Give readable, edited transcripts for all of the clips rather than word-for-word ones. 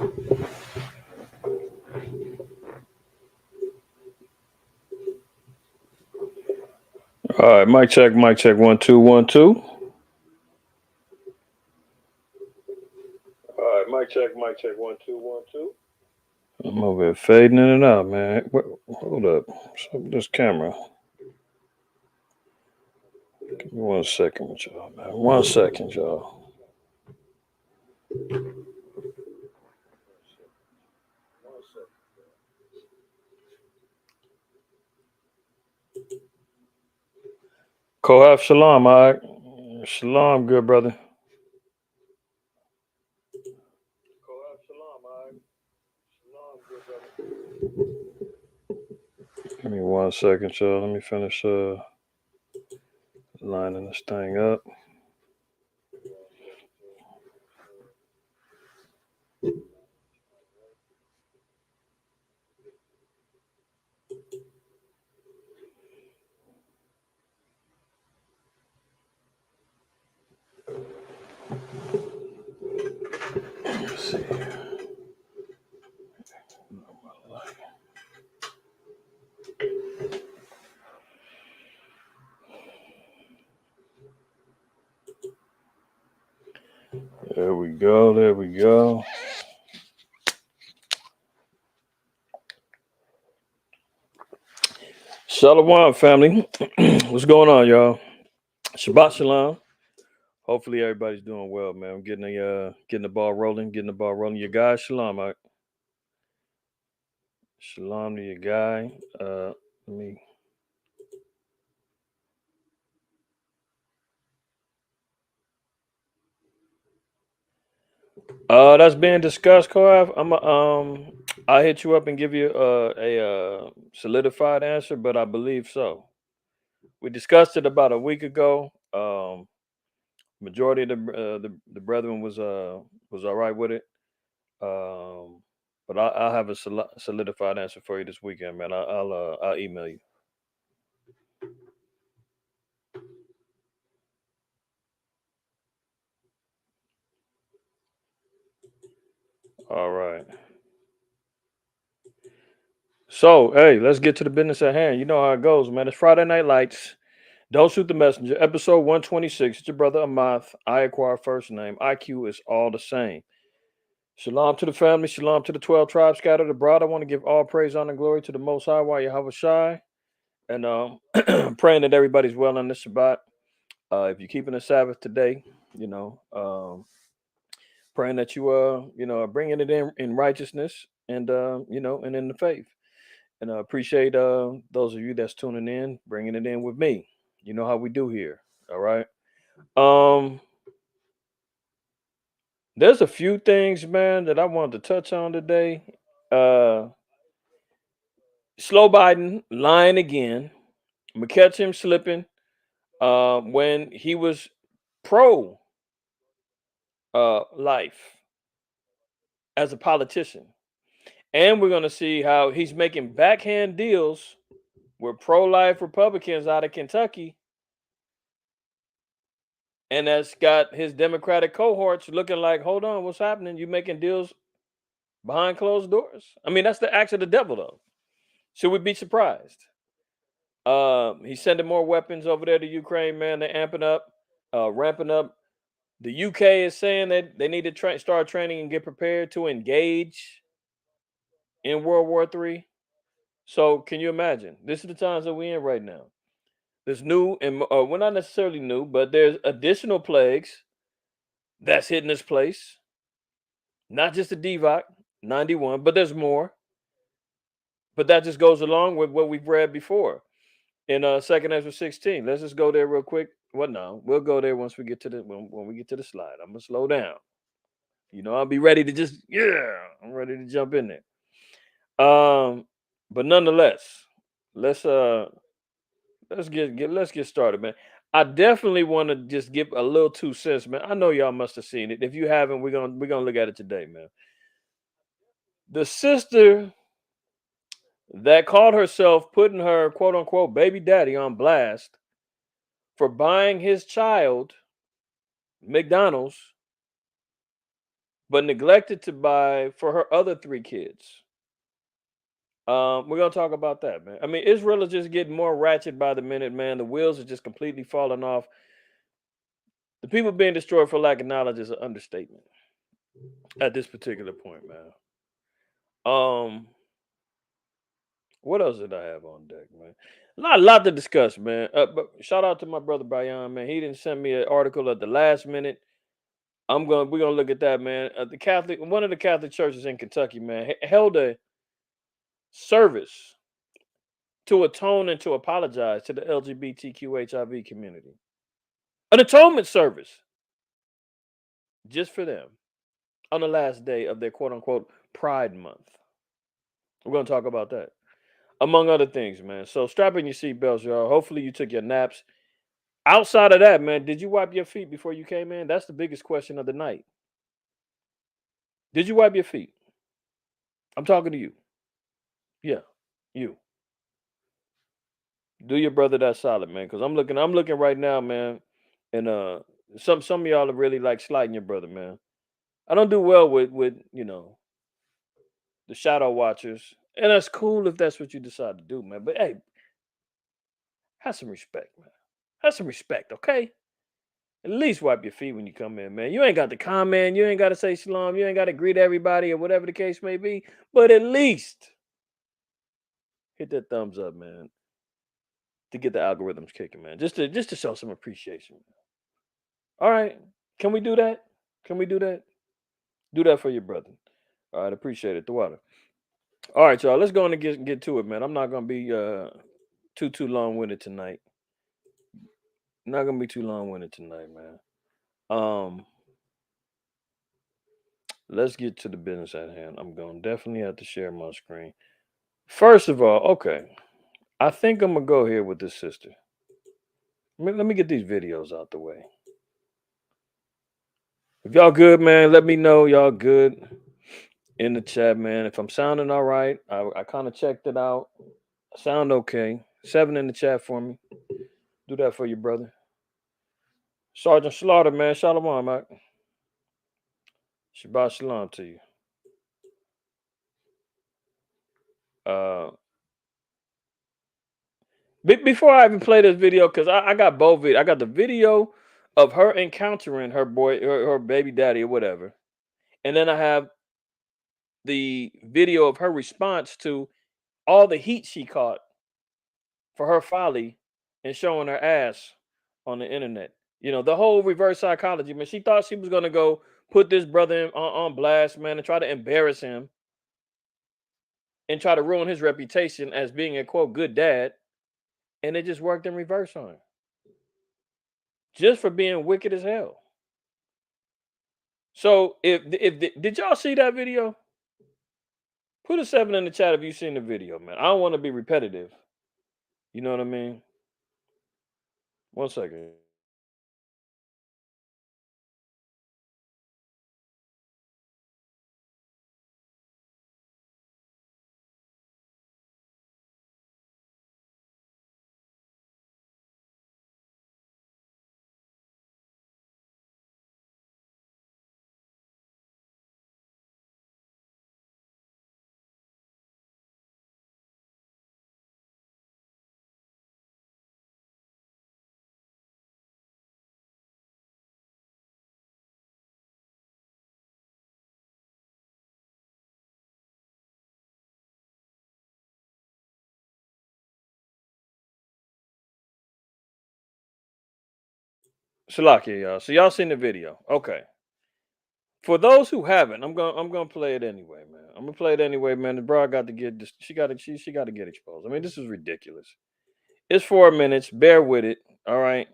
All right, mic check, 1 2 1 2. All right, mic check, 1 2 1 2. I'm over here fading in and out, man. Hold up, what's up with this camera? Give me 1 second with y'all, man. 1 second, y'all. Kohaf Shalom, all right. Shalom, good brother. Give me 1 second, y'all. Let me finish lining this thing up. Let's see. There we go. There we go. Shalom, family. What's going on, y'all? Shabbat shalom. Hopefully everybody's doing well, man. I'm getting the ball rolling, You guys, shalom, all right? Shalom to your guy. Let me. That's being discussed, Korav. I'll hit you up and give you a solidified answer, but I believe so. We discussed it about a week ago. Majority of the brethren was all right with it. But I'll have a solidified answer for you this weekend, man. I'll email you. All right. So, hey, let's get to the business at hand. You know how it goes, man. It's Friday Night Lights. Don't shoot the messenger. Episode 126. It's your brother IQAhmath. I acquire first name. IQ is all the same. Shalom to the family. Shalom to the 12 tribes scattered abroad. I want to give all praise, honor, and glory to the Most High while Yahweh Shai. And praying that everybody's well on this Shabbat. If you're keeping the Sabbath today, praying that you are bringing it in righteousness and and in the faith. And I appreciate those of you that's tuning in, bringing it in with me. You know how we do here. All right. There's a few things, man, that I wanted to touch on today. Sloe Biden lying again. I'm gonna catch him slipping when he was pro life as a politician. And we're going to see how he's making backhand deals with pro-life Republicans out of Kentucky. And that's got his Democratic cohorts looking like, hold on, what's happening? You making deals behind closed doors? I mean, that's the acts of the devil, though. Should we be surprised? He's sending more weapons over there to Ukraine, man. They're ramping up. The UK is saying that they need to start training and get prepared to engage in World War III. So can you imagine? This is the times that we're in right now. There's new, and we're not necessarily new, but there's additional plagues that's hitting this place. Not just the DVOC 91, but there's more. But that just goes along with what we've read before in 2nd Ezra 16. Let's just go there real quick. Well, no, we'll go there once we get to the when we get to the slide. I'm gonna slow down. I'll be ready to I'm ready to jump in there. But nonetheless, let's let's get started, man. I definitely want to just give a little 2 cents, man. I know y'all must have seen it. If you haven't, we're gonna look at it today, man. The sister that called herself putting her quote unquote baby daddy on blast for buying his child McDonald's but neglected to buy for her other 3 kids. We're gonna talk about that, man. I mean, Israel is just getting more ratchet by the minute, man. The wheels are just completely falling off. The people being destroyed for lack of knowledge is an understatement at this particular point, man. Um, what else did I have on deck, man? Lot to discuss, man. But shout out to my brother Bayan, man. He didn't send me an article at the last minute. We're gonna look at that, man. One of the Catholic churches in Kentucky, man, held a service to atone and to apologize to the LGBTQ community. An atonement service just for them on the last day of their quote unquote Pride Month. We're gonna talk about that, among other things, man. So strap in your seatbelts, y'all. Hopefully you took your naps. Outside of that, man, did you wipe your feet before you came in? That's the biggest question of the night. Did you wipe your feet? I'm talking to you. Yeah, you. Do your brother that solid, man. Because I'm looking right now, man, and some of y'all are really like sliding your brother, man. I don't do well with the shadow watchers, and that's cool if that's what you decide to do, man. But hey, have some respect, man. Have some respect, okay? At least wipe your feet when you come in, man. You ain't got to comment, you ain't got to say shalom, you ain't got to greet everybody or whatever the case may be, but at least hit that thumbs up, man, to get the algorithms kicking, man. Just to show some appreciation. All right, can we do that? Can we do that? Do that for your brother. All right, appreciate it. The water. All right, y'all. Let's go on and get to it, man. I'm not gonna be too long winded tonight. Not gonna be too long winded tonight, man. Um, let's get to the business at hand. I'm gonna definitely have to share my screen. First of all, okay. I think I'm gonna go here with this sister. Let me get these videos out the way. If y'all good, man, let me know y'all good in the chat, man. If I'm sounding all right, I kind of checked it out. Sound okay. 7 in the chat for me. Do that for you, brother. Sergeant Slaughter, man. Shalom, Mike. Shabbat shalom to you. Uh, before I even play this video, because I got both videos. I got the video of her encountering her baby daddy or whatever. And then I have the video of her response to all the heat she caught for her folly and showing her ass on the internet. The whole reverse psychology, man. She thought she was gonna go put this brother on blast, man, and try to embarrass him and try to ruin his reputation as being a quote good dad, and it just worked in reverse on her, just for being wicked as hell. So did y'all see that video? Put a 7 in the chat if you seen the video, man. I don't want to be repetitive. You know what I mean? 1 second. Salakia, y'all. So y'all seen the video. Okay. For those who haven't, I'm gonna play it anyway, man. I'm gonna play it anyway, man. The broad got to get this. She got to get exposed. I mean, this is ridiculous. It's 4 minutes. Bear with it. All right.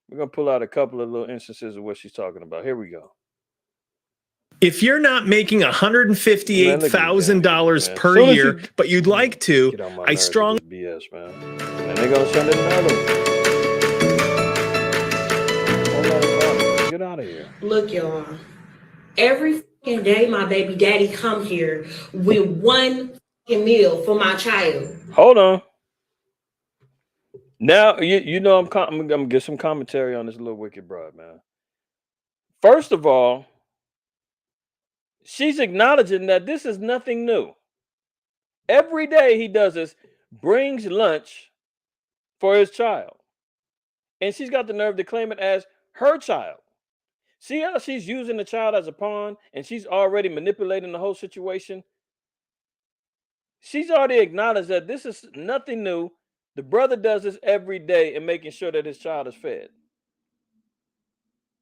We're gonna pull out a couple of little instances of what she's talking about. Here we go. If you're not making $158,000 per year, but you'd like to, I strongly BS, man. And they're gonna send it another one. Get out of here. Look, y'all. Every fucking day, my baby daddy come here with one fucking meal for my child. Hold on. Now I'm gonna get some commentary on this little wicked broad, man. First of all, she's acknowledging that this is nothing new. Every day he does this, brings lunch for his child. And she's got the nerve to claim it as her child. See how she's using the child as a pawn and she's already manipulating the whole situation? She's already acknowledged that this is nothing new. The brother does this every day in making sure that his child is fed.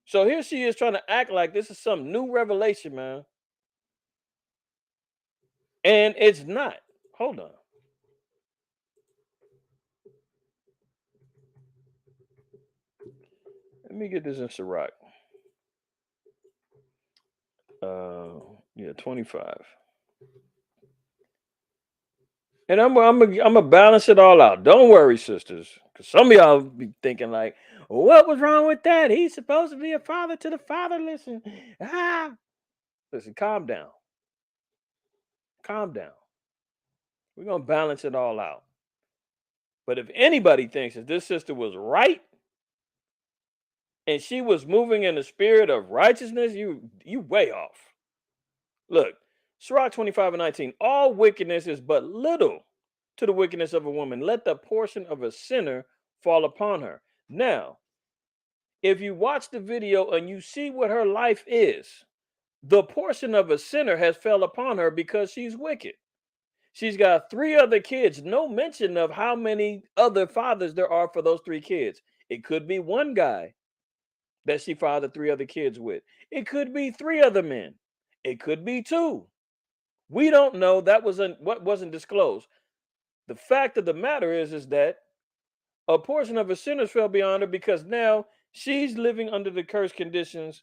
So here she is trying to act like this is some new revelation, man. And it's not. Hold on. Let me get this in Sirach. Yeah, 25. And I'm gonna balance it all out. Don't worry, sisters, because some of y'all be thinking like, "What was wrong with that? He's supposed to be a father to the fatherless." And listen, calm down, calm down. We're gonna balance it all out. But if anybody thinks that this sister was right and she was moving in the spirit of righteousness, you way off. Look, Sirach 25:19. All wickedness is but little to the wickedness of a woman. Let the portion of a sinner fall upon her. Now, if you watch the video and you see what her life is, the portion of a sinner has fell upon her because she's wicked. She's got 3 other kids. No mention of how many other fathers there are for those 3 kids. It could be one guy that she fathered 3 other kids with. It could be 3 other men. It could be 2. We don't know. That wasn't what wasn't disclosed. The fact of the matter is that a portion of her sinners fell beyond her because now she's living under the cursed conditions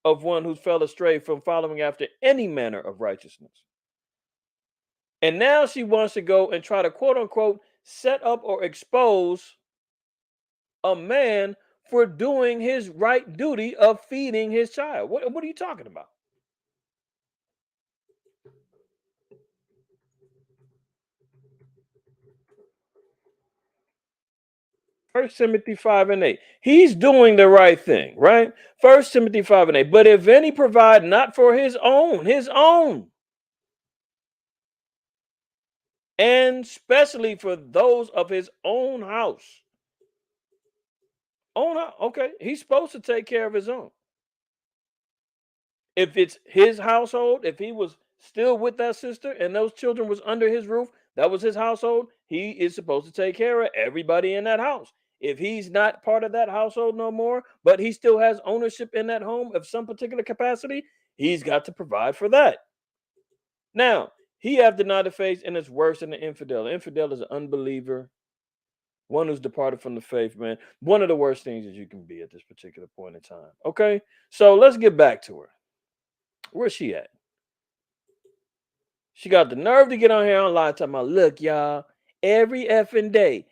of one who fell astray from following after any manner of righteousness. And now she wants to go and try to quote unquote set up or expose a man for doing his right duty of feeding his child. What are you talking about? 1 Timothy 5:8. He's doing the right thing, right? 1 Timothy 5:8. But if any provide not for his own, and especially for those of his own house. Okay, he's supposed to take care of his own. If it's his household, if he was still with that sister and those children was under his roof, that was his household, he is supposed to take care of everybody in that house. If he's not part of that household no more, but he still has ownership in that home of some particular capacity, he's got to provide for that. Now, he have denied the faith and it's worse than the infidel. The infidel is an unbeliever, one who's departed from the faith, man. One of the worst things that you can be at this particular point in time. Okay, so let's get back to her. Where's she at? She got the nerve to get on here online talking about, look, y'all, every effing day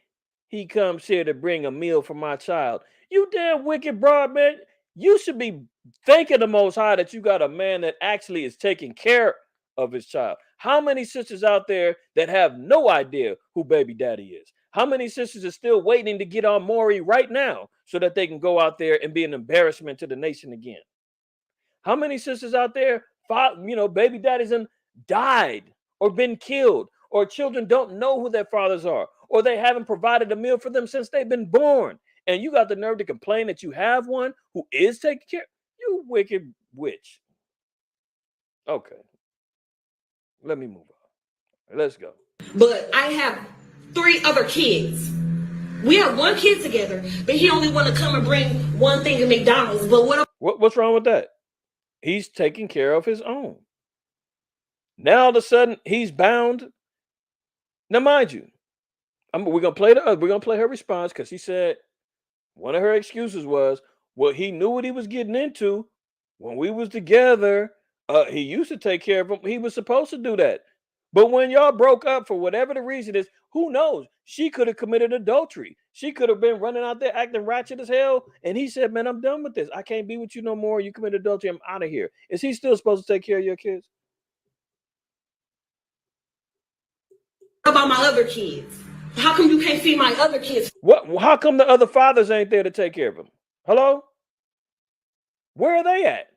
he comes here to bring a meal for my child. You damn wicked broad, man. You should be thanking the Most High that you got a man that actually is taking care of his child. How many sisters out there that have no idea who baby daddy is? How many sisters are still waiting to get on Maury right now so that they can go out there and be an embarrassment to the nation again? How many sisters out there, baby daddies and died or been killed, or children don't know who their fathers are, or they haven't provided a meal for them since they've been born, and you got the nerve to complain that you have one who is taking care? You wicked witch. Okay, let me move on. Let's go. But I have 3 other kids. We have 1 kid together, but he only want to come and bring one thing to McDonald's. But what's wrong with that? He's taking care of his own. Now all of a sudden he's bound. Now, mind you, we're gonna play her response because she said one of her excuses was, well, he knew what he was getting into when we was together. He used to take care of him. He was supposed to do that. But when y'all broke up, for whatever the reason is, who knows? She could have committed adultery. She could have been running out there acting ratchet as hell. And he said, man, I'm done with this. I can't be with you no more. You committed adultery. I'm out of here. Is he still supposed to take care of your kids? about my other kids? How come you can't feed my other kids? How come the other fathers ain't there to take care of them? Hello? Where are they at?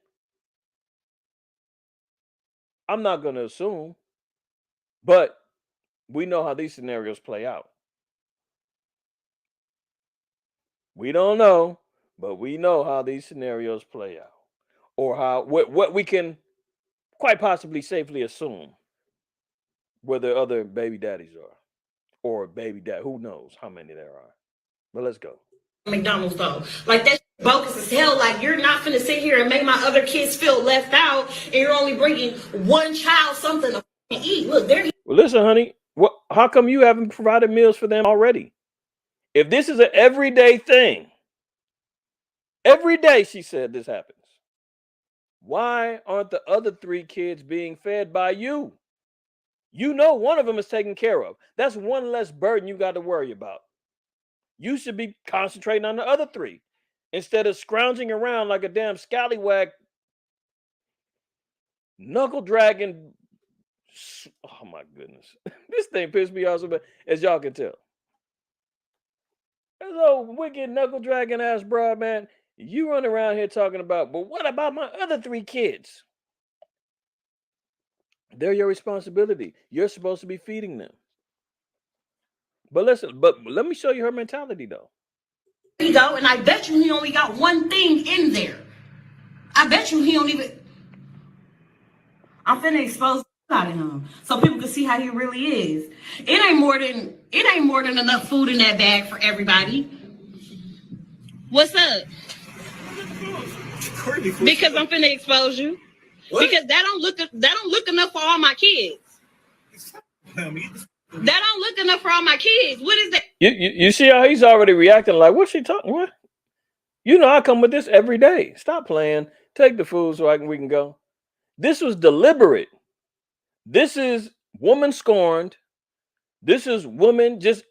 I'm not going to assume, but we know how these scenarios play out. We don't know, but we know how these scenarios play out, or what we can quite possibly safely assume where the other baby daddies are, or baby dad. Who knows how many there are? But let's go. McDonald's though, like that's bogus as hell. Like you're not gonna sit here and make my other kids feel left out, and you're only bringing one child something to eat. Look, they're Well, listen, honey. What? How come you haven't provided meals for them already? If this is an everyday thing, every day she said this happens. Why aren't the other 3 kids being fed by you? You know one of them is taken care of. That's one less burden you got to worry about. You should be concentrating on the other 3 instead of scrounging around like a damn scallywag, knuckle dragging. Oh my goodness. This thing pissed me off so bad, as y'all can tell. This old wicked knuckle dragging ass broad, man. You run around here talking about, but what about my other 3 kids? They're your responsibility. You're supposed to be feeding them. But listen, but let me show you her mentality though. There you go, and I bet you he only got one thing in there. I bet you he don't even. I'm finna expose out of him so people can see how he really is. It ain't more than enough food in that bag for everybody. What's up? Because I'm finna expose you. What? Because that don't look enough for all my kids. That don't look enough for all my kids. What is that? You see how he's already reacting like, what's she talking? What? You know I come with this every day. Stop playing. Take the food so we can go. This was deliberate. This is woman scorned. This is woman just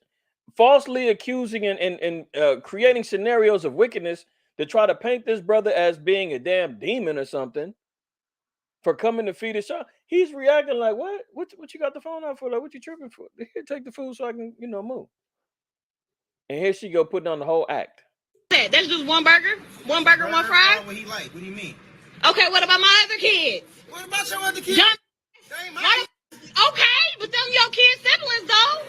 falsely accusing and creating scenarios of wickedness to try to paint this brother as being a damn demon or something for coming to feed his child. He's reacting like, what you got the phone out for? Like, what you tripping for? Here, take the food so I can, move. And here she go putting on the whole act. That's just one burger, one fry. What he like? What do you mean? Okay, what about my other kids? What about your other kids? Okay, but them your kids' siblings though.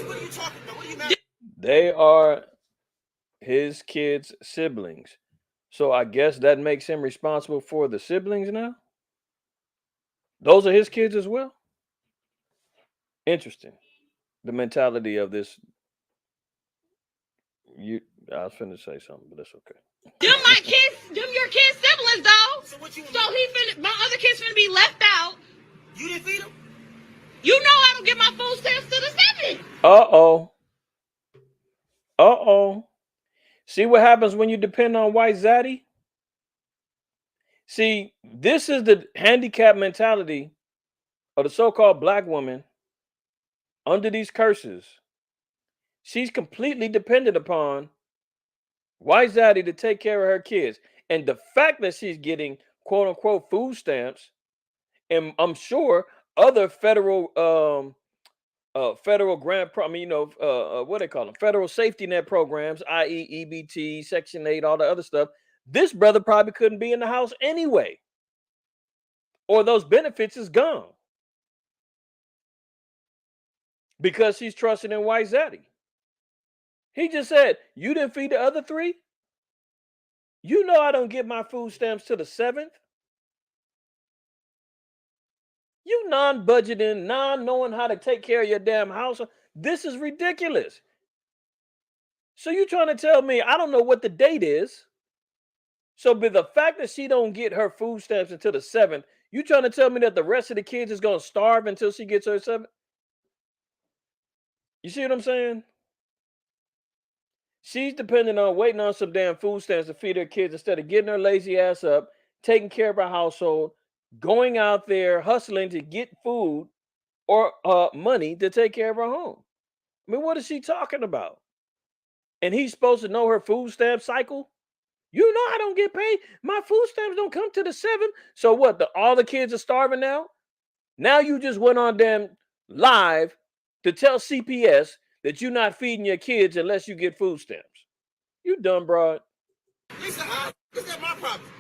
What are you talking about? What are you mad? They are his kids' siblings. So I guess that makes him responsible for the siblings now? Those are his kids as well? Interesting. The mentality of this. I was finna say something, but that's okay. Them your kids' siblings though. So my other kids finna be left out. You didn't feed them? You know I don't get my food stamps to the 7th. Uh-oh. See what happens when you depend on white zaddy? See, this is the handicap mentality of the so-called black woman under these curses. She's completely dependent upon white zaddy to take care of her kids. And the fact that she's getting quote unquote food stamps, and I'm sure other federal grant what they call them, federal safety net programs, i.e. EBT, Section 8, all the other stuff. This brother probably couldn't be in the house anyway, or those benefits is gone because he's trusting in white zaddy. He just said, you didn't feed the other 3? You know I don't get my food stamps to the 7th. You non-budgeting, non-knowing how to take care of your damn house. This is ridiculous. So you trying to tell me I don't know what the date is? So by the fact that she don't get her food stamps until the 7th, you trying to tell me that the rest of the kids is going to starve until she gets her 7th? You see what I'm saying? She's depending on waiting on some damn food stamps to feed her kids instead of getting her lazy ass up, taking care of her household, going out there hustling to get food or money to take care of her home. I mean, what is she talking about? And he's supposed to know her food stamp cycle? You know I don't get paid. My food stamps don't come to the 7th. So what? All the kids are starving now? Now you just went on damn live to tell CPS that you're not feeding your kids unless you get food stamps. You dumb broad. Lisa, how is that my problem?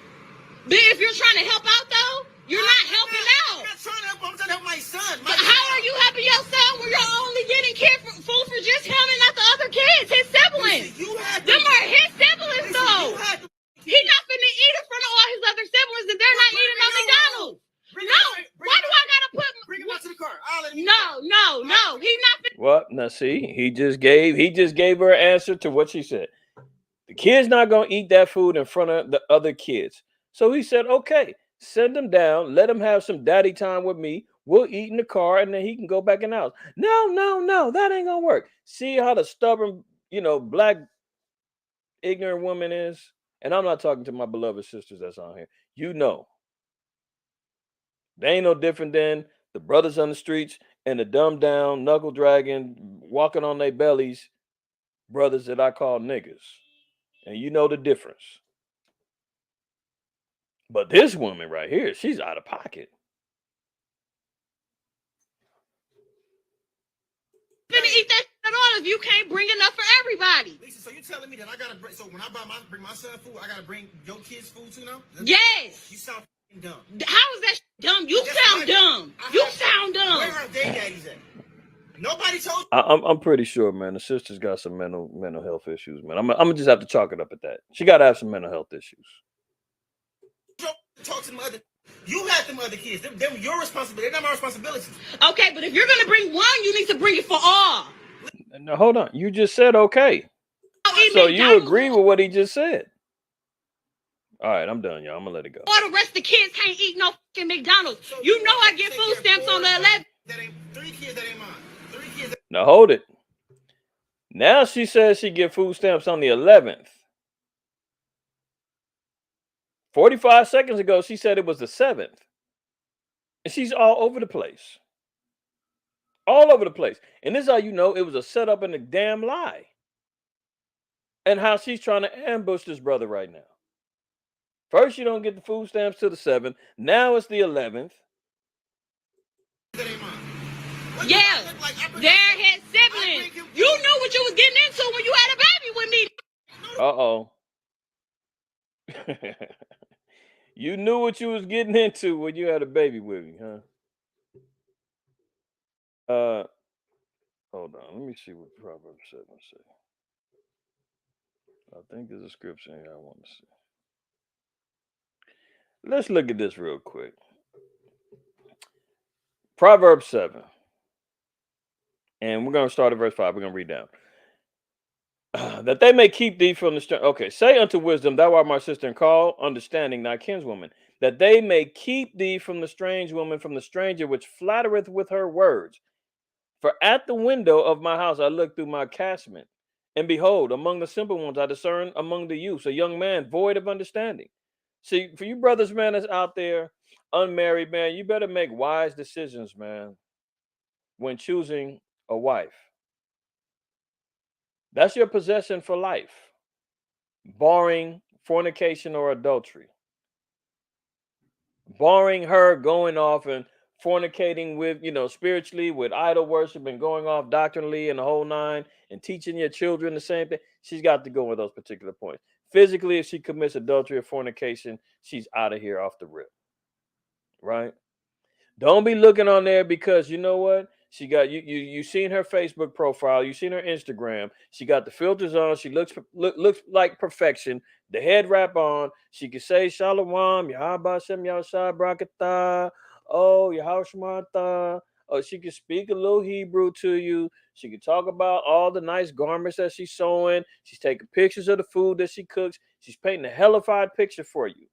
But if you're trying to help out though, You're not helping I'm out. not trying to help him. I'm trying to help my son. But how are you helping your son when you're only getting food for just him and not the other kids, his siblings? Listen, you had Them to- are his siblings, Listen, though. you had to- He's not finna eat in front of all his other siblings and they're not eating on McDonald's. No. Why do I gotta put? Bring him out to the car. I'll let him eat. No. He's not finna. What? Now see, he just gave her an answer to what she said. The kid's not gonna eat that food in front of the other kids. So he said, okay, send him down, let him have some daddy time with me. We'll eat in the car and then he can go back in the house. No, that ain't gonna work. See how the stubborn, black ignorant woman is? And I'm not talking to my beloved sisters that's on here. They ain't no different than the brothers on the streets and the dumbed down, knuckle dragging, walking on their bellies brothers that I call niggas. And you know the difference. But this woman right here, she's out of pocket. Finna eat that shit at all if you can't bring enough for everybody. Lisa, so you telling me that I gotta bring? So when I bring my son food, I gotta bring your kids food too now? Yes. You sound dumb. How is that dumb? You sound dumb. You sound dumb. Where are they daddies at? Nobody told. I'm pretty sure, man. The sister's got some mental health issues, man. I'm gonna just have to chalk it up at that. She got to have some mental health issues. Talk to them other. You had them other kids. They're your responsibility. They're not my responsibility. Okay, but if you're gonna bring one, you need to bring it for all. Now hold on. You just said okay. So you agree with what he just said? All right, I'm done, y'all. I'm gonna let it go. All the rest of the kids can't eat no fucking McDonald's. So You know I get food stamps on the 11th. That ain't 3 kids. That ain't mine. 3 kids. Now hold it. Now she says she get food stamps on the 11th. 45 seconds ago, she said it was the 7th. And she's all over the place. All over the place. And this is how you know it was a setup and a damn lie. And how she's trying to ambush this brother right now. First, you don't get the food stamps till the 7th. Now it's the 11th. That ain't mine. Yeah, they're his siblings. You knew what you was getting into when you had a baby with me. Uh-oh. You knew what you was getting into when you had a baby with me, huh? Hold on. Let me see what Proverbs 7 says. I think there's a scripture here I want to see. Let's look at this real quick. Proverbs 7. And we're going to start at verse 5. We're going to read down. That they may keep thee from the strange. Okay, say unto wisdom, thou art my sister, and call understanding thy kinswoman, that they may keep thee from the strange woman, from the stranger which flattereth with her words. For at the window of my house I look through my casement, and behold, among the simple ones I discern among the youths a young man void of understanding. See, for you brothers, man, that's out there, unmarried, man, you better make wise decisions, man, when choosing a wife. That's your possession for life, barring fornication or adultery. Barring her going off and fornicating with, spiritually, with idol worship and going off doctrinally and the whole nine and teaching your children the same thing. She's got to go with those particular points. Physically, if she commits adultery or fornication, she's out of here off the rip. Right? Don't be looking on there because you know what? She got you seen her Facebook profile, you seen her Instagram. She got the filters on. She looks like perfection. The head wrap on. She can say Shalom, Yahabashem Yahshua Brakatah. Oh, Yahushmata. Oh, she can speak a little Hebrew to you. She can talk about all the nice garments that she's sewing. She's taking pictures of the food that she cooks. She's painting a hellified picture for you.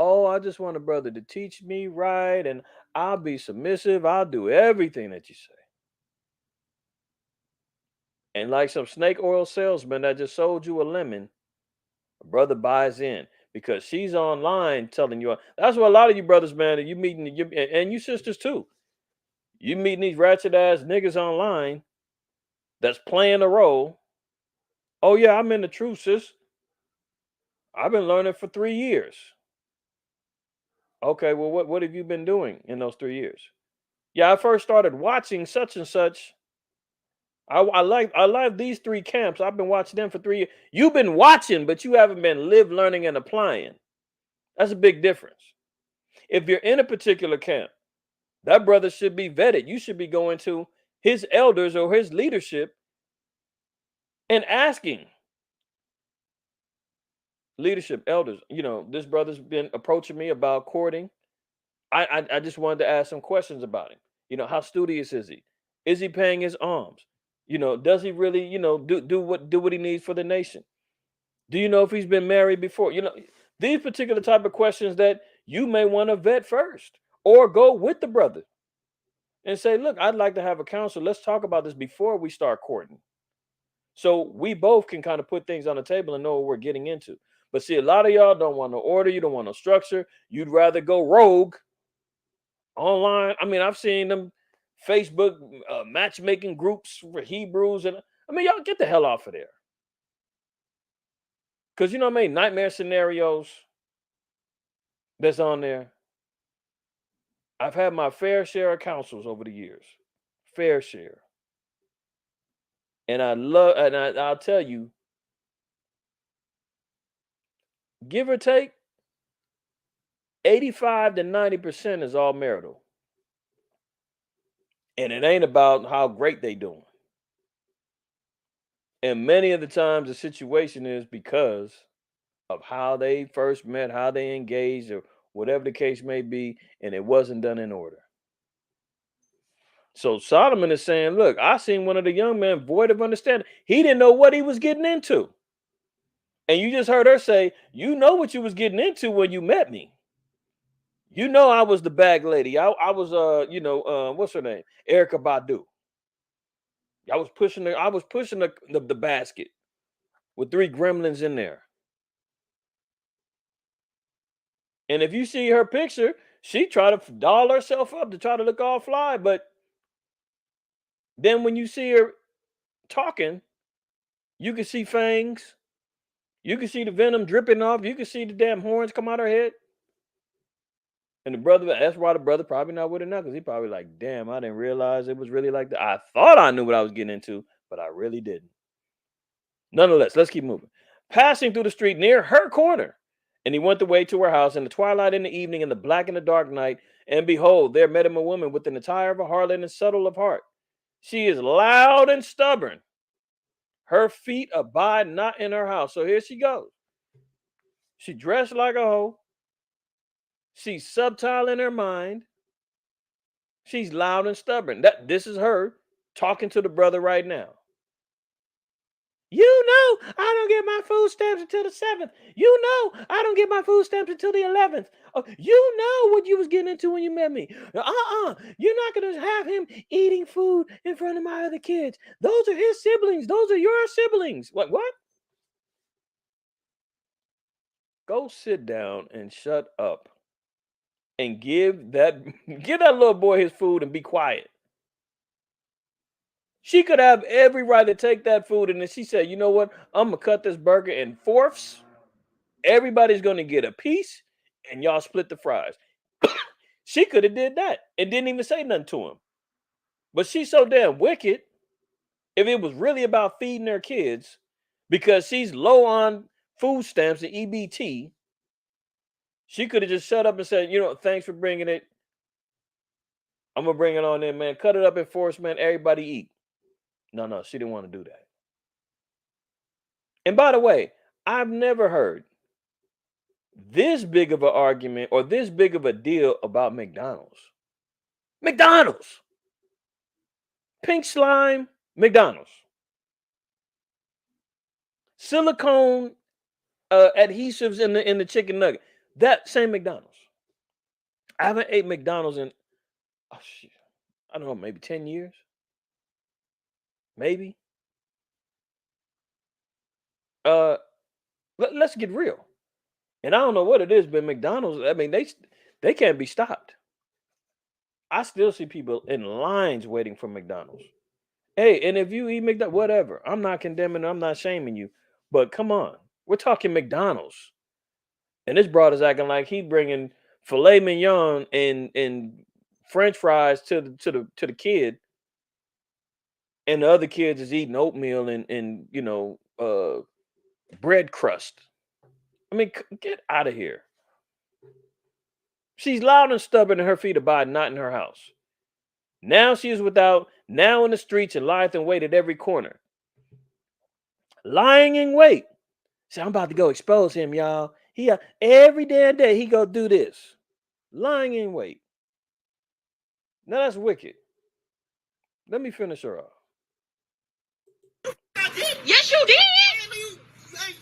Oh, I just want a brother to teach me right, and I'll be submissive. I'll do everything that you say. And like some snake oil salesman that just sold you a lemon, a brother buys in because she's online telling you. That's what a lot of you brothers, man, that you meeting, and you sisters too. You meeting these ratchet ass niggas online that's playing a role. Oh yeah, I'm in the truth, sis. I've been learning for 3 years. Okay, well, what have you been doing in those 3 years? Yeah, I first started watching such and such. I like these 3 camps. I've been watching them for 3 years. You've been watching, but you haven't been learning, and applying. That's a big difference. If you're in a particular camp, that brother should be vetted. You should be going to his elders or his leadership and asking leadership elders, this brother's been approaching me about courting. I just wanted to ask some questions about him. How studious is he? Is he paying his alms? Does he really, do what he needs for the nation? Do you know if he's been married before? These particular type of questions that you may want to vet first, or go with the brother and say, look, I'd like to have a counsel. Let's talk about this before we start courting. So we both can kind of put things on the table and know what we're getting into. But see, a lot of y'all don't want no order. You don't want no structure. You'd rather go rogue online. I mean, I've seen them Facebook matchmaking groups for Hebrews. And I mean, y'all get the hell off of there. Because you know what I mean? Nightmare scenarios that's on there. I've had my fair share of counsels over the years. Fair share. And I'll tell you, give or take, 85 to 90% is all marital. And it ain't about how great they doing. And many of the times the situation is because of how they first met, how they engaged, or whatever the case may be, and it wasn't done in order. So Solomon is saying, look, I seen one of the young men void of understanding. He didn't know what he was getting into. And you just heard her say, you know what you was getting into when you met me. You know I was the bag lady. I was what's her name? Erica Badu. I was pushing the basket with 3 gremlins in there. And if you see her picture, she tried to doll herself up to try to look all fly. But then when you see her talking, you can see fangs. You can see the venom dripping off. You can see the damn horns come out her head. And that's why the brother probably not with her now, because he probably like, damn, I didn't realize it was really like that. I thought I knew what I was getting into, but I really didn't. Nonetheless, let's keep moving. Passing through the street near her corner, and he went the way to her house in the twilight in the evening, in the black and the dark night. And behold, there met him a woman with an attire of a harlot and subtle of heart. She is loud and stubborn. Her feet abide not in her house. So here she goes. She dressed like a hoe. She's subtile in her mind. She's loud and stubborn. This is her talking to the brother right now. You know, I don't get my food stamps until the 7th. You know, I don't get my food stamps until the 11th. Oh, you know what you was getting into when you met me. You're not going to have him eating food in front of my other kids. Those are his siblings. Those are your siblings. What? Go sit down and shut up and give that little boy his food and be quiet. She could have every right to take that food, and then she said, you know what? I'm going to cut this burger in fourths. Everybody's going to get a piece, and y'all split the fries. She could have did that and didn't even say nothing to him. But she's so damn wicked. If it was really about feeding her kids, because she's low on food stamps and EBT, she could have just shut up and said, thanks for bringing it. I'm going to bring it on in, man. Cut it up in fourths, man. Everybody eat. No, she didn't want to do that. And by the way, I've never heard this big of an argument or this big of a deal about McDonald's. McDonald's. Pink slime, McDonald's. Silicone adhesives in the chicken nugget. That same McDonald's. I haven't ate McDonald's in, I don't know, maybe 10 years. Maybe. Let's get real. And I don't know what it is, but McDonald's, I mean, they can't be stopped. I still see people in lines waiting for McDonald's. Hey, and if you eat McDonald's, whatever. I'm not condemning, I'm not shaming you. But come on. We're talking McDonald's. And this broad is acting like he bringing filet mignon and French fries to the kid. And the other kids is eating oatmeal and bread crust. I mean, get out of here. She's loud and stubborn, and her feet abide not in her house. Now she is without, now in the streets, and lieth in wait at every corner. Lying in wait. See, I'm about to go expose him, y'all. He every damn day he go do this. Lying in wait. Now that's wicked. Let me finish her off. Yes, you did.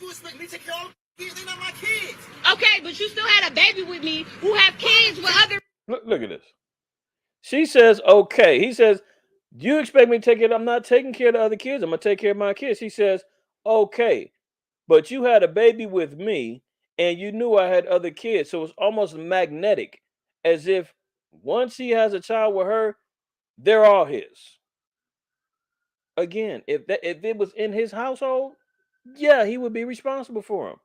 You expect me to take care of all the kids? They're not my kids. Okay, but you still had a baby with me who have kids with other. Look at this. She says, okay. He says, do you expect me to take it? I'm not taking care of the other kids. I'm going to take care of my kids. He says, okay. But you had a baby with me and you knew I had other kids. So it's almost magnetic, as if once he has a child with her, they're all his. Again, if it was in his household, yeah, he would be responsible for him.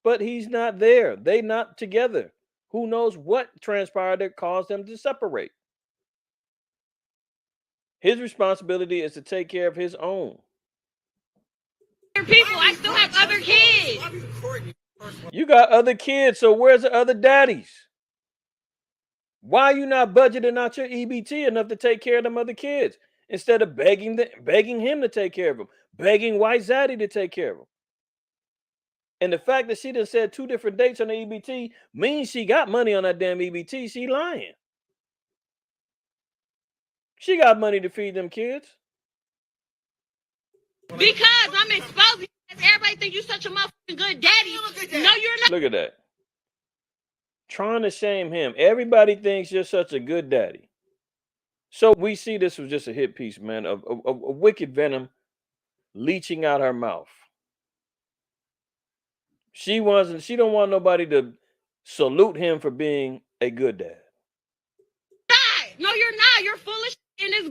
But he's not there. They not together. Who knows what transpired that caused them to separate? His responsibility is to take care of his own. People, I still have other kids. You got other kids, so where's the other daddies? Why are you not budgeting out your EBT enough to take care of them other kids instead of begging him to take care of them, begging White Zaddy to take care of them? And the fact that she done said 2 different dates on the EBT means she got money on that damn EBT. She lying. She got money to feed them kids. Because I'm exposing. Everybody think you such a motherfucking good daddy. No, you're not. Look at that. Trying to shame him. Everybody thinks you're such a good daddy. So we see this was just a hit piece, man, of wicked venom leaching out her mouth. She don't want nobody to salute him for being a good dad. No, you're not. You're full of shit in this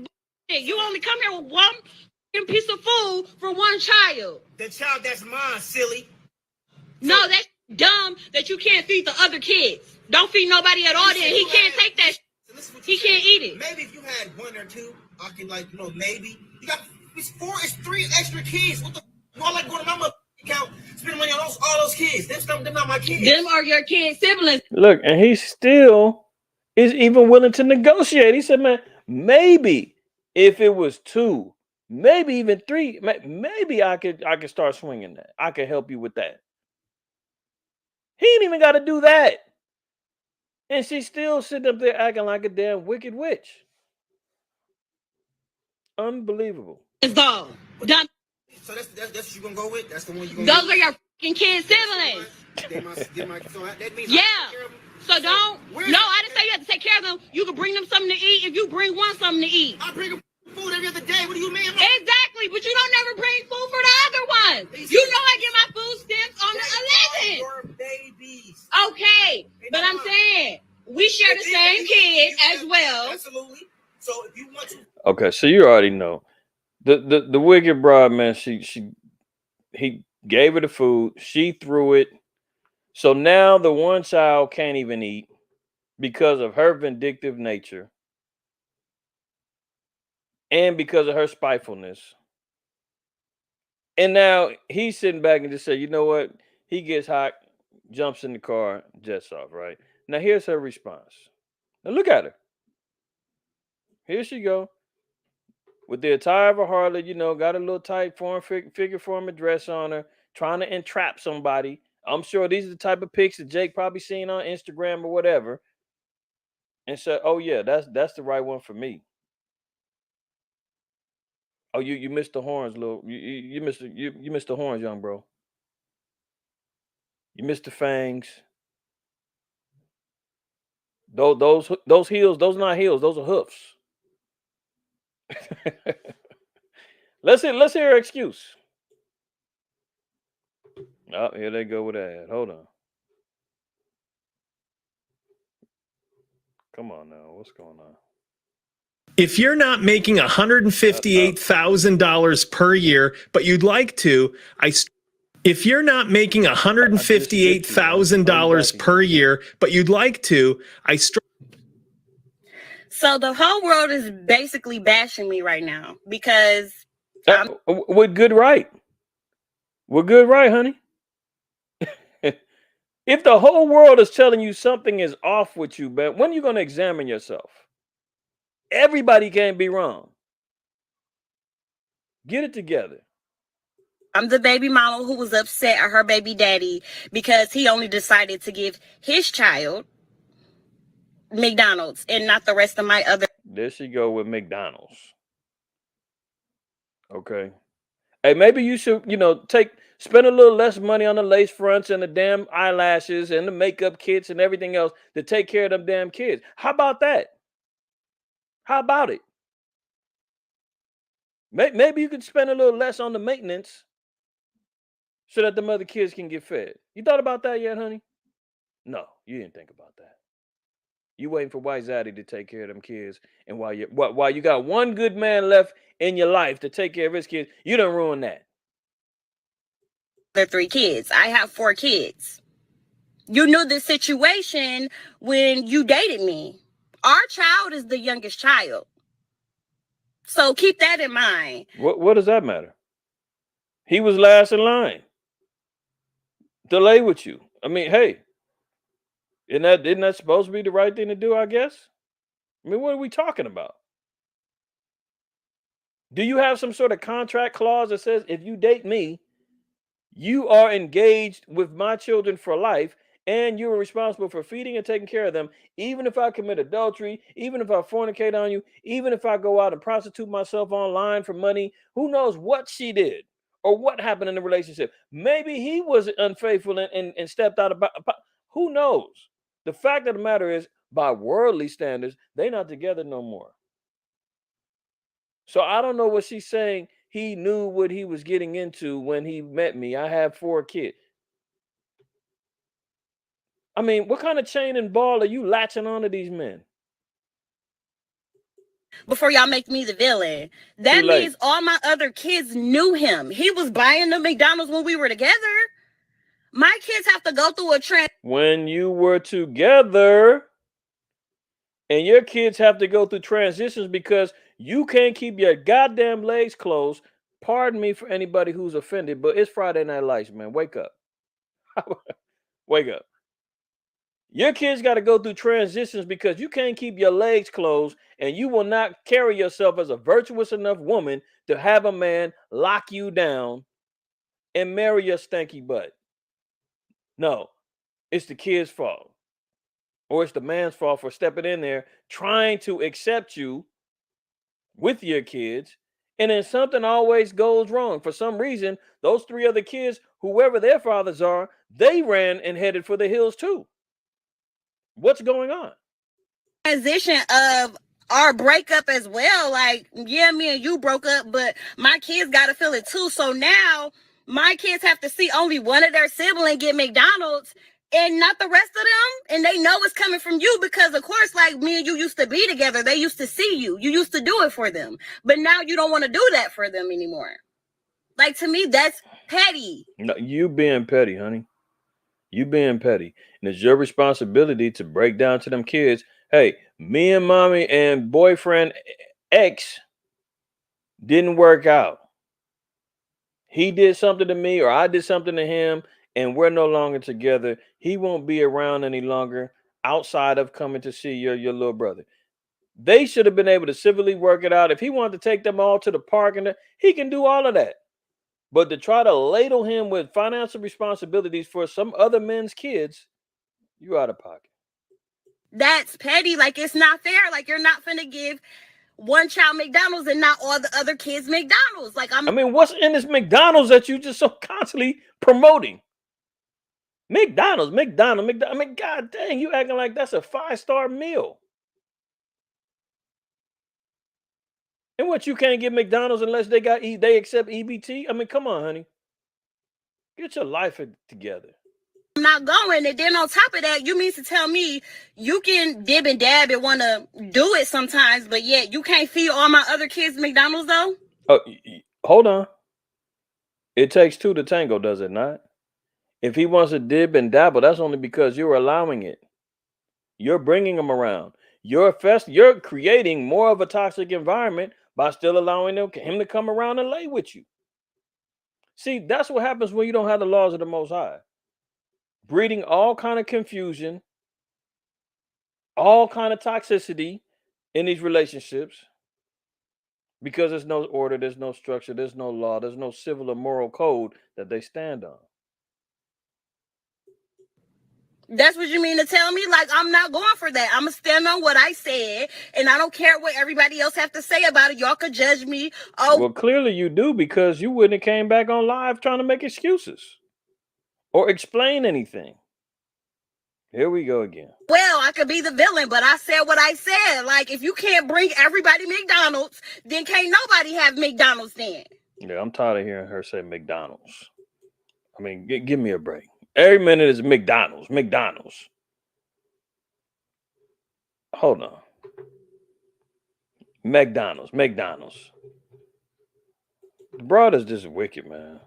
bullshit. You only come here with one piece of food for one child. The child that's mine, silly. No, that's dumb that you can't feed the other kids. Don't feed nobody at all then. He can't take that shit. He can't eat it. Maybe if you had 1 or 2, I can maybe. You got it's 3 extra kids. What the I like going to my account, spending money on all those kids. They're not my kids. Them are your kids' siblings. Look, and he still is even willing to negotiate. He said, man, maybe if it was 2, maybe even 3, maybe I could start swinging that. I could help you with that. He ain't even got to do that. And she's still sitting up there acting like a damn wicked witch. Unbelievable. Dumb. So that's what you gonna go with? That's the one you gonna Those are your fucking kids' siblings. That means yeah. So don't. No, I didn't say you have to take care of them. You can bring them something to eat if you bring one something to eat. I bring them food every other day. What do you mean? Exactly, but you don't never bring food for the other ones. You know I get my food stamps on the 11th. Your babies. Okay, but I'm saying we share the same kids as well. Absolutely. So if you want to. Okay, so you already know. The wicked broad, man, he gave her the food, she threw it. So now the one child can't even eat because of her vindictive nature and because of her spitefulness. And now he's sitting back and just say, you know what? He gets hot, jumps in the car, jets off, right? Now here's her response. Now look at her. Here she go. With the attire of a harlot, got a little tight figure form dress on her, trying to entrap somebody. I'm sure these are the type of pics that Jake probably seen on Instagram or whatever. And said, oh yeah, that's the right one for me. Oh, you missed the horns, you missed the horns, young bro. You missed the fangs. Those heels, those are not heels, those are hoofs. Let's hear her excuse. Oh, here they go with that. Hold on. Come on now. What's going on? If you're not making $158,000 per year, but you'd like to, if you're not making $158,000 per year, but you'd like to, So the whole world is basically bashing me right now because we're good, right? We're good, right, honey? If the whole world is telling you something is off with you, man, when are you going to examine yourself? Everybody can't be wrong. Get it together. I'm the baby mama who was upset at her baby daddy because he only decided to give his child McDonald's and not the rest of my other. There she go with McDonald's. Okay. Hey, maybe you should, spend a little less money on the lace fronts and the damn eyelashes and the makeup kits and everything else to take care of them damn kids. How about that? How about it? Maybe you could spend a little less on the maintenance so that the mother kids can get fed. You thought about that yet, honey? No, you didn't think about that. You waiting for White Zaddy to take care of them kids, and while you got one good man left in your life to take care of his kids, you done ruin that. Other 3 kids. I have 4 kids. You knew the situation when you dated me. Our child is the youngest child. So keep that in mind. What does that matter? He was last in line. Delay with you. I mean, hey, isn't that supposed to be the right thing to do, I guess? I mean, what are we talking about? Do you have some sort of contract clause that says if you date me, you are engaged with my children for life and you are responsible for feeding and taking care of them, even if I commit adultery, even if I fornicate on you, even if I go out and prostitute myself online for money? Who knows what she did or what happened in the relationship? Maybe he was unfaithful and stepped out about. Who knows? The fact of the matter is, by worldly standards, they're not together no more. So I don't know what she's saying. He knew what he was getting into when he met me. I have 4 kids. I mean, what kind of chain and ball are you latching onto these men? Before y'all make me the villain. That means all my other kids knew him. He was buying the McDonald's when we were together. My kids have to go through a when you were together, and your kids have to go through transitions because you can't keep your goddamn legs closed. Pardon me for anybody who's offended, but it's Friday Night Lights, man. Wake up. Wake up. Your kids got to go through transitions because you can't keep your legs closed and you will not carry yourself as a virtuous enough woman to have a man lock you down and marry your stanky butt. No, it's the kid's fault. Or it's the man's fault for stepping in there trying to accept you with your kids. And then something always goes wrong. For some reason, those 3 other kids, whoever their fathers are, they ran and headed for the hills too. What's going on? transition of our breakup as well. Like, yeah, me and you broke up, but my kids got to feel it too. So now my kids have to see only one of their siblings get McDonald's and not the rest of them. And they know it's coming from you because, of course, like me and you used to be together. They used to see you. You used to do it for them. But now you don't want to do that for them anymore. Like, to me, that's petty. No, you being petty, honey. You being petty. And it's your responsibility to break down to them kids, hey, me and mommy and boyfriend X didn't work out. He did something to me or I did something to him and we're no longer together. He won't be around any longer outside of coming to see your little brother. They should have been able to civilly work it out. If he wanted to take them all to the park, and he can do all of that. But to try to ladle him with financial responsibilities for some other men's kids, you out of pocket. That's petty. Like, it's not fair. Like, you're not finna give one child McDonald's and not all the other kids McDonald's. Like, I mean, what's in this McDonald's that you just so constantly promoting? McDonald's. I mean, god dang, you acting like that's a 5-star meal. And what, you can't get McDonald's unless they accept EBT? I mean, come on, honey. Get your life together. I'm not going. And then on top of that, you mean to tell me you can dib and dab and want to do it sometimes, but yet you can't feed all my other kids McDonald's though? Oh, hold on. It takes 2 to tango, does it not? If he wants to dib and dabble, that's only because you're allowing it. You're bringing him around. You're creating more of a toxic environment by still allowing him to come around and lay with you. See, that's what happens when you don't have the laws of the Most High. breeding all kind of confusion, all kind of toxicity in these relationships because there's no order, there's no structure, there's no law, there's no civil or moral code that they stand on. That's what you mean to tell me? Like, I'm not going for that. I'm going to stand on what I said, and I don't care what everybody else have to say about it. Y'all could judge me. Oh, Well, clearly you do, because you wouldn't have came back on live trying to make excuses or explain anything. Here we go again. well, I could be the villain, but I said what I said. Like, if you can't bring everybody McDonald's, then can't nobody have McDonald's then. Yeah, I'm tired of hearing her say McDonald's. I mean, give me a break. Every minute is McDonald's, McDonald's. Hold on. McDonald's, McDonald's. The broad is just wicked, man.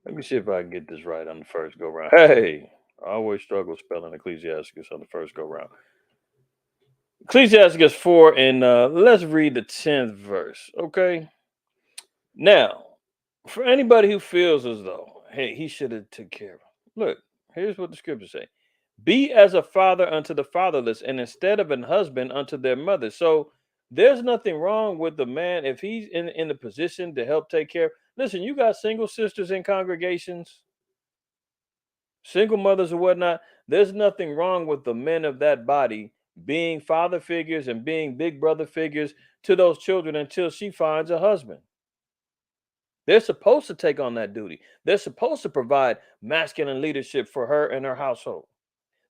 Let me see if I can get this right on the first go round. Hey, I always struggle spelling Ecclesiasticus on the first go round. Ecclesiasticus 4, and let's read the 10th verse. Okay. Now, for anybody who feels as though, hey, he should have took care of him. Look, here's what the scriptures say. Be as a father unto the fatherless, and instead of an husband unto their mother. So there's nothing wrong with the man if he's in the position to help take care. Listen, you got single sisters in congregations, single mothers or whatnot. There's nothing wrong with the men of that body being father figures and being big brother figures to those children until she finds a husband. They're supposed to take on that duty. They're supposed to provide masculine leadership for her and her household.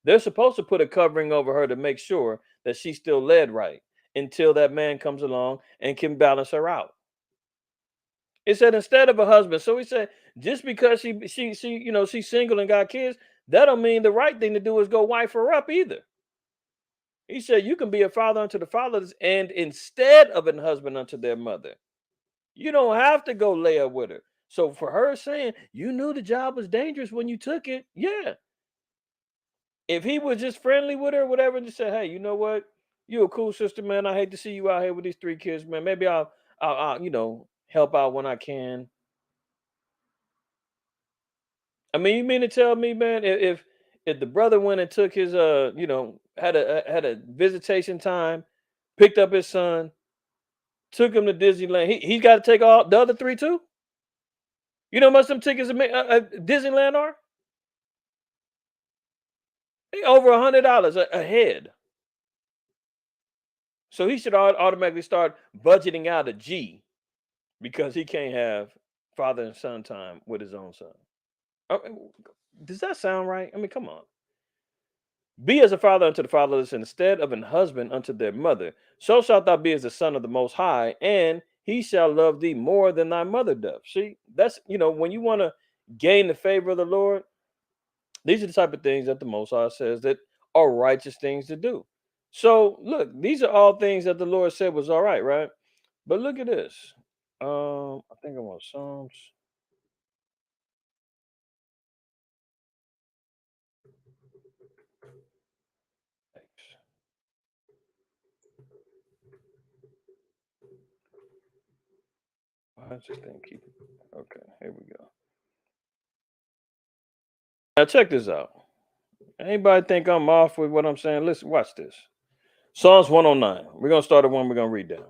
They're supposed to put a covering over her to make sure that she's still led right until that man comes along and can balance her out. It said instead of a husband. So he said just because she's single and got kids, that don't mean the right thing to do is go wife her up either. He said you can be a father unto the fatherless and instead of an husband unto their mother. You don't have to go lay up with her. So for her saying you knew the job was dangerous when you took it, yeah. If he was just friendly with her, whatever, and just said, "Hey, you know what? You a cool sister, man. I hate to see you out here with these 3 kids, man. Maybe I'll help out when I can." I mean, you mean to tell me, man, if the brother went and took his had a visitation time, picked up his son, took him to Disneyland, he's got to take all the other 3 too? You know how much them tickets at Disneyland are? They over $100 a head. So he should automatically start budgeting out a G because he can't have father and son time with his own son. Uh, Does that sound right? I mean, come on. Be as a father unto the fatherless instead of an husband unto their mother. So shalt thou be as the son of the Most High, and he shall love thee more than thy mother doth. See, that's, when you want to gain the favor of the Lord, these are the type of things that the Most High says that are righteous things to do. So look, these are all things that the Lord said was all right, right? But look at this. I think I want Psalms. Why does this thing keep? Okay, here we go. Now check this out. Anybody think I'm off with what I'm saying? Listen, watch this. Psalms 109. We're gonna start at one. We're gonna read down.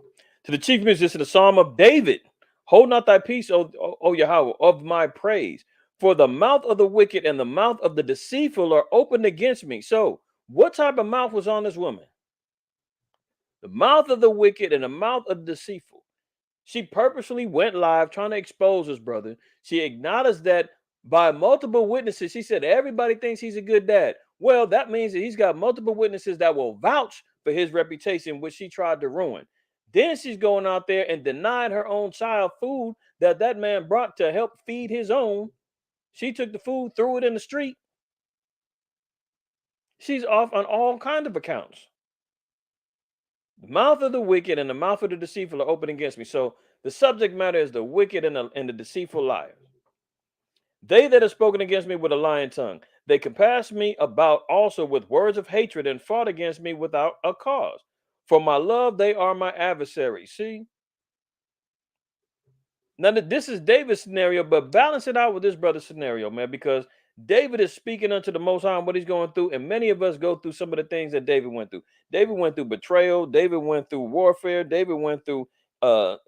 To the chief musician, the Psalm of David. Hold not thy peace, O Yahweh, of my praise. For the mouth of the wicked and the mouth of the deceitful are opened against me. So, what type of mouth was on this woman? The mouth of the wicked and the mouth of the deceitful. She purposely went live trying to expose his brother. She acknowledged that by multiple witnesses. She said, everybody thinks he's a good dad. Well, that means that he's got multiple witnesses that will vouch for his reputation, which she tried to ruin. Then she's going out there and denied her own child food that man brought to help feed his own. She took the food, threw it in the street. She's off on all kinds of accounts. The mouth of the wicked and the mouth of the deceitful are open against me. So the subject matter is the wicked and the deceitful liars. They that have spoken against me with a lying tongue, they compassed me about also with words of hatred and fought against me without a cause. For my love, they are my adversaries. See? Now, this is David's scenario, but balance it out with this brother's scenario, man, because David is speaking unto the Most High on what he's going through, and many of us go through some of the things that David went through. David went through betrayal. David went through warfare. David went through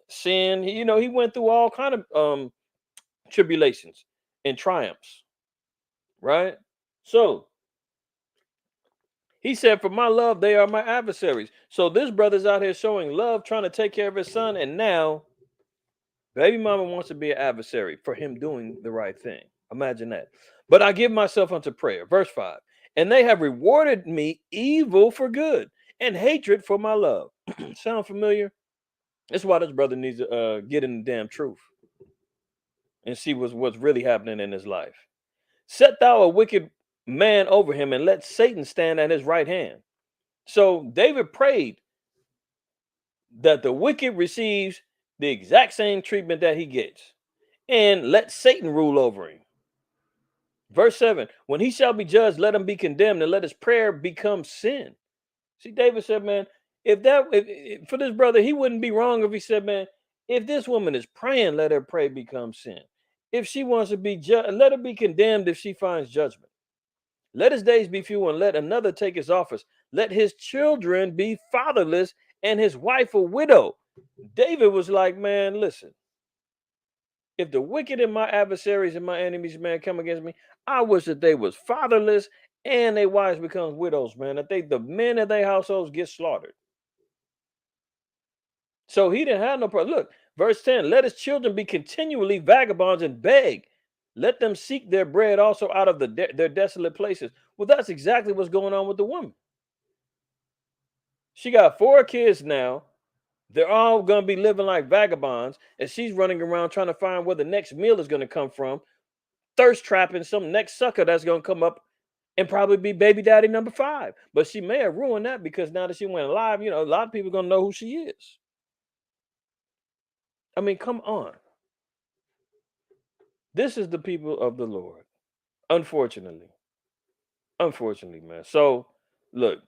sin. He went through all kind of tribulations and triumphs, right? So he said, for my love, they are my adversaries. So this brother's out here showing love, trying to take care of his son, and now baby mama wants to be an adversary for him doing the right thing. Imagine that. But I give myself unto prayer. Verse 5. And they have rewarded me evil for good and hatred for my love. Sound familiar? That's why this brother needs to get in the damn truth and see what's really happening in his life. Set thou a wicked man over him and let Satan stand at his right hand. So David prayed that the wicked receives the exact same treatment that he gets, and let Satan rule over him. Verse 7, when he shall be judged, let him be condemned, and let his prayer become sin. See, David said, man, if for this brother, he wouldn't be wrong if he said, man, if this woman is praying, let her pray become sin. If she wants to be judged, let her be condemned if she finds judgment. Let his days be few, and let another take his office. Let his children be fatherless, and his wife a widow. David was like, man, listen. If the wicked and my adversaries and my enemies, man, come against me, I wish that they was fatherless and their wives become widows, man. That the men of their households get slaughtered. So he didn't have no problem. Look, verse 10, let his children be continually vagabonds and beg. Let them seek their bread also out of their desolate places. Well, that's exactly what's going on with the woman. She got 4 kids now. They're all going to be living like vagabonds, and she's running around trying to find where the next meal is going to come from, thirst trapping some next sucker that's going to come up and probably be baby daddy number 5. But she may have ruined that because now that she went live, a lot of people are going to know who she is. I mean, come on. This is the people of the Lord, unfortunately. Unfortunately, man. So, look.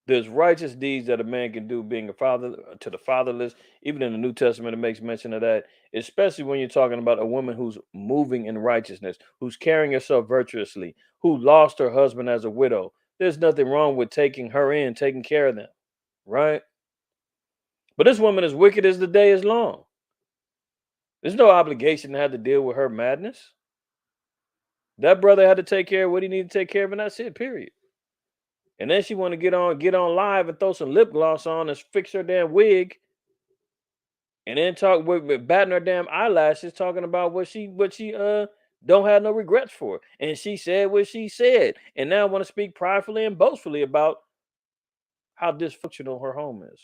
There's righteous deeds that a man can do being a father to the fatherless. Even in the New Testament, it makes mention of that, especially when you're talking about a woman who's moving in righteousness, who's carrying herself virtuously, who lost her husband as a widow. There's nothing wrong with taking her in, taking care of them, right? But this woman is wicked as the day is long. There's no obligation to have to deal with her madness. That brother had to take care of what he needed to take care of, and that's it, period. And then she want to get on live and throw some lip gloss on and fix her damn wig, and then talk with batting her damn eyelashes, talking about what she don't have no regrets for. And she said what she said, and now want to speak pridefully and boastfully about how dysfunctional her home is.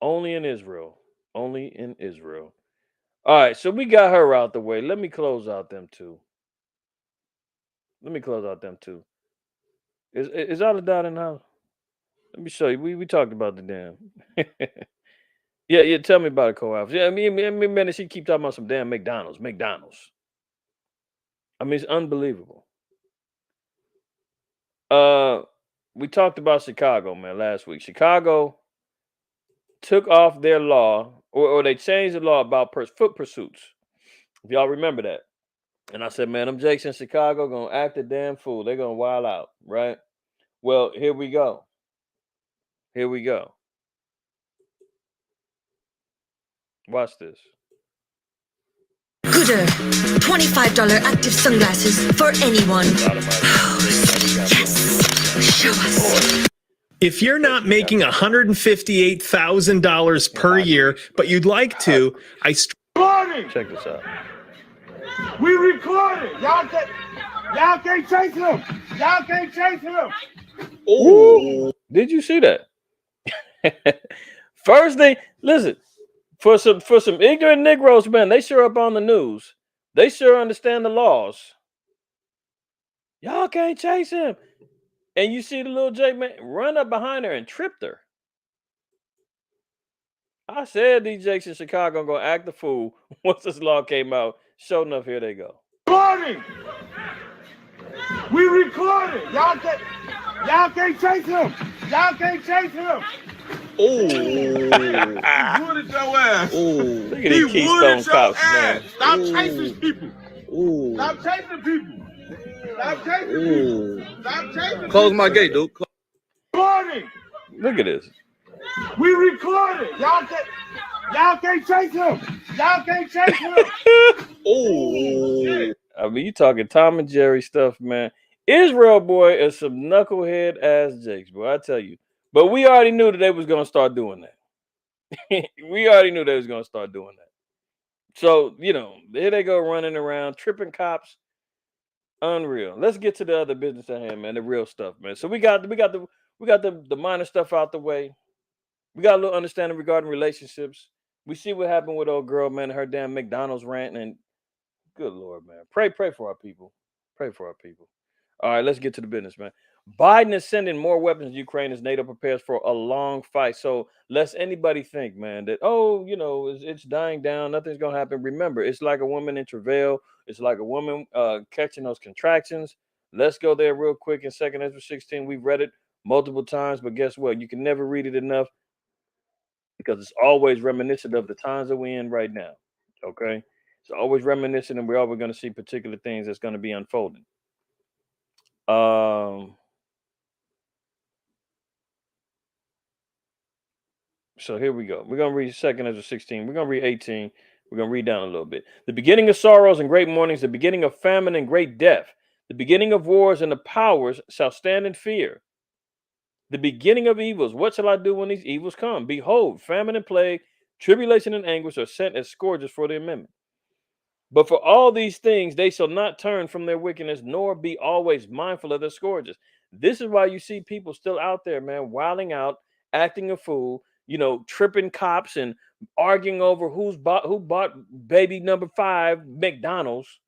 Only in Israel. Only in Israel. All right, so we got her out the way. Let me close out them two. Is Aladad in the house? Let me show you. We talked about the damn. Yeah. Tell me about it, co-ops. Yeah, I mean, man, she keep talking about some damn McDonald's. I mean, it's unbelievable. We talked about Chicago, man, last week. Chicago took off their law, or they changed the law about foot pursuits. If y'all remember that. And I said, man, them Jakes in Chicago gonna act a damn fool. They're gonna wild out, right? Well, here we go. Watch this. Gooder, $25 active sunglasses for anyone. Yes, show us. If you're not making $158,000 per year, but you'd like to, Check this out. We recorded. Y'all can't chase him. Oh, did you see that? First thing, listen, for some ignorant Negroes, man, they sure up on the news. They sure understand the laws. Y'all can't chase him. And you see the little Jake man run up behind her and tripped her. I said these Jakes in Chicago gonna act the fool once this law came out. Sure enough, here they go. We recorded. Y'all can't chase him. He wooded your ass. Look at He these Keystone wooded your cops, ass. man. Stop chasing people. Stop chasing people. Stop chasing people. Stop chasing Close people. my gate, dude. Recording. Look at this. We recorded. Y'all can't chase him. Y'all can't chase him. I mean, you talking Tom and Jerry stuff, man. Israel boy is some knucklehead ass Jakes, boy. I tell you. But we already knew that they was gonna start doing that. We already knew they was gonna start doing that. So, here they go running around, tripping cops. Unreal. Let's get to the other business at hand, man. The real stuff, man. So we got the minor stuff out the way. We got a little understanding regarding relationships. We see what happened with old girl, man, her damn McDonald's rant, and good Lord, man. Pray for our people. Pray for our people. All right, let's get to the business, man. Biden is sending more weapons to Ukraine as NATO prepares for a long fight. So lest anybody think, man, that it's dying down, nothing's gonna happen. Remember, it's like a woman in travail. It's like a woman catching those contractions. Let's go there real quick in 2 Ezra 16. We've read it multiple times, but guess what? You can never read it enough because it's always reminiscent of the times that we're in right now. Okay, it's always reminiscent, and we're always going to see particular things that's going to be unfolding. So here we go. We're going to read 2 Ezra 16. We're going to read 18. We're going to read down a little bit. The beginning of sorrows and great mournings, the beginning of famine and great death, the beginning of wars and the powers shall stand in fear. The beginning of evils. What shall I do when these evils come? Behold, famine and plague, tribulation and anguish are sent as scourges for the amendment. But for all these things, they shall not turn from their wickedness, nor be always mindful of their scourges. This is why you see people still out there, man, wilding out, acting a fool, tripping cops and arguing over who bought baby number 5 McDonald's.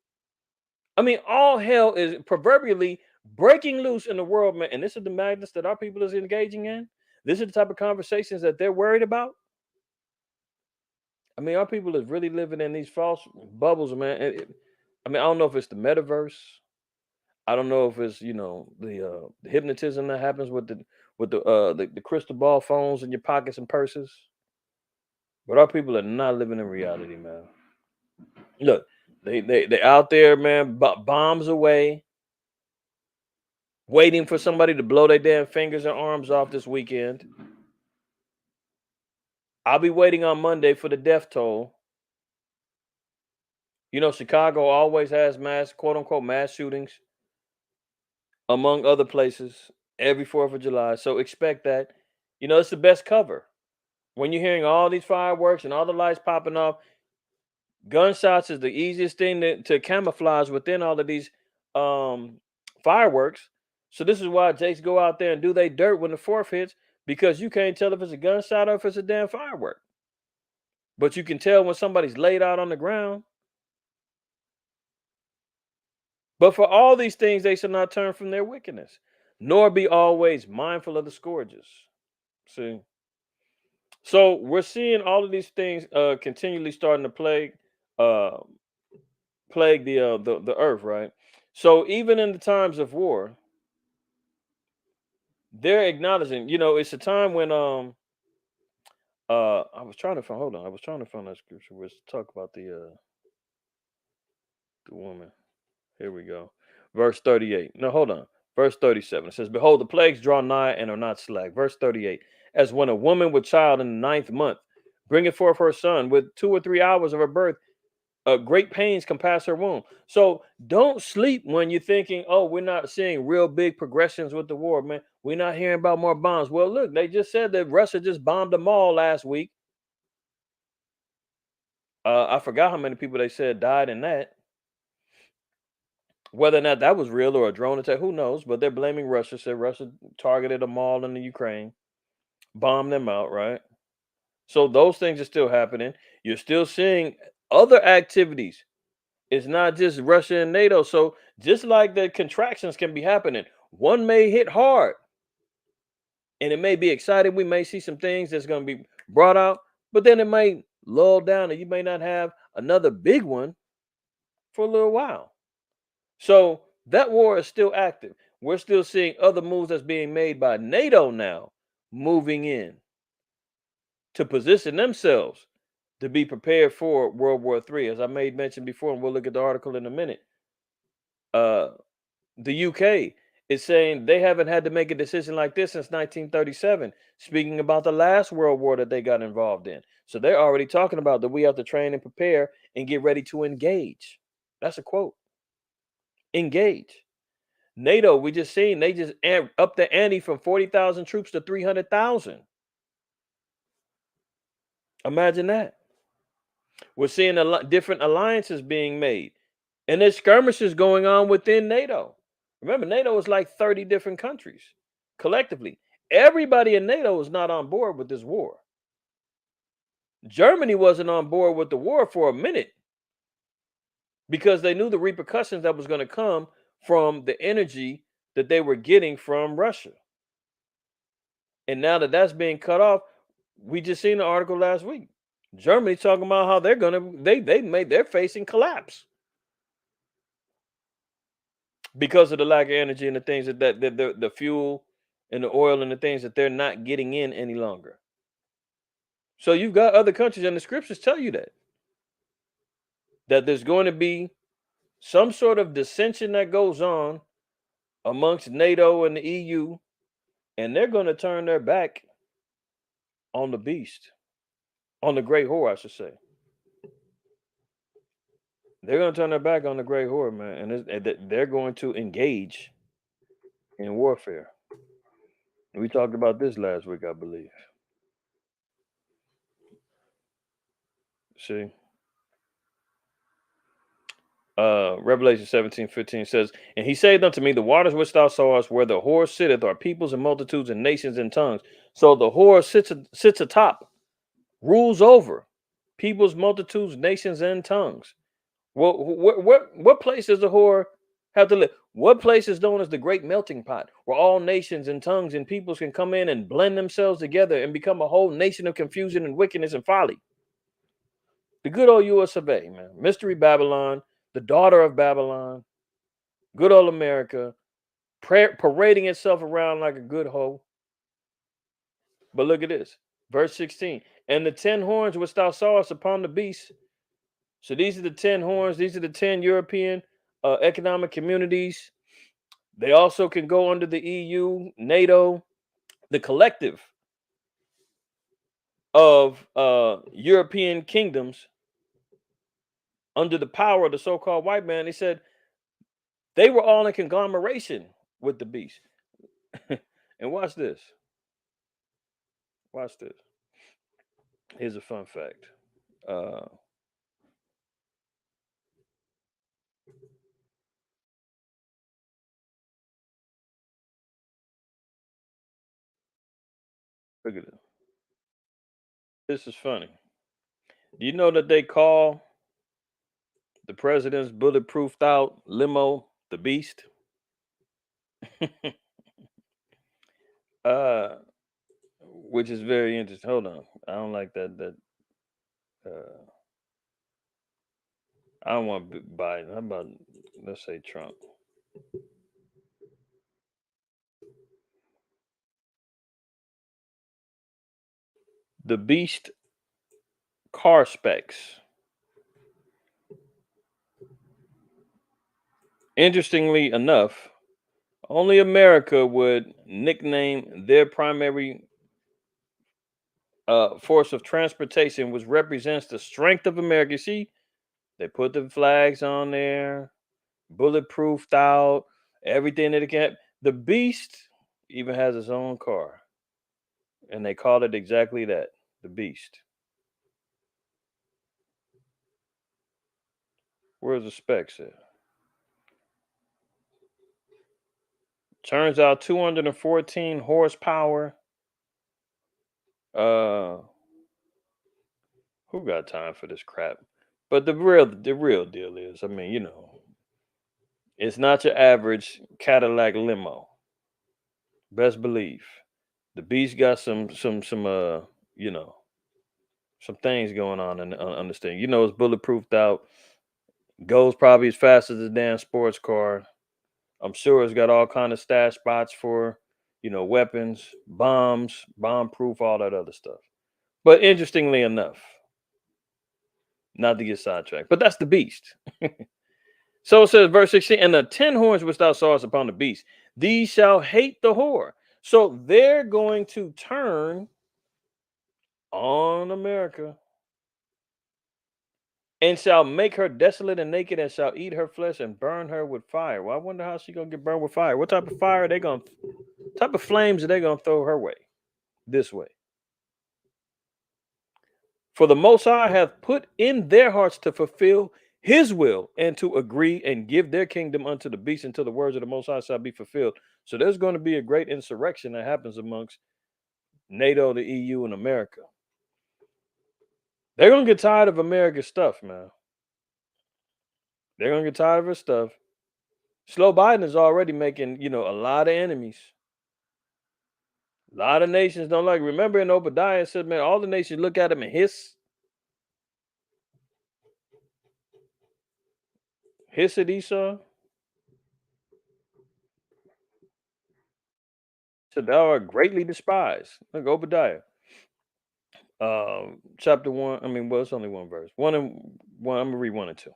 I mean, all hell is proverbially breaking loose in the world, man. And this is the madness that our people is engaging in. This is the type of conversations that they're worried about. I mean, our people is really living in these false bubbles, man. I don't know if it's the metaverse. I don't know if it's the hypnotism that happens with the crystal ball phones in your pockets and purses. But our people are not living in reality, man. Look, they out there, man, bombs away, waiting for somebody to blow their damn fingers and arms off this weekend. I'll be waiting on Monday for the death toll. Chicago always has quote unquote mass shootings, among other places, every 4th of July. So expect that. It's the best cover. When you're hearing all these fireworks and all the lights popping off, gunshots is the easiest thing to camouflage within all of these fireworks. So this is why Jakes go out there and do they dirt when the 4th hits, because you can't tell if it's a gunshot or if it's a damn firework. But you can tell when somebody's laid out on the ground. But for all these things, they shall not turn from their wickedness, nor be always mindful of the scourges. See? So we're seeing all of these things continually starting to plague the earth, right? So even in the times of war, they're acknowledging, it's a time when I was trying to find that scripture where it's talk about the woman. Here we go. Verse 38. No, hold on. Verse 37. It says, behold, the plagues draw nigh and are not slack. Verse 38. As when a woman with child in the 9th month bringeth forth her son with 2 or 3 hours of her birth, great pains compass her womb. So don't sleep when you're thinking, oh, we're not seeing real big progressions with the war, man. We're not hearing about more bombs. Well, look, they just said that Russia just bombed a mall last week. I forgot how many people they said died in that. Whether or not that was real or a drone attack, who knows? But they're blaming Russia. Said Russia targeted a mall in the Ukraine, bombed them out, right? So those things are still happening. You're still seeing other activities. It's not just Russia and NATO. So just like the contractions can be happening, one may hit hard and it may be exciting. We may see some things that's going to be brought out, but then it may lull down and you may not have another big one for a little while. So that war is still active. We're still seeing other moves that's being made by NATO now moving in. to position themselves to be prepared for World War III. As I made mention before, and we'll look at the article in a minute. The UK is saying they haven't had to make a decision like this since 1937, speaking about the last World War that they got involved in. So they're already talking about that we have to train and prepare and get ready to engage. That's a quote. Engage. NATO, we just seen, they just upped the ante from 40,000 troops to 300,000. Imagine that. We're seeing a lot different alliances being made. And there's skirmishes going on within NATO. Remember, NATO is like 30 different countries collectively. Everybody in NATO is not on board with this war. Germany wasn't on board with the war for a minute because they knew the repercussions that was going to come from the energy that they were getting from Russia. And now that that's being cut off, we just seen the article last week. Germany talking about how they're facing collapse because of the lack of energy and the things that the fuel and the oil and the things that they're not getting in any longer. So you've got other countries, and the scriptures tell you that there's going to be some sort of dissension that goes on amongst NATO and the EU, and they're going to turn their back on the beast, on the great whore, I should say. They're going to turn their back on the great whore, man, and they're going to engage in warfare. We talked about this last week, I believe. See? Revelation 17:15 says, and he said unto me, the waters which thou sawest where the whore sitteth are peoples and multitudes and nations and tongues. So the whore sits atop, rules over peoples, multitudes, nations, and tongues. What place does the whore have to live? What place is known as the great melting pot, where all nations and tongues and peoples can come in and blend themselves together and become a whole nation of confusion and wickedness and folly? The good old US of A, man. Mystery Babylon, the daughter of Babylon, good old America, parading itself around like a good hoe. But look at this, verse 16. And the 10 horns which thou sawest upon the beast. So these are the 10 horns. These are the 10 European economic communities. They also can go under the EU, NATO, the collective of European kingdoms under the power of the so-called white man. He said they were all in conglomeration with the beast. And watch this. Watch this. Here's a fun fact. Look at this. This is funny. Do you know that they call the president's bulletproofed out limo the beast? Which is very interesting. Hold on. I don't like that. I don't want Biden. How about, let's say, Trump? The beast car specs. Interestingly enough, only America would nickname their primary force of transportation, which represents the strength of America. See, they put the flags on there, bulletproofed out, everything that it can. The beast even has its own car, and they call it exactly that, the beast. Where's the specs at? Turns out 214 horsepower. Who got time for this crap? But the real deal is, I mean, it's not your average Cadillac limo. Best believe. The beast got some some things going on and understand. It's bulletproofed out. Goes probably as fast as a damn sports car. I'm sure it's got all kind of stash spots for, weapons, bombs, bomb proof, all that other stuff. But interestingly enough, not to get sidetracked, but that's the beast. So it says, verse 16, and the 10 horns which thou sawest upon the beast, these shall hate the whore. So they're going to turn on America and shall make her desolate and naked, and shall eat her flesh and burn her with fire. Well, I wonder how she gonna get burned with fire. What type of fire are they gonna, type of flames are they gonna throw her way? This way. For the Most High hath put in their hearts to fulfill his will and to agree and give their kingdom unto the beast until the words of the Most High shall be fulfilled. So there's going to be a great insurrection that happens amongst NATO, the EU, and America. They're going to get tired of America's stuff, man. They're going to get tired of her stuff. Sloe Biden is already making, a lot of enemies. A lot of nations don't like. Remember in Obadiah, it said, man, all the nations look at him and hiss. Hiss at Esau. So thou art greatly despised. Look, Obadiah. Chapter 1. It's only one verse. 1 and 1. I'm gonna read 1 and 2.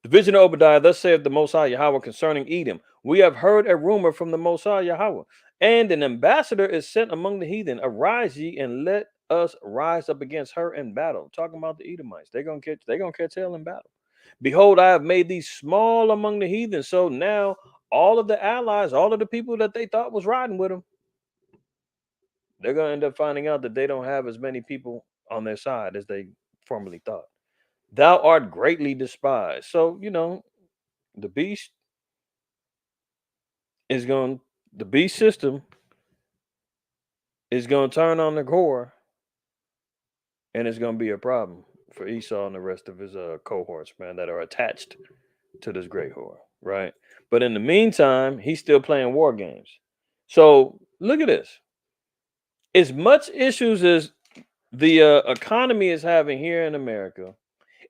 The vision of Obadiah, thus saith the Most High Yahweh concerning Edom. We have heard a rumor from the Most High Yahweh, and an ambassador is sent among the heathen. Arise ye and let us rise up against her in battle. Talking about the Edomites. They're gonna catch hell in battle. Behold, I have made thee small among the heathen. So now all of the allies, all of the people that they thought was riding with them, they're going to end up finding out that they don't have as many people on their side as they formerly thought. Thou art greatly despised. So, the beast the beast system is going to turn on the core, and it's going to be a problem for Esau and the rest of his cohorts, man, that are attached to this great whore, right? But in the meantime, he's still playing war games. So look at this. As much issues as the economy is having here in America,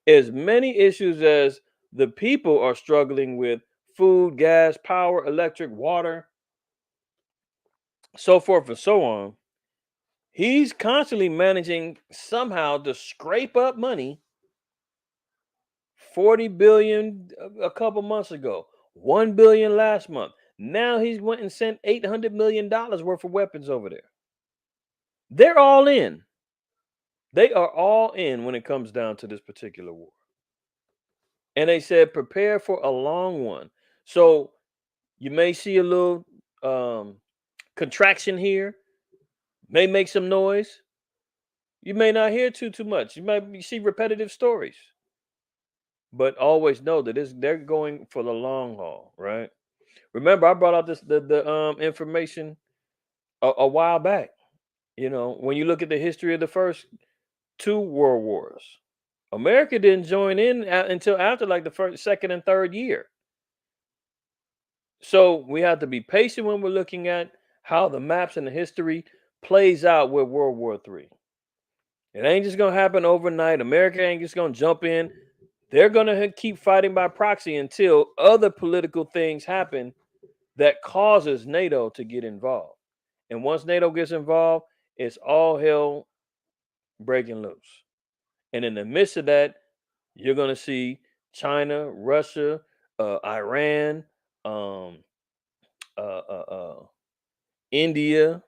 as many issues as the people are struggling with: food, gas, power, electric, water, so forth and so on. He's constantly managing somehow to scrape up money. 40 billion a couple months ago, 1 billion last month. Now he's went and sent $800 million worth of weapons over there. They're all in. They are all in when it comes down to this particular war. And they said, prepare for a long one. So you may see a little contraction here, may make some noise. You may not hear too much. You might see repetitive stories. But always know that they're going for the long haul, right? Remember, I brought out the information a while back. When you look at the history of the first 2 world wars, America didn't join in until after like the first, second, and third year. So we have to be patient when we're looking at how the maps and the history plays out with World War III. It ain't just gonna happen overnight. America ain't just gonna jump in. They're gonna keep fighting by proxy until other political things happen that causes NATO to get involved. And once NATO gets involved, it's all hell breaking loose. And in the midst of that, you're going to see China, Russia, Iran, India,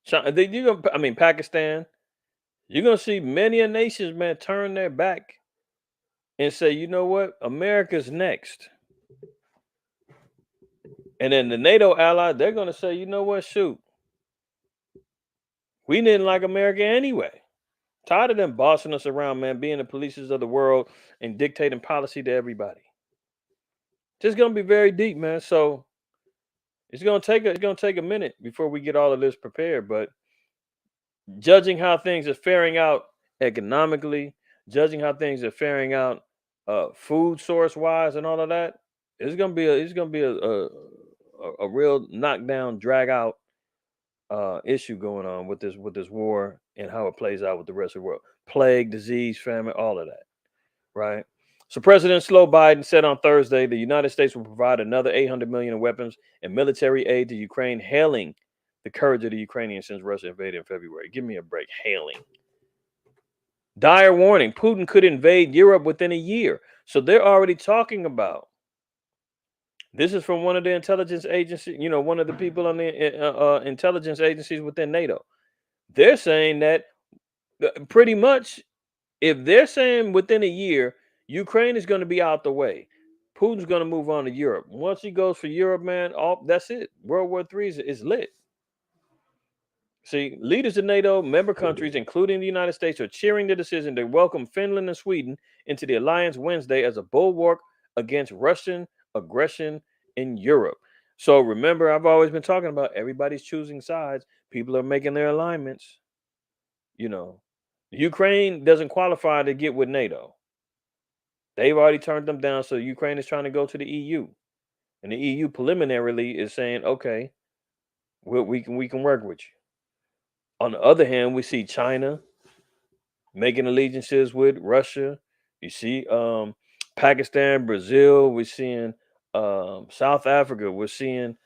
China, Pakistan. You're going to see many nations, man, turn their back and say, you know what? America's next. And then the NATO allies, they're going to say, you know what? Shoot. We didn't like America anyway. Tired of them bossing us around, man, being the polices of the world and dictating policy to everybody. Just gonna be very deep, man. So it's gonna take a minute before we get all of this prepared. But judging how things are faring out economically, judging how things are faring out food source wise and all of that, it's gonna be a real knockdown, drag out issue going on with this war and how it plays out with the rest of the world. Plague, disease, famine, all of that, right? So President Sloe Biden said on Thursday the United States will provide another $800 million in weapons and military aid to Ukraine, hailing the courage of the Ukrainians since Russia invaded in February. Give me a break. Hailing. Dire warning: Putin could invade Europe within a year. So they're already talking about. This is from one of the intelligence agencies. One of the people on the intelligence agencies within NATO. They're saying that pretty much, if they're saying within a year, Ukraine is going to be out the way. Putin's going to move on to Europe. Once he goes for Europe, man, that's it. World War III is lit. See, leaders of NATO member countries, including the United States, are cheering the decision to welcome Finland and Sweden into the alliance Wednesday as a bulwark against Russian aggression in Europe. So remember, I've always been talking about everybody's choosing sides. People are making their alignments. Ukraine doesn't qualify to get with NATO. They've already turned them down. So Ukraine is trying to go to the EU. And the EU preliminarily is saying, okay, we can work with you. On the other hand, we see China making allegiances with Russia. You see Pakistan, Brazil. We're seeing South Africa. We're seeing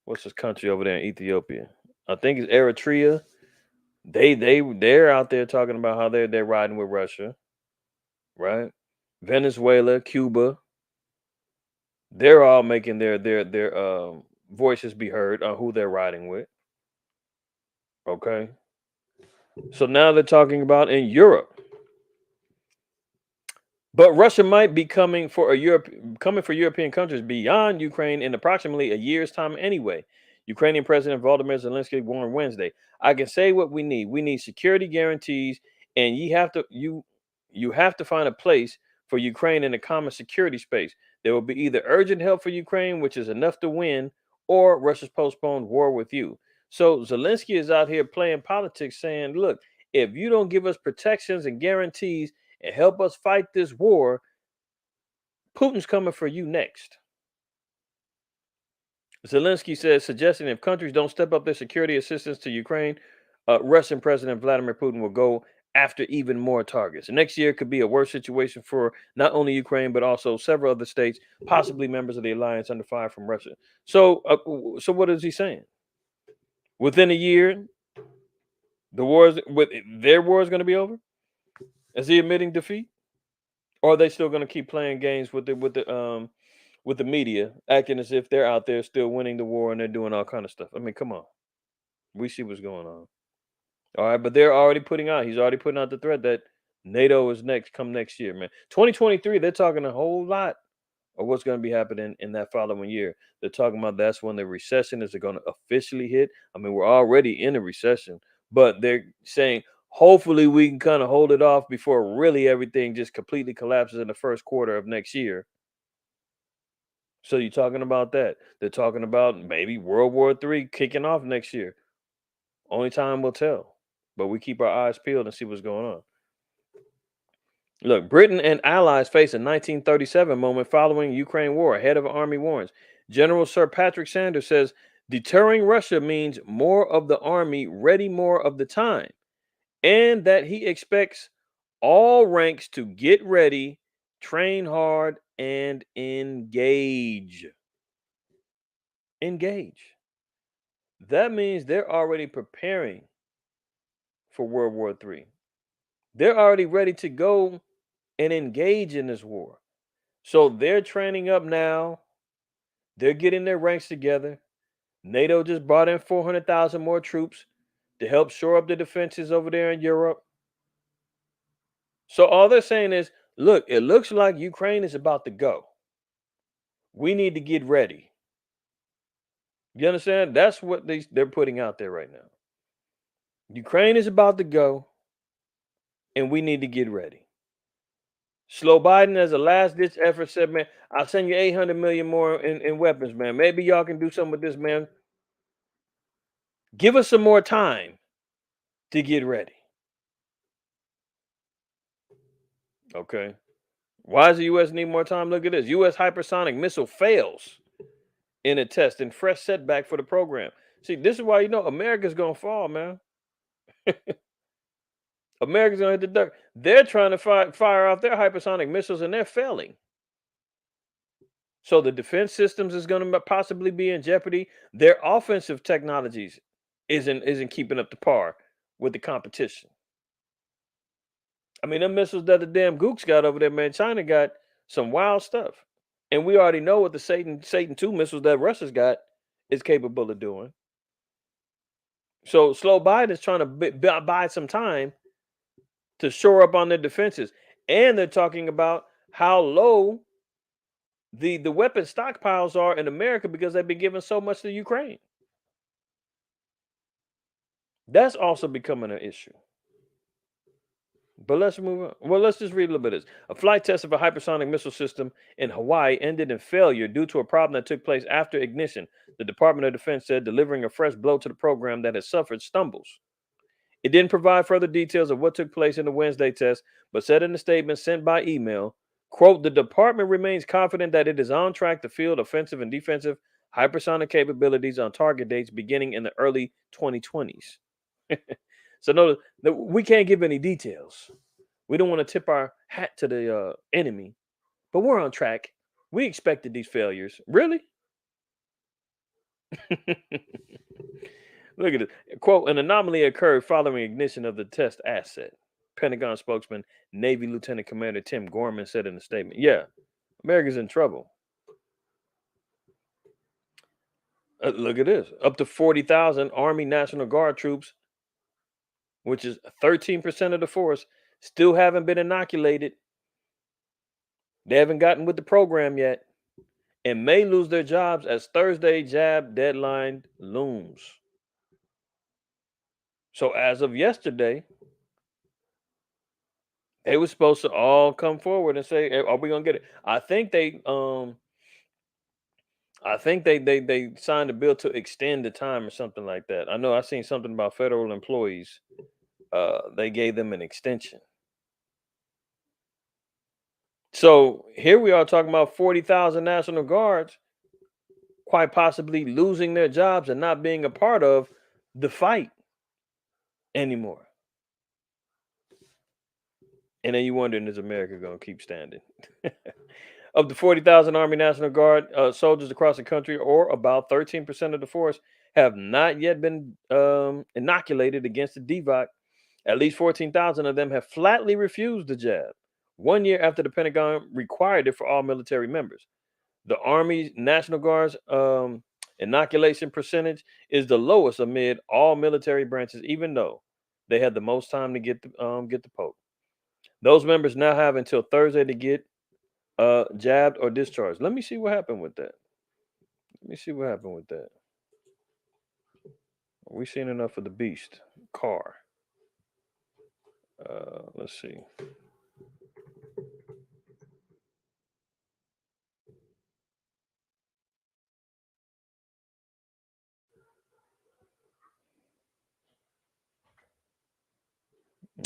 what's this country over there in Ethiopia? I think it's Eritrea. They're out there talking about how they're riding with Russia, right? Venezuela, Cuba. They're all making their voices be heard on who they're riding with. Okay. So now they're talking about in Europe. But Russia might be coming for European countries beyond Ukraine in approximately a year's time anyway. Ukrainian President Volodymyr Zelensky warned Wednesday, "I can say what we need. We need security guarantees, and you have to find a place for Ukraine in a common security space. There will be either urgent help for Ukraine, which is enough to win, or Russia's postponed war with you." So Zelensky is out here playing politics, saying, "Look, if you don't give us protections and guarantees and help us fight this war, Putin's coming for you next." Zelensky says, suggesting if countries don't step up their security assistance to Ukraine, Russian President Vladimir Putin will go after even more targets. Next year could be a worse situation for not only Ukraine, but also several other states, possibly members of the alliance under fire from Russia. So what is he saying? Within a year, their war is going to be over? Is he admitting defeat? Or are they still going to keep playing games with the media, acting as if they're out there still winning the war and they're doing all kind of stuff? I mean, come on. We see what's going on. All right, but he's already putting out the threat that NATO is come next year, man. 2023, they're talking a whole lot of what's going to be happening in that following year. They're talking about that's when the recession is going to officially hit. I mean, we're already in a recession, but they're saying hopefully we can kind of hold it off before really everything just completely collapses in the first quarter of next year. So you're talking about that. They're talking about maybe World War III kicking off next year. Only time will tell. But we keep our eyes peeled and see what's going on. Look, Britain and allies face a 1937 moment following Ukraine war. Head of army warns. General Sir Patrick Sanders says deterring Russia means more of the army ready more of the time, and that he expects all ranks to get ready, train hard, and engage. Engage. That means they're already preparing for World War III. They're already ready to go and engage in this war. So they're training up now. They're getting their ranks together. NATO just brought in 400,000 more troops to help shore up the defenses over there in Europe. So all they're saying is, look, it looks like Ukraine is about to go. We need to get ready. You understand? That's what they're putting out there right now. Ukraine is about to go, and we need to get ready. Sloe Biden, as a last-ditch effort, said, man, I'll send you 800 million more in weapons, man. Maybe y'all can do something with this, man. Give us some more time to get ready. Okay. Why does the U.S. need more time? Look at this. U.S. hypersonic missile fails in a test and fresh setback for the program. See, this is why America's going to fall, man. America's going to hit the dirt. They're trying to fire off their hypersonic missiles, and they're failing. So the defense systems is going to possibly be in jeopardy. Their offensive technologies isn't keeping up to par with the competition. I mean, them missiles that the damn gooks got over there, man. China got some wild stuff. And we already know what the Satan 2 missiles that Russia's got is capable of doing. So Sloe Biden is trying to buy some time to shore up on their defenses. And they're talking about how low the weapon stockpiles are in America because they've been giving so much to Ukraine. That's also becoming an issue. But let's move on. Well, let's just read a little bit of this. A flight test of a hypersonic missile system in Hawaii ended in failure due to a problem that took place after ignition, the Department of Defense said, delivering a fresh blow to the program that has suffered stumbles. It didn't provide further details of what took place in the Wednesday test, but said in a statement sent by email, quote, the department remains confident that it is on track to field offensive and defensive hypersonic capabilities on target dates beginning in the early 2020s. So no, we can't give any details. We don't want to tip our hat to the enemy, but we're on track. We expected these failures. Really? Look at it. Quote, an anomaly occurred following ignition of the test asset. Pentagon spokesman, Navy Lieutenant Commander Tim Gorman said in a statement. Yeah, America's in trouble. Look at this. Up to 40,000 Army National Guard troops, which is 13% of the force, still haven't been inoculated. They haven't gotten with the program yet and may lose their jobs as Thursday jab deadline looms. So as of yesterday, they were supposed to all come forward and say, "Are we gonna get it?" I think they signed a bill to extend the time or something like that. I know I seen something about federal employees. They gave them an extension. So here we are talking about 40,000 National Guards quite possibly losing their jobs and not being a part of the fight anymore. And then you wondering, is America going to keep standing? Of the 40,000 Army National Guard soldiers across the country, or about 13% of the force, have not yet been inoculated against the DVOC. At least 14,000 of them have flatly refused the jab 1 year after the Pentagon required it for all military members. The Army National Guard's inoculation percentage is the lowest amid all military branches, even though they had the most time to get the poke. Those members now have until Thursday to get jabbed or discharged. Let me see what happened with that. We seen enough of the beast car. Let's see.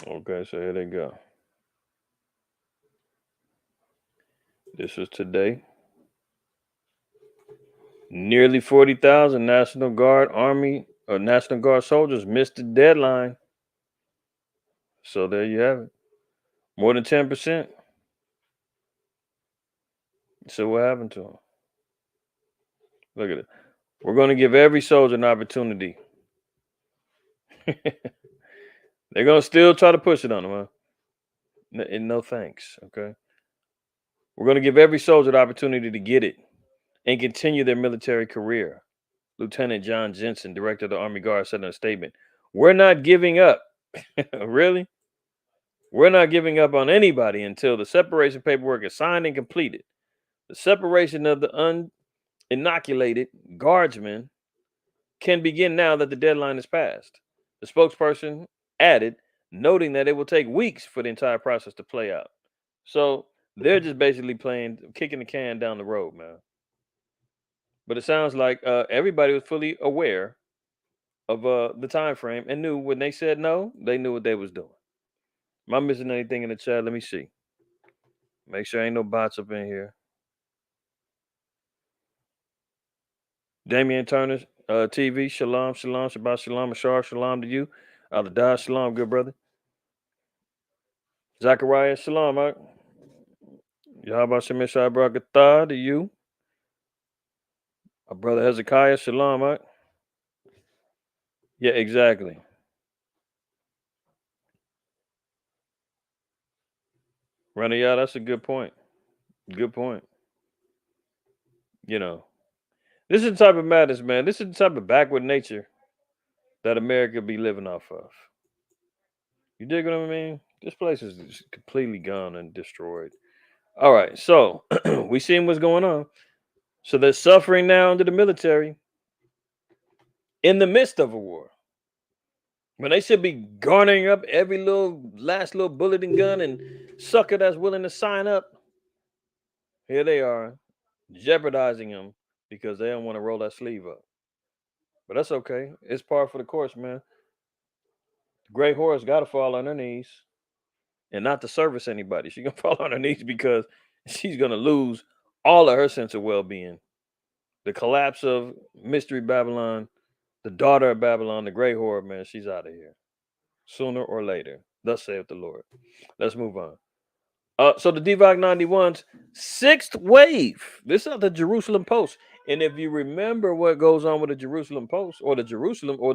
Okay, so here they go. This is today. Nearly 40,000 National Guard National Guard soldiers missed the deadline. So there you have it. More than 10%. So what happened to them? Look at it. We're going to give every soldier an opportunity. They're going to still try to push it on them, huh? And no thanks, okay? We're going to give every soldier the opportunity to get it and continue their military career. Lieutenant John Jensen, director of the Army Guard, said in a statement, we're not giving up. Really? We're not giving up on anybody until the separation paperwork is signed and completed. The separation of the uninoculated guardsmen can begin now that the deadline is passed. The spokesperson added, noting that it will take weeks for the entire process to play out. So they're just basically kicking the can down the road, man. But it sounds like everybody was fully aware of the time frame and knew when they said no, they knew what they was doing. Am I missing anything in the chat? Let me see. Make sure ain't no bots up in here. Damian Turner, TV, shalom, Shabbat shalom, Ashar, shalom to you. Al-Adad, shalom, good brother. Zachariah, shalom, Mark. Yahweh Shemeshai Barakatah to you. Our brother Hezekiah, shalom, Mark. Yeah, exactly. Running, yeah, that's a good point. Good point. You know, this is the type of madness, man. This is the type of backward nature that America be living off of. You dig what I mean? This place is just completely gone and destroyed. All right, so we seeing what's going on. So they're suffering now under the military in the midst of a war. When they should be garnering up every little last little bullet and gun and sucker that's willing to sign up, here they are jeopardizing them because they don't want to roll that sleeve up. But that's okay. It's par for the course, man. The gray horse got to fall on her knees and not to service anybody. She's gonna fall on her knees because she's gonna lose all of her sense of well-being. The collapse of Mystery Babylon, the daughter of Babylon, the gray whore, man, she's out of here sooner or later. Thus saith the Lord. Let's move on. So the DVOC 91's sixth wave. This is the Jerusalem Post. And if you remember what goes on with the Jerusalem Post or the Jerusalem or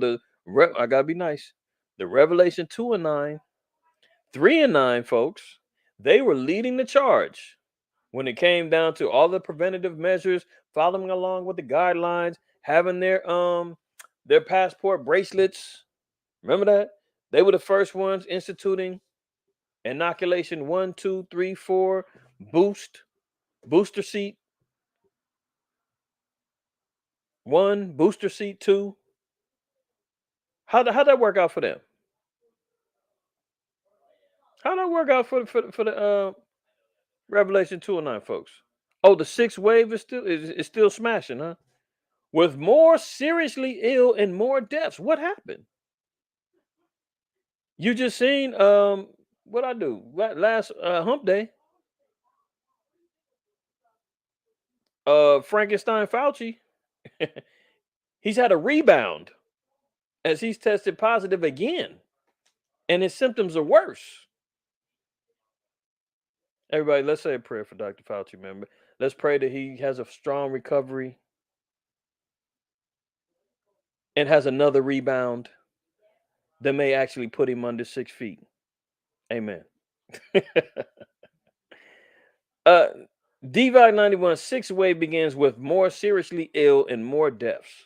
I gotta be nice. The Revelation 2 and 9, 3 and 9, folks, they were leading the charge when it came down to all the preventative measures, following along with the guidelines, having their passport bracelets. Remember that? They were the first ones instituting inoculation 1, 2, 3, 4, booster seat 1, booster seat 2. How'd that work out for them? How'd that work out for the Revelation 2 and 9, folks? Oh, the sixth wave is still smashing, huh? With more seriously ill and more deaths. What happened? You just seen what I do last hump day. Frankenstein Fauci, he's had a rebound as he's tested positive again, and his symptoms are worse. Everybody, let's say a prayer for Dr. Fauci, man. Let's pray that he has a strong recovery and has another rebound that may actually put him under 6 feet. Amen. DVOC 91 sixth wave begins with more seriously ill and more deaths.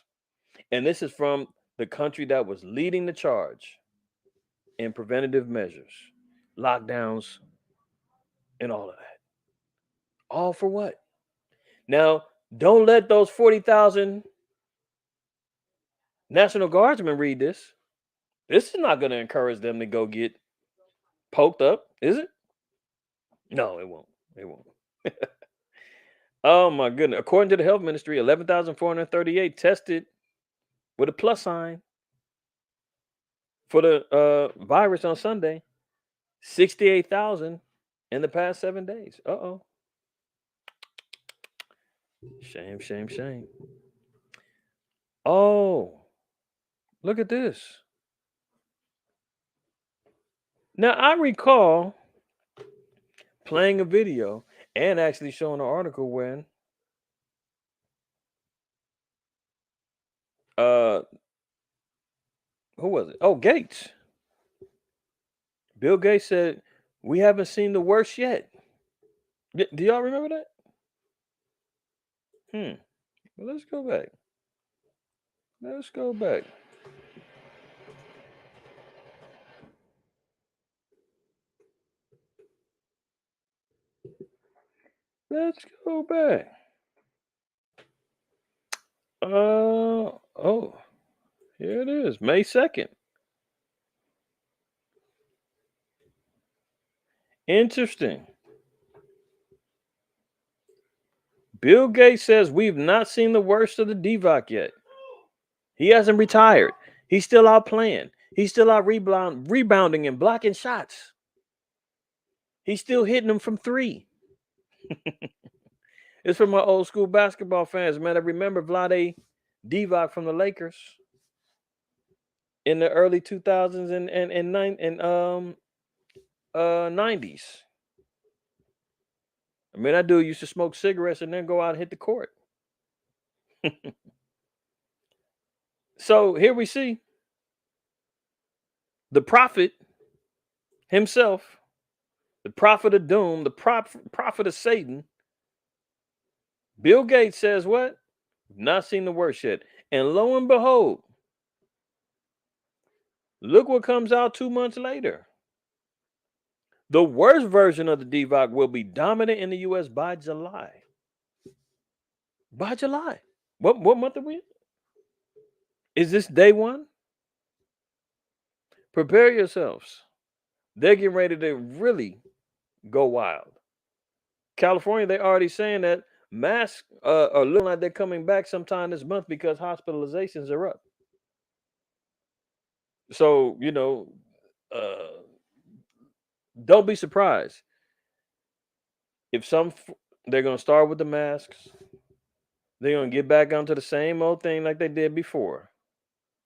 And this is from the country that was leading the charge in preventative measures, lockdowns, and all of that. All for what? Now, don't let those 40,000 National Guardsmen read this. This is not going to encourage them to go get poked up, is it? No, it won't. It won't. Oh, my goodness. According to the health ministry, 11,438 tested with a plus sign for the virus on Sunday, 68,000 in the past 7 days. Uh-oh. Shame, shame, shame. Oh, look at this. Now, I recall playing a video and actually showing an article when who was it? Oh, Gates. Bill Gates said, we haven't seen the worst yet. Do y'all remember that? Well, let's go back. Let's go back. Let's go back. Oh, here it is, May 2nd. Interesting. Bill Gates says we've not seen the worst of the DVOC yet. He hasn't retired. He's still out playing. He's still out rebounding and blocking shots. He's still hitting them from 3. It's from my old school basketball fans, man. I remember Vlade Divac from the Lakers in the early 2000s and 90s. I mean, that dude used to smoke cigarettes and then go out and hit the court. So here we see the prophet himself the prophet of doom, the prophet of Satan. Bill Gates says what? Not seen the worst yet. And lo and behold, look what comes out 2 months later. The worst version of the DVOC will be dominant in the US by July. By July. What month are we in? Is this day one? Prepare yourselves. They're getting ready to really go wild. California, they're already saying that masks are looking like they're coming back sometime this month because hospitalizations are up. So, don't be surprised if they're going to start with the masks. They're going to get back onto the same old thing like they did before.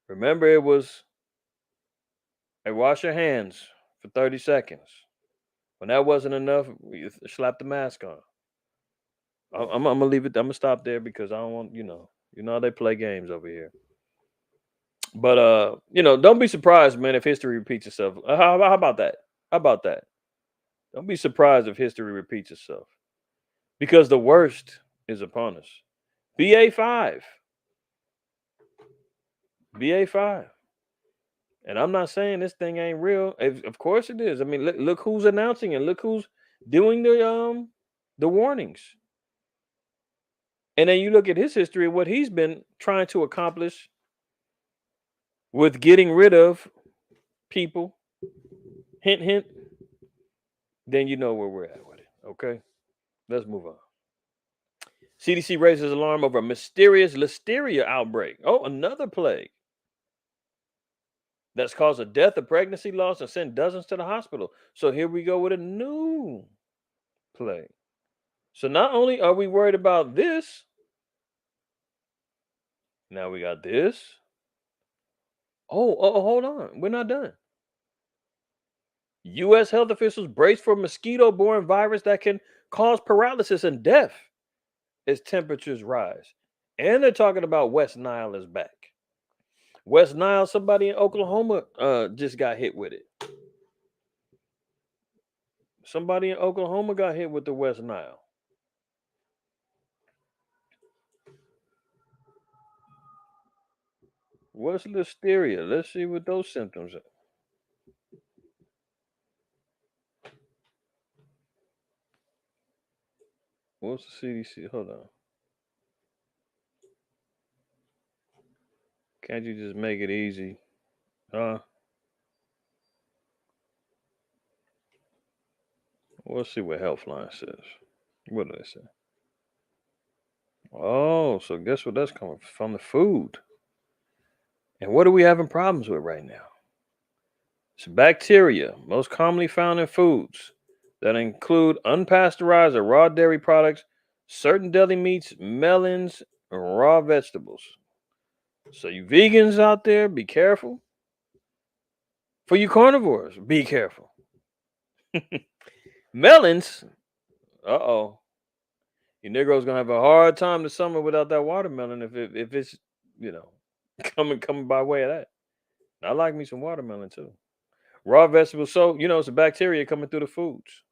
Remember, it was, hey, wash your hands for 30 seconds. When that wasn't enough, you slap the mask on. I'm gonna leave it. I'm gonna stop there because I don't want, how they play games over here. But don't be surprised, man, if history repeats itself. How about that? How about that? Don't be surprised if history repeats itself, because the worst is upon us. BA5, BA5, and I'm not saying this thing ain't real. Of course it is. I mean, look who's announcing it. Look who's doing the warnings. And then you look at his history and what he's been trying to accomplish with getting rid of people. Hint, hint. Then you know where we're at with it. Okay, let's move on. CDC raises alarm over a mysterious listeria outbreak. Oh, another plague that's caused a death, a pregnancy loss, and sent dozens to the hospital. So here we go with a new plague. So not only are we worried about this, now we got this. Oh, hold on. We're not done. U.S. health officials brace for mosquito-borne virus that can cause paralysis and death as temperatures rise. And they're talking about West Nile is back. West Nile, somebody in Oklahoma just got hit with it. Somebody in Oklahoma got hit with the West Nile. What's listeria? Let's see what those symptoms are. What's the CDC? Hold on. Can't you just make it easy? We'll see what Healthline says. What do they say? Oh, so guess what that's coming from? The food. And what are we having problems with right now? It's bacteria, most commonly found in foods that include unpasteurized or raw dairy products, certain deli meats, melons, and raw vegetables. So you vegans out there, be careful. For you carnivores, be careful. Melons, uh-oh. You Negroes gonna have a hard time this summer without that watermelon if it's coming by way of that. I like me some watermelon too. Raw vegetables, so it's a bacteria coming through the foods.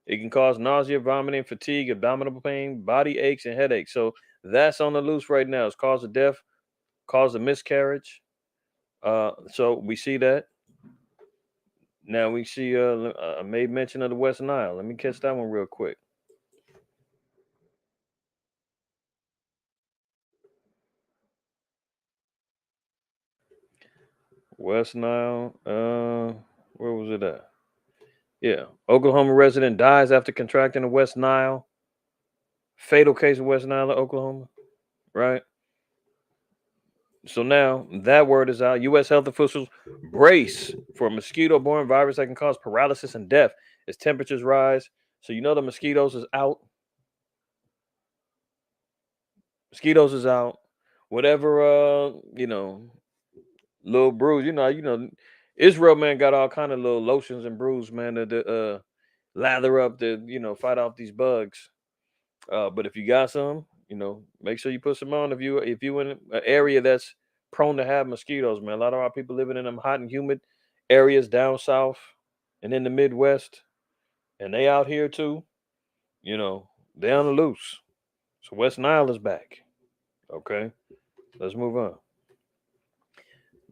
It can cause nausea, vomiting, fatigue, abdominal pain, body aches, and headaches. So that's on the loose right now. It's cause of death, cause of miscarriage. So we see that. Now we see I made mention of the West Nile. Let me catch that one real quick. West Nile, where was it at? Yeah, Oklahoma resident dies after contracting the West Nile. Fatal case of West Nile, Oklahoma, right? So now that word is out. U.S. health officials brace for a mosquito-borne virus that can cause paralysis and death as temperatures rise. So the mosquitoes is out. Mosquitoes is out. Whatever, little brews. Israel, man, got all kind of little lotions and brews, man, to lather up to fight off these bugs. But if you got some, make sure you put some on if you in an area that's prone to have mosquitoes, man. A lot of our people living in them hot and humid areas down south and in the Midwest. and they out here too. You know, they on the loose. So West Nile is back. Okay, let's move on.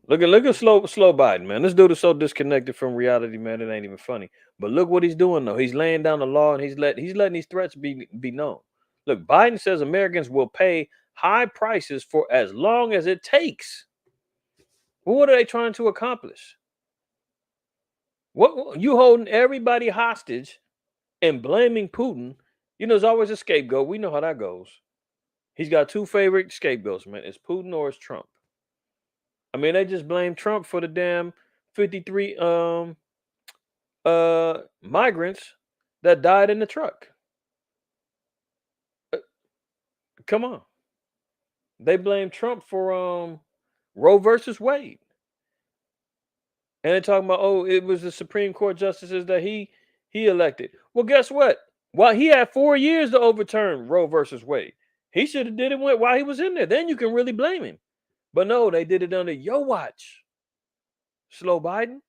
Look at slow Biden, man. This dude is so disconnected from reality, man. It ain't even funny. But look what he's doing though. He's laying down the law and he's letting these threats be known. Look, Biden says Americans will pay high prices for as long as it takes. Well, what are they trying to accomplish? What you holding everybody hostage and blaming Putin? You know, there's always a scapegoat. We know how that goes. He's got two favorite scapegoats, man. It's Putin or it's Trump. I mean, they just blame Trump for the damn 53 migrants that died in the truck. Uh, Come on. They blame Trump for Roe versus Wade. And they're talking about, oh, it was the Supreme Court justices that he elected. Well, guess what? Well, he had 4 years to overturn Roe versus Wade. He should have did it while he was in there. Then you can really blame him. But no, they did it under your watch. Slow Biden.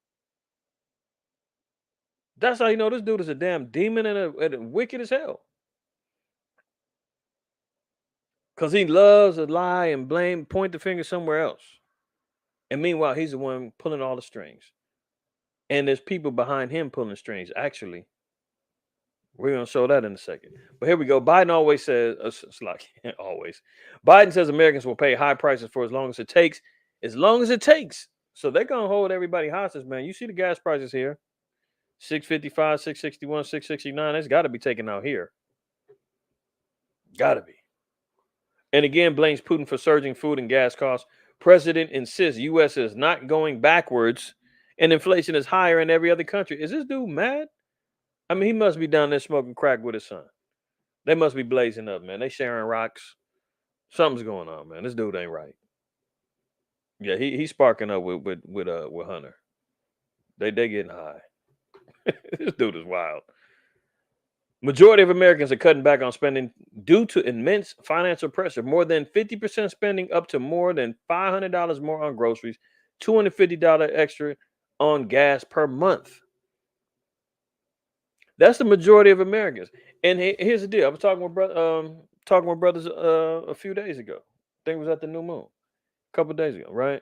That's how you know this dude is a damn demon and a wicked as hell. Because he loves to lie and blame, point the finger somewhere else. And meanwhile, he's the one pulling all the strings. And there's people behind him pulling strings. Actually, we're going to show that in a second. But here we go. Biden always says, it's like always. Biden says Americans will pay high prices for as long as it takes. As long as it takes. So they're going to hold everybody hostage, man. You see the gas prices here. 655, 661, 669. It's got to be taken out here. Got to be. And again, blames Putin for surging food and gas costs. President insists U.S. is not going backwards and inflation is higher in every other country. Is this dude mad? I mean, he must be down there smoking crack with his son. They must be blazing up, man. They sharing rocks. Something's going on, man. This dude ain't right. Yeah, he's sparking up with Hunter. They getting high. This dude is wild. Majority of Americans are cutting back on spending due to immense financial pressure. More than 50% spending up to more than $500 more on groceries, $250 extra on gas per month. That's the majority of Americans. And here's the deal. I was talking with brothers a few days ago. I think it was at the New Moon, a couple of days ago, right?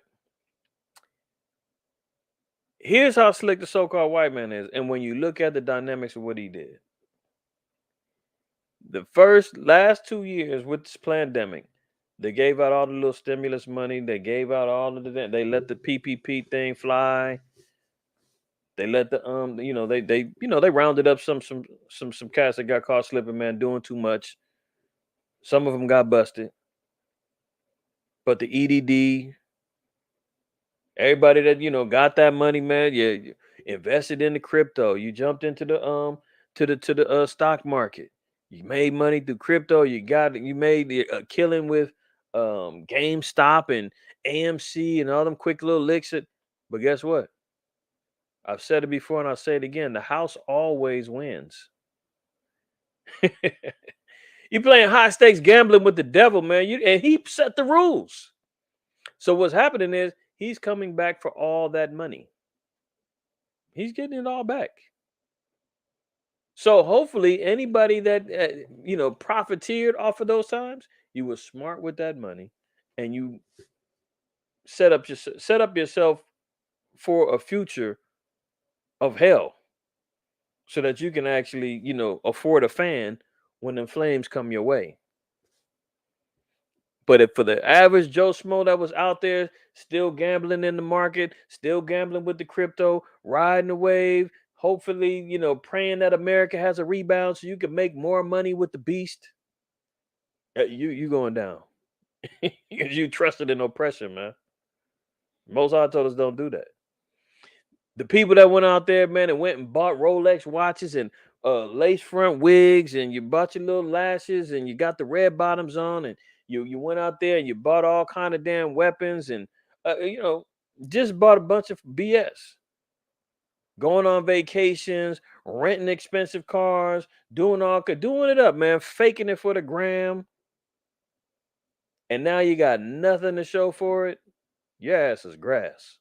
Here's how slick the so-called white man is. And when you look at the dynamics of what he did. The last 2 years with this pandemic, they gave out all the little stimulus money. They gave out all of the. They let the PPP thing fly. They let the they rounded up some cats that got caught slipping, man, doing too much. Some of them got busted, but the EDD, everybody that got that money, man, you invested in the crypto. You jumped into the stock market. You made money through crypto. You made a killing with GameStop and AMC and all them quick little licks. But guess what? I've said it before and I'll say it again. The house always wins. You playing high stakes gambling with the devil, man. And he set the rules. So what's happening is he's coming back for all that money. He's getting it all back. So hopefully anybody that profiteered off of those times, you were smart with that money, and you set up yourself for a future of hell, so that you can actually afford a fan when the flames come your way. But if for the average Joe Schmo that was out there still gambling in the market, still gambling with the crypto, riding the wave, hopefully, praying that America has a rebound so you can make more money with the beast, you going down. Because you trusted in oppression, man. Most autototals don't do that. The people that went out there, man, and went and bought Rolex watches and lace front wigs, and you bought your little lashes, and you got the red bottoms on, and you went out there and you bought all kind of damn weapons, and just bought a bunch of BS. Going on vacations, renting expensive cars, doing it up, man, faking it for the gram. And now you got nothing to show for it. Your ass is grass.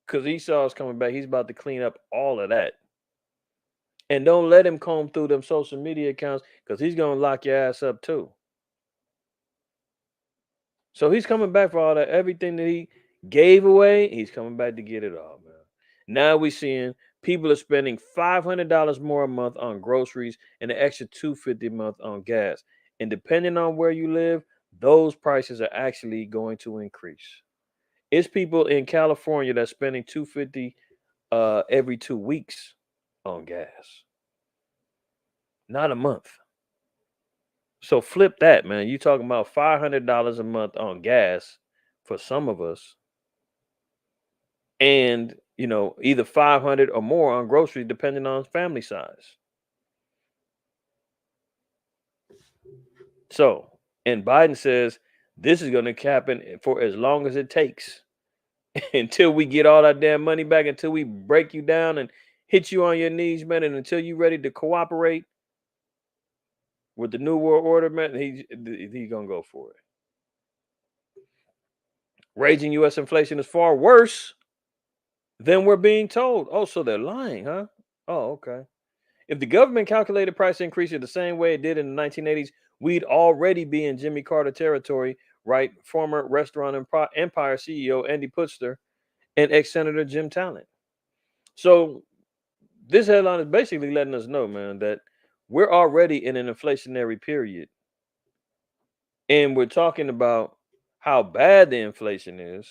Because Esau's coming back. He's about to clean up all of that. And don't let him comb through them social media accounts because he's gonna lock your ass up too. So he's coming back for all that everything that he gave away. He's coming back to get it all, man. Now we're seeing people are spending $500 more a month on groceries and an extra $250 a month on gas. And depending on where you live, those prices are actually going to increase. It's people in California that's spending $250 every 2 weeks on gas, not a month. So flip that, man. You talking about $500 a month on gas for some of us, and either 500 or more on groceries, depending on family size. So, and Biden says this is going to happen for as long as it takes until we get all that damn money back, until we break you down and hit you on your knees, man, and until you're ready to cooperate with the new world order, man. He's gonna go for it. Raging U.S. inflation is far worse than we're being told. Oh, so they're lying, huh? Oh, okay. If the government calculated price increases the same way it did in the 1980s, we'd already be in Jimmy Carter territory, right? Former restaurant empire CEO Andy Putzer and ex-Senator Jim Talent. So this headline is basically letting us know, man, that we're already in an inflationary period. And we're talking about how bad the inflation is.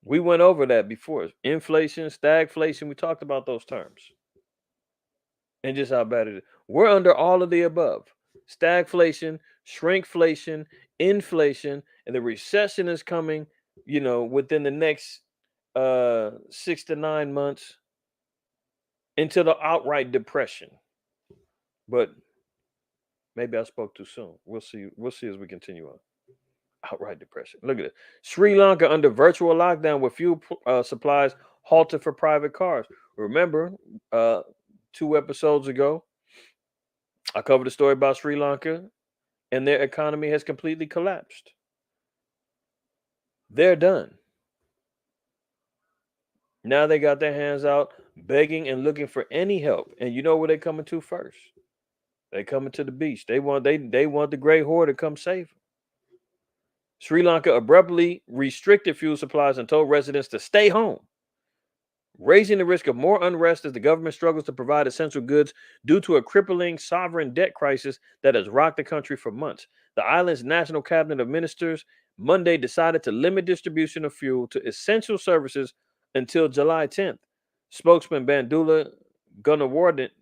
We went over that before. Inflation, stagflation, we talked about those terms. And just how bad it is. We're under all of the above. Stagflation, shrinkflation, inflation, and the recession is coming, within the next 6 to 9 months into the outright depression. But maybe I spoke too soon. We'll see. We'll see as we continue on. Outright depression. Look at it. Sri Lanka under virtual lockdown with fuel supplies halted for private cars. Remember, 2 episodes ago, I covered a story about Sri Lanka and their economy has completely collapsed. They're done. Now they got their hands out begging and looking for any help. And you know where they're coming to first? They coming to the beach. They want the Great Horde to come save them. Sri Lanka abruptly restricted fuel supplies and told residents to stay home, raising the risk of more unrest as the government struggles to provide essential goods due to a crippling sovereign debt crisis that has rocked the country for months. The island's national cabinet of ministers Monday decided to limit distribution of fuel to essential services until July 10th. Spokesman Bandula Gunawardena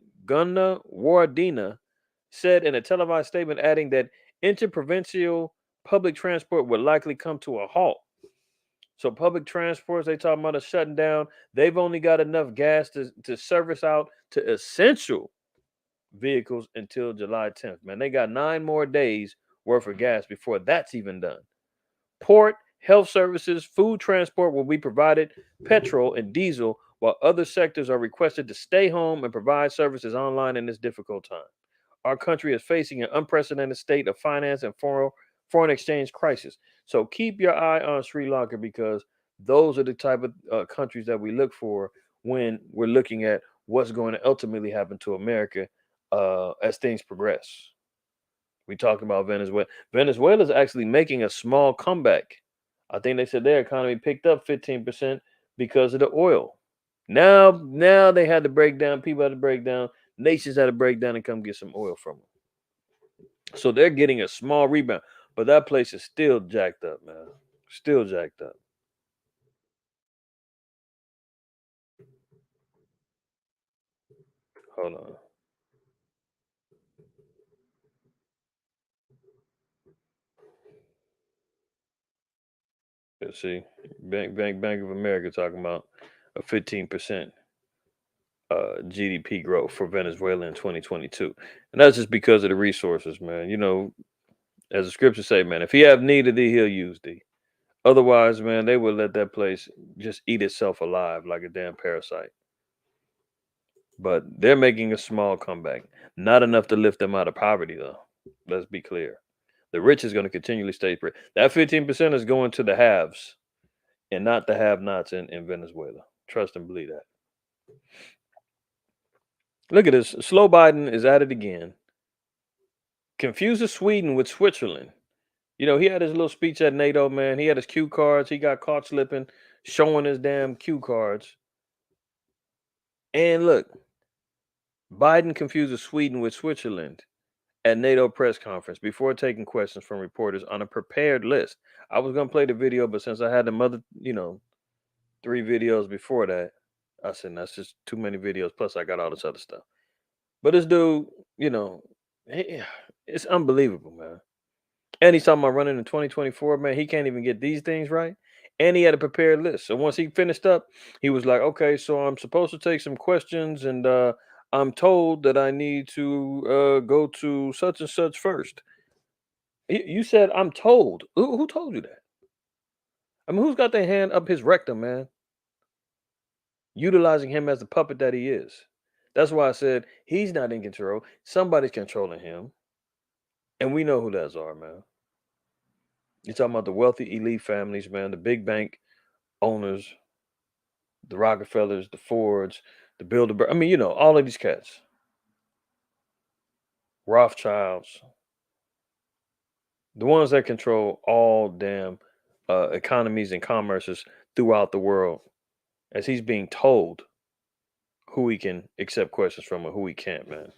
said in a televised statement, adding that interprovincial public transport would likely come to a halt. So public transports, they talking about shutting down. They've only got enough gas to service out to essential vehicles until July 10th. Man, they got 9 more days worth of gas before that's even done. Port, health services, food transport will be provided, petrol and diesel, while other sectors are requested to stay home and provide services online in this difficult time. Our country is facing an unprecedented state of finance and foreign exchange crisis. So keep your eye on Sri Lanka because those are the type of countries that we look for when we're looking at what's going to ultimately happen to America as things progress. We talked about Venezuela. Venezuela is actually making a small comeback. I think they said their economy picked up 15% because of the oil. Now they had to break down. People had to break down. Nations had to break down and come get some oil from them. So they're getting a small rebound, but that place is still jacked up, man. Still jacked up. Hold on. Let's see. Bank of America talking about a 15% GDP growth for Venezuela in 2022, and that's just because of the resources, man. As the scriptures say, man, if he have need of thee, he'll use thee. Otherwise, man, they would let that place just eat itself alive like a damn parasite. But they're making a small comeback. Not enough to lift them out of poverty, though. Let's be clear. The rich is going to continually stay rich. That 15% is going to the haves and not the have-nots in Venezuela. Trust and believe that. Look at this. Slow Biden is at it again. Confuses Sweden with Switzerland. You know, he had his little speech at NATO, man. He had his cue cards. He got caught slipping, showing his damn cue cards. And look, Biden confuses Sweden with Switzerland at NATO press conference before taking questions from reporters on a prepared list. I was gonna play the video, but since I had the mother, 3 videos before that, I said that's just too many videos. Plus, I got all this other stuff. But this dude, you know, he- it's unbelievable, man. And he's talking about running in 2024, man. He can't even get these things right. And he had a prepared list. So once he finished up, he was like, okay, so I'm supposed to take some questions, and I'm told that I need to go to such and such first. You said I'm told. Who told you that? I mean, who's got their hand up his rectum, man? Utilizing him as the puppet that he is. That's why I said he's not in control. Somebody's controlling him. And we know who those are, man. You're talking about the wealthy elite families, man, the big bank owners, the Rockefellers, the Fords, the Bilderberg. I mean, all of these cats, Rothschilds, the ones that control all damn economies and commerces throughout the world, as he's being told who he can accept questions from and who he can't, man.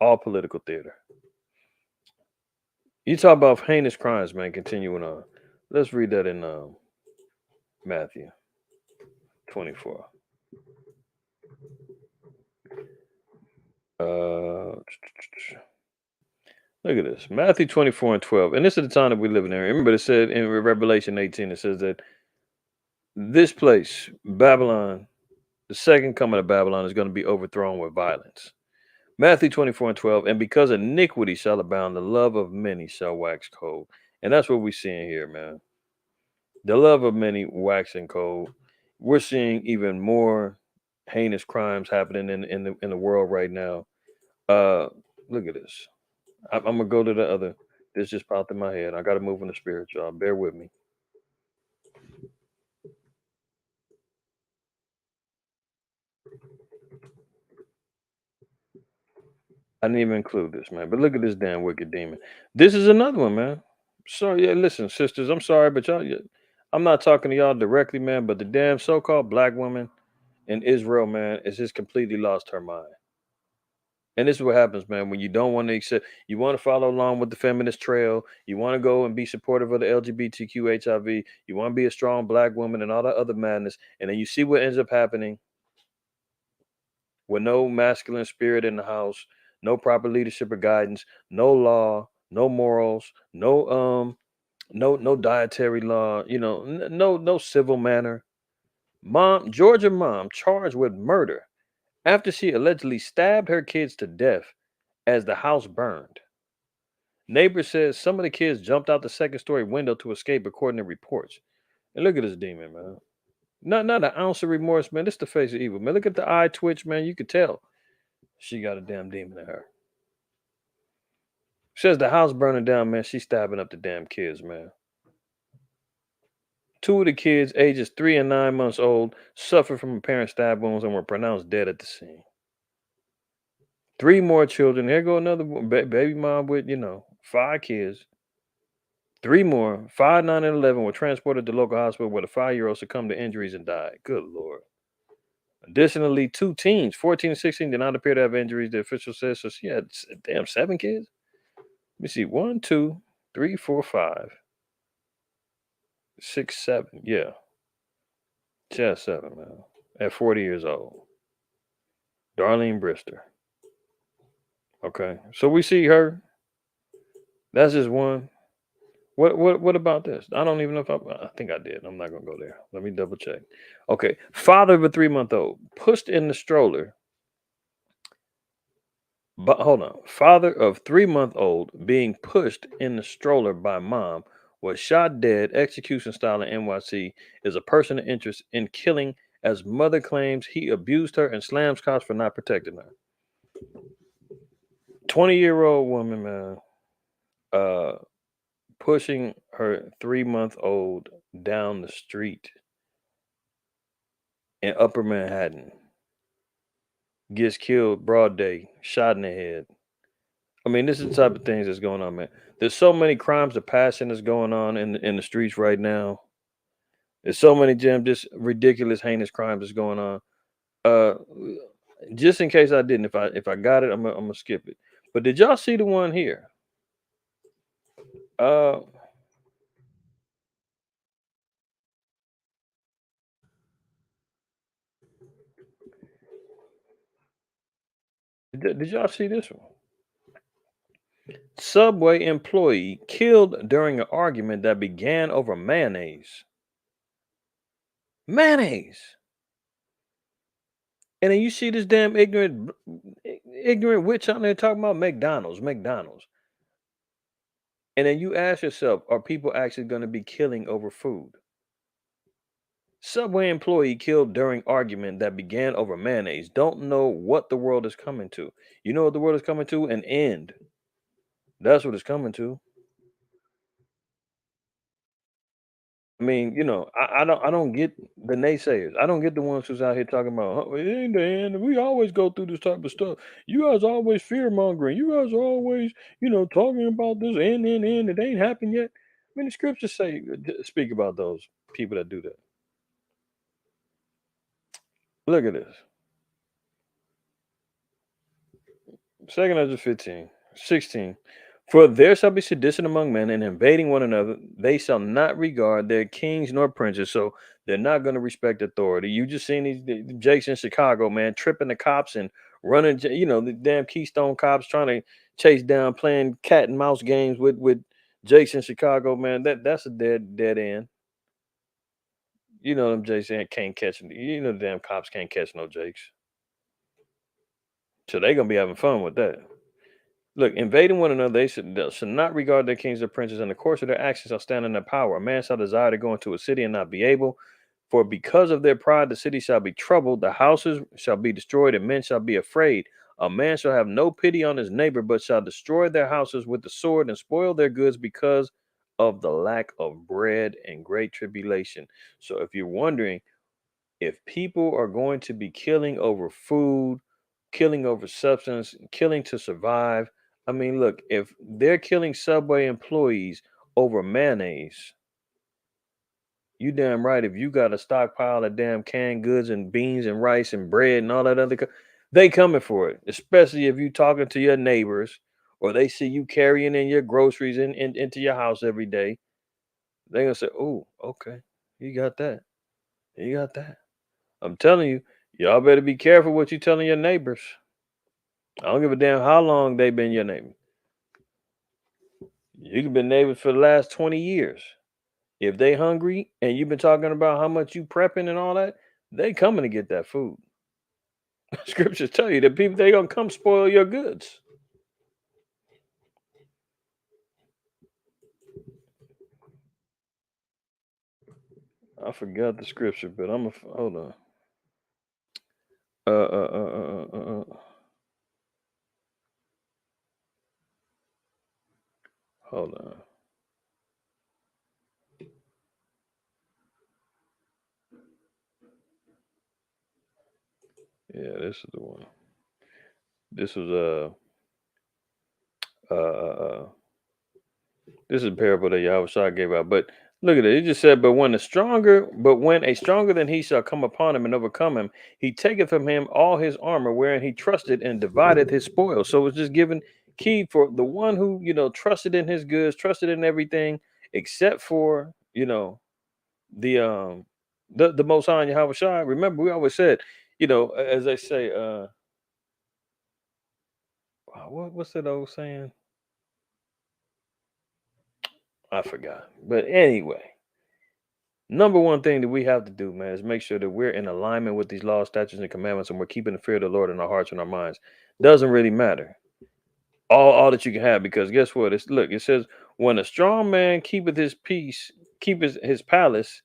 All political theater. You talk about heinous crimes, man, continuing on. Let's read that in Matthew 24. Uh, Look at this. Matthew 24 and 12. And this is the time that we live in there. Remember, it said in Revelation 18, it says that this place, Babylon, the second coming of Babylon, is going to be overthrown with violence. Matthew 24 and 12. And because iniquity shall abound, the love of many shall wax cold. And that's what we're seeing here, man. The love of many waxing cold. We're seeing even more heinous crimes happening in the world right now. Look at this. I'm gonna go to the other. This just popped in my head. I got to move in the spirit, y'all. Bear with me. I didn't even include this, man. But look at this damn wicked demon. This is another one, man. So yeah, listen, sisters. I'm sorry, but y'all. I'm not talking to y'all directly, man. But the damn so-called black woman in Israel, man, is just completely lost her mind. And this is what happens, man, when you don't want to accept, you want to follow along with the feminist trail, you want to go and be supportive of the LGBTQ HIV, you want to be a strong black woman and all that other madness, and then you see what ends up happening with no masculine spirit in the house, no proper leadership or guidance, no law, no morals, no dietary law, no civil manner. Georgia mom charged with murder after she allegedly stabbed her kids to death as the house burned. Neighbor says some of the kids jumped out the second story window to escape, according to reports. And look at this demon, man. Not an ounce of remorse, man. This the face of evil, man. Look at the eye twitch, man. You could tell she got a damn demon in her. Says the house burning down, man. She's stabbing up the damn kids, man. 2 of the kids, ages 3 and 9 months old, suffered from apparent stab wounds and were pronounced dead at the scene. 3 more children. Here go another baby mom with 5 kids. 3 more, 5, 9, and 11, were transported to local hospital where the 5-year-old succumbed to injuries and died. Good Lord. Additionally, 2 teens, 14 and 16, did not appear to have injuries, the official says. So she had, damn, 7 kids? Let me see. 1, 2, 3, 4, 5, 6, 7. Yeah. She had 7, man. At 40 years old. Darlene Brister. Okay. So we see her. That's just one. What about this? I don't even know if I think I did. I'm not gonna go there. Let me double check. Okay. Father of a 3-month-old pushed in the stroller. But hold on. Father of 3-month-old being pushed in the stroller by mom was shot dead, execution style in NYC, is a person of interest in killing as mother claims he abused her and slams cops for not protecting her. 20-year-old woman, man, pushing her 3-month-old down the street in Upper Manhattan. gets killed broad day, shot in the head. I mean, this is the type of things that's going on, man. There's so many crimes of passion that's going on in the streets right now. There's so many, Jim, just ridiculous, heinous crimes that's going on. Uh, just in case I didn't, if I got it, I'm gonna skip it. But did y'all see the one here? Uh, did y'all see this one? Subway employee killed during an argument that began over mayonnaise. Mayonnaise. And then you see this damn ignorant witch out there talking about McDonald's, McDonald's. And then you ask yourself, are people actually going to be killing over food? Subway employee killed during argument that began over mayonnaise. Don't know what the world is coming to. You know what the world is coming to? An end. That's what it's coming to. I mean, I don't get the naysayers. I don't get the ones who's out here talking about, "Oh, it ain't the end. We always go through this type of stuff. You guys always fear mongering. You guys are always, talking about this end. It ain't happened yet." I mean, the scriptures say, speak about those people that do that. Look at this. 2 Ezra 15:16. For there shall be sedition among men and invading one another. They shall not regard their kings nor princes. So they're not going to respect authority. You just seen the Jakes in Chicago, man, tripping the cops and running, the damn Keystone cops trying to chase down, playing cat and mouse games with Jakes in Chicago, man. That's a dead end. You know them Jakes can't catch. The damn cops can't catch no Jakes. So they're gonna be having fun with that. Look, invading one another, they should not regard their kings or princes, and the course of their actions shall stand in their power. A man shall desire to go into a city and not be able, for because of their pride, the city shall be troubled, the houses shall be destroyed, and men shall be afraid. A man shall have no pity on his neighbor, but shall destroy their houses with the sword and spoil their goods because of the lack of bread and great tribulation. So, if you're wondering, if people are going to be killing over food, killing over substance, killing to survive, I mean, look, if they're killing Subway employees over mayonnaise, you damn right. If you got a stockpile of damn canned goods and beans and rice and bread and all that other, they coming for it. Especially if you talking to your neighbors or they see you carrying in your groceries into your house every day. They gonna say, "Oh, okay, you got that. You got that." I'm telling you, y'all better be careful what you telling your neighbors. I don't give a damn how long they been your neighbor. You could been neighbors for the last 20 years. If they hungry and you've been talking about how much you prepping and all that, they coming to get that food. Scriptures tell you that people they gonna come spoil your goods. I forgot the scripture, but hold on. Uh, uh, uh, uh, uh, uh, uh, hold on. Yeah, this is the one. This was uh, uh, uh this is a parable that Yahweh gave out. But look at it. It just said, but when a stronger than he shall come upon him and overcome him, he taketh from him all his armor wherein he trusted and divideth his spoil. So it's just given key for the one who, trusted in his goods, trusted in everything, except for, the the most high Yahweh Shai. Remember, we always said, as they say, what's that old saying? I forgot. But anyway, number one thing that we have to do, man, is make sure that we're in alignment with these laws, statutes, and commandments, and we're keeping the fear of the Lord in our hearts and our minds. Doesn't really matter. All that you can have, because guess what? It says, when a strong man keepeth his peace, keepeth his palace,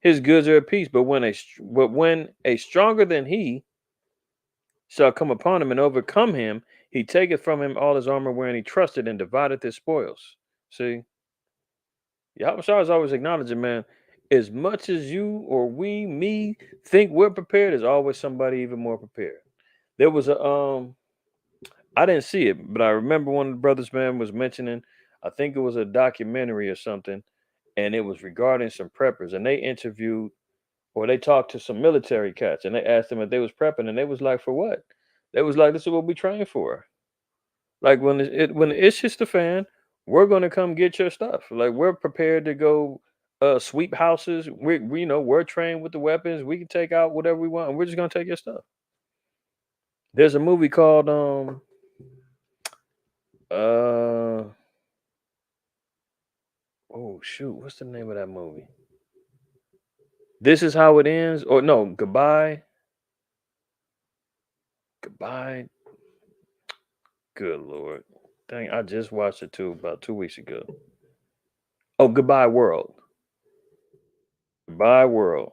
his goods are at peace. But when a stronger than he shall come upon him and overcome him, he taketh from him all his armor wherein he trusted and divideth his spoils. See? Yahweh Shai is always acknowledging, man, as much as you or me think we're prepared, there's always somebody even more prepared. There was a I didn't see it, but I remember one of the brothers, man, was mentioning, I think it was a documentary or something, and it was regarding some preppers, and they interviewed or they talked to some military cats, and they asked them if they was prepping, and they was like, "For what?" They was like, "This is what we train for. Like when it's just the fan, we're gonna come get your stuff. Like we're prepared to go sweep houses. We you know we're trained with the weapons. We can take out whatever we want, and we're just gonna take your stuff." There's a movie called uh oh shoot, what's the name of that movie? This is how it ends, or no, goodbye. Good lord, dang! I just watched it too about 2 weeks ago. Oh, Goodbye World. Goodbye World.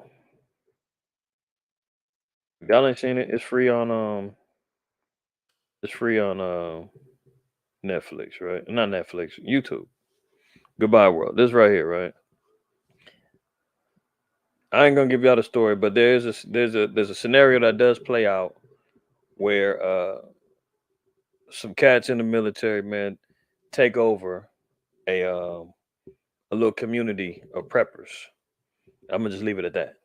If y'all ain't seen it, it's free on Netflix, right? Not Netflix, YouTube. Goodbye World. This right here, right? I ain't gonna give y'all the story, but there's a scenario that does play out where some cats in the military, man, take over a little community of preppers. I'm gonna just leave it at that.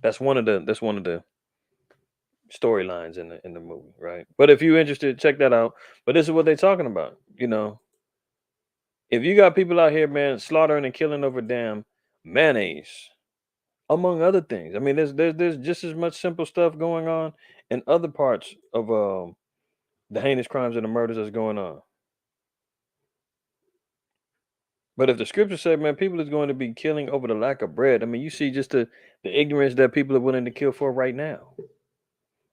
That's one of the storylines in the movie, right? But if you're interested, check that out. But this is what they're talking about. If you got people out here, man, slaughtering and killing over damn mayonnaise, among other things. I mean, there's just as much simple stuff going on in other parts of the heinous crimes and the murders that's going on. But if the scripture said, man, people is going to be killing over the lack of bread, I mean, you see just the ignorance that people are willing to kill for right now.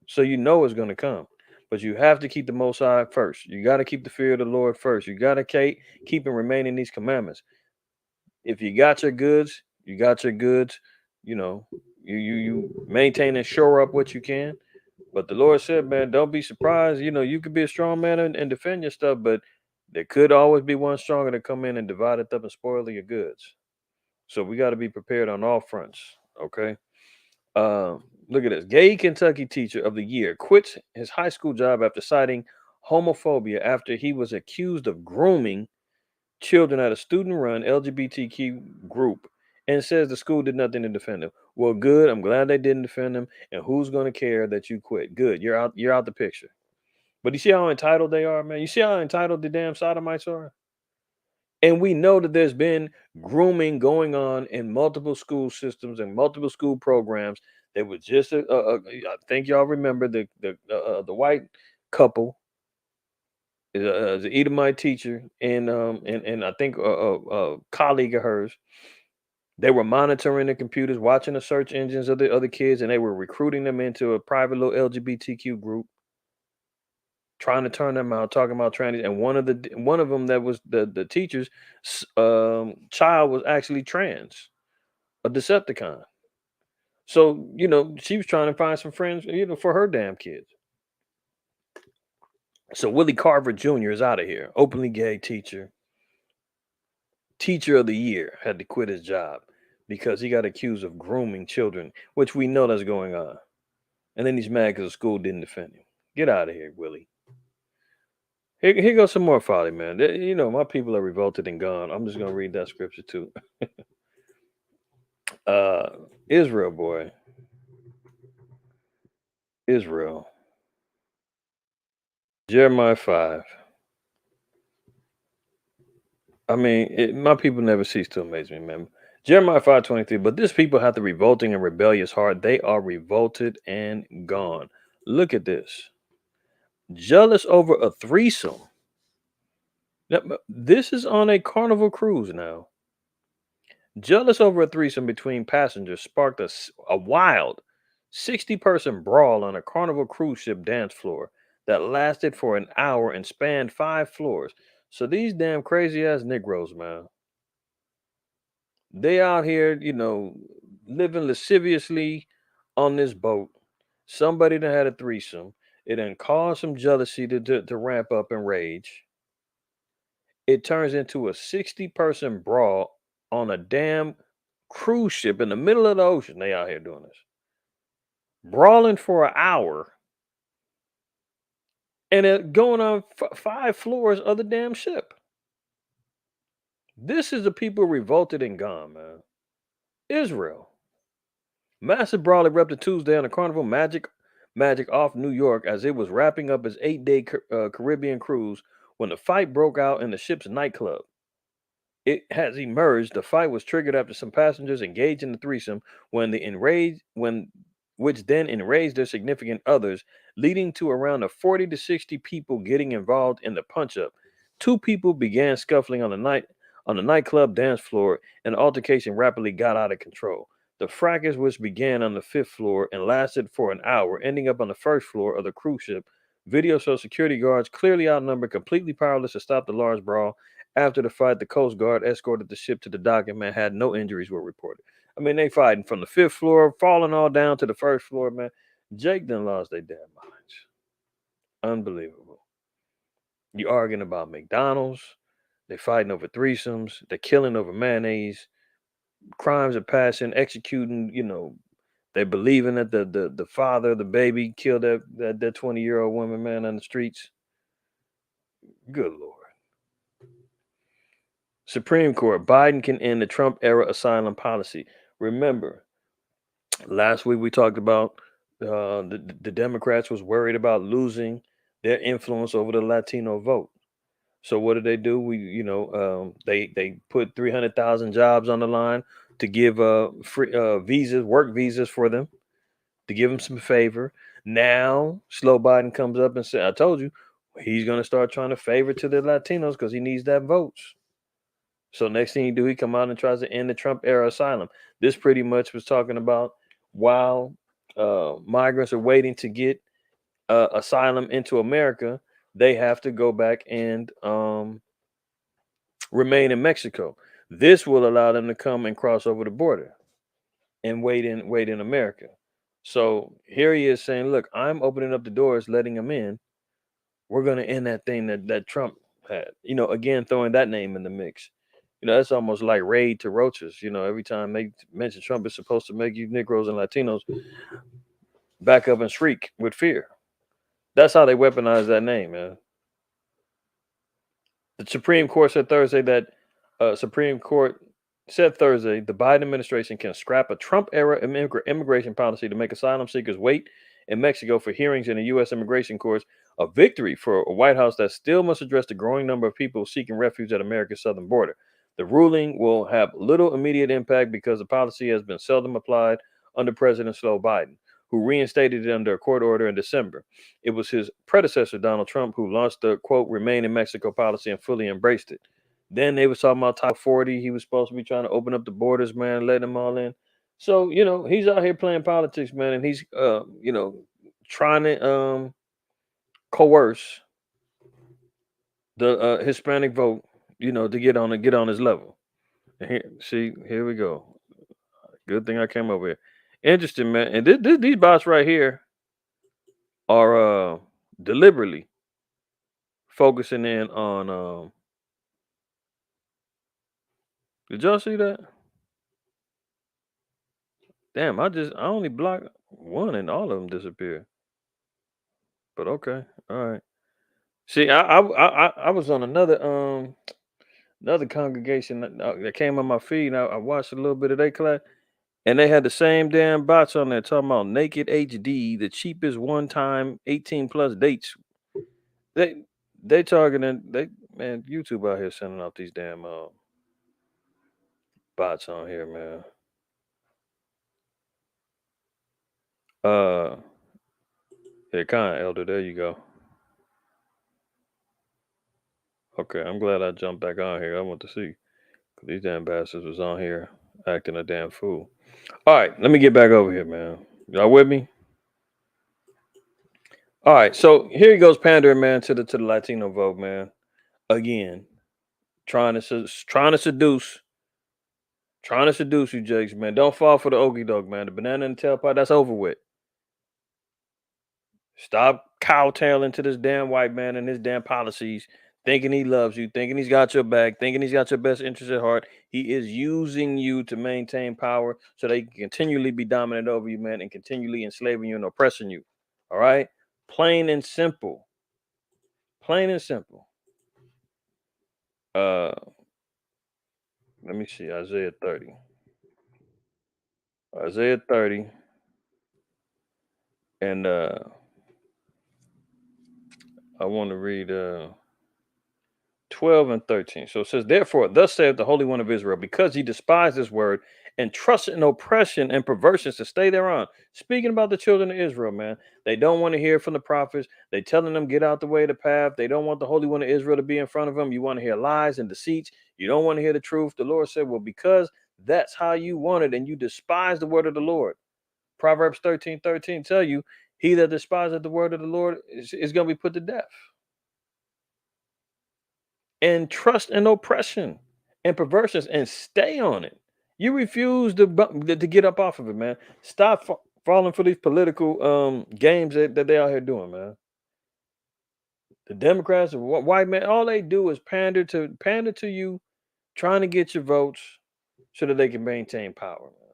So you know it's going to come. But you have to keep the Most High first. You got to keep the fear of the Lord first. You got to keep and remain in these commandments. If you got your goods, you got your goods. You know, you maintain and shore up what you can. But the Lord said, man, don't be surprised. You could be a strong man and defend your stuff, but there could always be one stronger to come in and divide it up and spoil your goods. So we got to be prepared on all fronts. Okay. Look at this. Gay Kentucky teacher of the year quits his high school job after citing homophobia after he was accused of grooming children at a student-run LGBTQ group and says the school did nothing to defend him. Well, good. I'm glad they didn't defend him. And who's going to care that you quit? Good. You're out. You're out the picture. But you see how entitled they are, man. You see how entitled the damn sodomites are. And we know that there's been grooming going on in multiple school systems and multiple school programs. There was just I think y'all remember the white couple, the Edomite teacher, and I think a colleague of hers. They were monitoring the computers, watching the search engines of the other kids, and they were recruiting them into a private little LGBTQ group, trying to turn them out, talking about trannies. And one of them that was the teacher's child was actually trans, a Decepticon. So she was trying to find some friends, for her damn kids. So Willie Carver Jr. is out of here. Openly gay teacher of the year, had to quit his job because he got accused of grooming children, which we know that's going on. And then he's mad because the school didn't defend him. Get out of here, Willie. Here goes some more folly, man. My people are revolted and gone. I'm just gonna read that scripture too. uh Israel, boy. Israel. Jeremiah 5. I mean, my people never cease to amaze me, man. Jeremiah 5:23. But this people have the revolting and rebellious heart. They are revolted and gone. Look at this. Jealous over a threesome. Now, this is on a carnival cruise now. Jealous over a threesome between passengers sparked a wild 60-person brawl on a carnival cruise ship dance floor that lasted for an hour and spanned 5 floors. So these damn crazy ass Negroes, man, they out here, living lasciviously on this boat. Somebody that had a threesome. It then caused some jealousy to ramp up and rage. It turns into a 60-person brawl on a damn cruise ship in the middle of the ocean. They out here doing this. Brawling for an hour and it going on 5 floors of the damn ship. This is the people revolted and gone, man. Israel. Massive brawl erupted Tuesday on the Carnival Magic off New York as it was wrapping up its 8-day Caribbean cruise when the fight broke out in the ship's nightclub. It has emerged. The fight was triggered after some passengers engaged in the threesome which then enraged their significant others, leading to around 40 to 60 people getting involved in the punch-up. 2 people began scuffling on the nightclub dance floor, and the altercation rapidly got out of control. The fracas, which began on the 5th floor and lasted for an hour, ending up on the 1st floor of the cruise ship. Video shows security guards, clearly outnumbered, completely powerless to stop the large brawl. After the fight, the Coast Guard escorted the ship to the dock and man had no injuries were reported. I mean, they fighting from the 5th floor, falling all down to the 1st floor, man. Jake done lost their damn minds. Unbelievable. You arguing about McDonald's. They fighting over threesomes. They're killing over mayonnaise. Crimes are passing, executing, they believing that the father of the baby killed that 20-year-old woman, man, on the streets. Good Lord. Supreme Court, Biden can end the Trump era asylum policy. Remember, last week we talked about the Democrats was worried about losing their influence over the Latino vote. So what did they do? They put 300,000 jobs on the line to give free work visas for them, to give them some favor. Now, Sloe Biden comes up and said, I told you, he's going to start trying to favor to the Latinos because he needs that votes. So next thing you do, he come out and tries to end the Trump era asylum. This pretty much was talking about while migrants are waiting to get asylum into America, they have to go back and remain in Mexico. This will allow them to come and cross over the border and wait in America. So here he is saying, look, I'm opening up the doors, letting them in. We're going to end that thing that Trump had, again, throwing that name in the mix. That's almost like raid to roaches. Every time they mention Trump, it's supposed to make you Negroes and Latinos back up and shriek with fear. That's how they weaponize that name, man. The Supreme Court said Thursday the Biden administration can scrap a Trump-era immigration policy to make asylum seekers wait in Mexico for hearings in the U.S. immigration courts, a victory for a White House that still must address the growing number of people seeking refuge at America's southern border. The ruling will have little immediate impact because the policy has been seldom applied under President Sloe Biden, who reinstated it under a court order in December. It was his predecessor, Donald Trump, who launched the, quote, remain in Mexico policy and fully embraced it. Then they was talking about Title 40. He was supposed to be trying to open up the borders, man, let them all in. So, he's out here playing politics, man, and he's, trying to coerce the Hispanic vote, to get on his level. And here we go. Good thing I came over here. Interesting, man. And these bots right here are deliberately focusing in on. Did y'all see that? Damn, I only blocked one and all of them disappeared. But okay, all right. See, I was on another congregation that came on my feed. And I watched a little bit of their class, and they had the same damn bots on there talking about naked HD, the cheapest one-time 18 plus dates. They targeting man, YouTube out here sending out these damn bots on here, man. Yeah, kind of elder. There you go. Okay, I'm glad I jumped back on here. I want to see. 'Cause these damn bastards was on here acting a damn fool. All right, let me get back over here, man. Y'all with me? All right, so here he goes pandering, man, to the Latino vote, man. Again, trying to seduce you, Jakes, man. Don't fall for the okie doke, man. The banana and the tailpipe, that's over with. Stop cowtailing to this damn white man and his damn policies, thinking he loves you, thinking he's got your back, thinking he's got your best interest at heart. He is using you to maintain power so they can continually be dominant over you, man, and continually enslaving you and oppressing you. All right? Plain and simple. Plain and simple. Let me see, Isaiah 30. Isaiah 30, and I want to read 12 and 13. So it says, therefore, thus saith the Holy One of Israel, because ye despise this word and trust in oppression and perversions to stay thereon. Speaking about the children of Israel, man. They don't want to hear from the prophets. They telling them, get out the way of the path. They don't want the Holy One of Israel to be in front of them. You want to hear lies and deceits. You don't want to hear the truth. The Lord said, well, because that's how you want it and you despise the word of the Lord. Proverbs 13:13 tell you, he that despises the word of the Lord is going to be put to death. And trust in oppression and perversions and stay on it. You refuse to get up off of it, man. Stop falling for these political games that they out here doing, man. The Democrats and white men, all they do is pander to you, trying to get your votes so that they can maintain power. Man.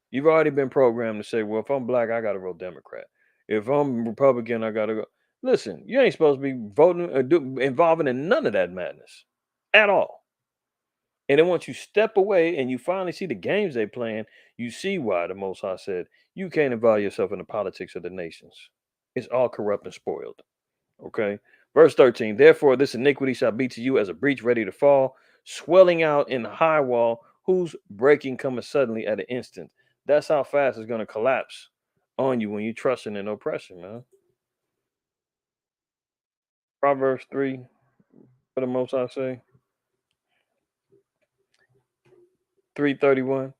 You've already been programmed to say, well, if I'm black, I got to vote Democrat. If I'm Republican, I got to go. Listen, you ain't supposed to be voting or involving in none of that madness at all. And then once you step away and you finally see the games they playing, you see why the Most High said, you can't involve yourself in the politics of the nations. It's all corrupt and spoiled. Okay. Verse 13, therefore this iniquity shall be to you as a breach ready to fall, swelling out in the high wall, whose breaking cometh suddenly at an instant. That's how fast it's going to collapse on you when you trusting in oppression, man. Proverbs 3, for the Most High say, 3:31.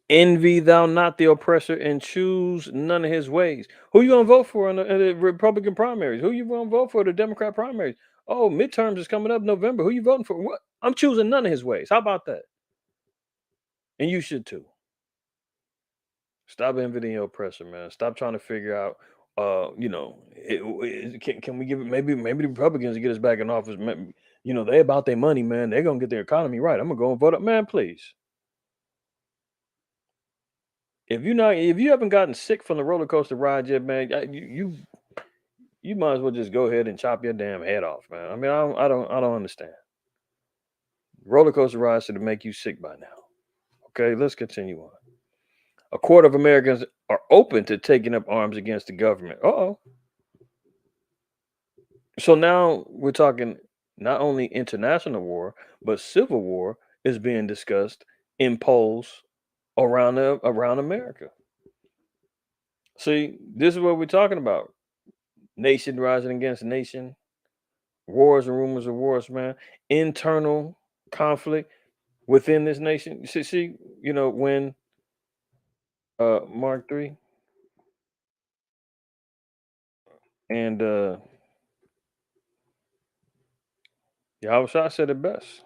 Envy thou not the oppressor and choose none of his ways. Who you gonna vote for in the Republican primaries? Who you gonna vote for the Democrat primaries? Oh, midterms is coming up November. Who you voting for? What? I'm choosing none of his ways. How about that? And you should too. Stop envying your oppressor, man. Stop trying to figure out. Can we give it? Maybe the Republicans get us back in office. They about their money, man. They're gonna get their economy right. I'm gonna go and vote up, man. Please. If you haven't gotten sick from the roller coaster ride yet, man, you might as well just go ahead and chop your damn head off, man. I mean, I don't understand. Roller coaster rides should make you sick by now. Okay, let's continue on. A quarter of Americans are open to taking up arms against the government. Uh-oh. So now we're talking not only international war, but civil war is being discussed in polls around America. See, this is what we're talking about. Nation rising against nation, wars and rumors of wars, man. Internal conflict within this nation. See, when Mark 3 and Yahweh said it best.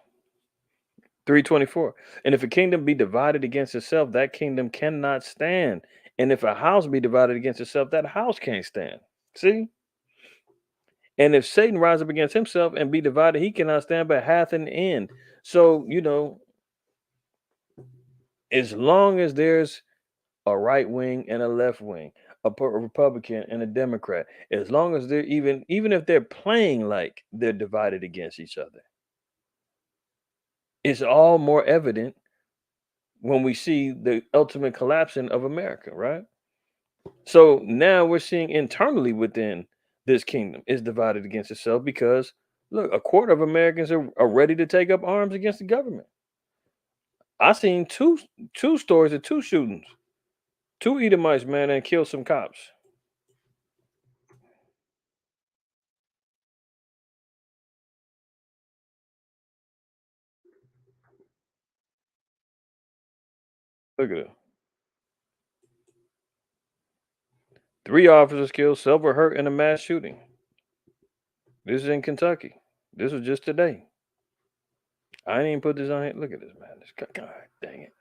3:24. And if a kingdom be divided against itself, that kingdom cannot stand. And if a house be divided against itself, that house can't stand. See? And if Satan rise up against himself and be divided, he cannot stand, but hath an end. So, as long as there's a right wing and a left wing, a Republican and a Democrat, as long as they're even if they're playing like they're divided against each other, it's all more evident when we see the ultimate collapsing of America, right? So now we're seeing internally within this kingdom is divided against itself because look, a quarter of Americans are ready to take up arms against the government. I seen two stories of two shootings, two Edomites, man, and killed some cops. Look at it. 3 officers killed, several hurt in a mass shooting. This is in Kentucky. This was just today. I didn't even put this on here. Look at this, man. God dang it.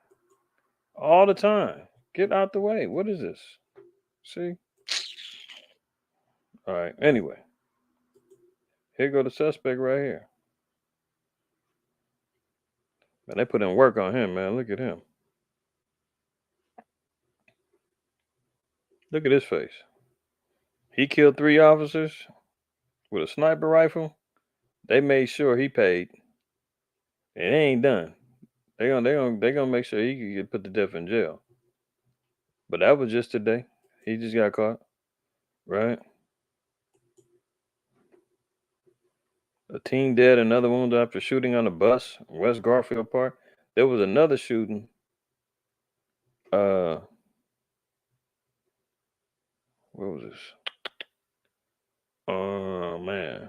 All the time. Get out the way. What is this? See? All right. Anyway, here go the suspect right here. Man, they put in work on him, man. Look at him. Look at his face. He killed 3 officers with a sniper rifle They made sure he paid. And it ain't done. They gonna make sure he can get put to death in jail. But that was just today. He just got caught, right? A teen dead, another wounded after shooting on a bus in West Garfield Park. There was another shooting. Where was this? Oh man,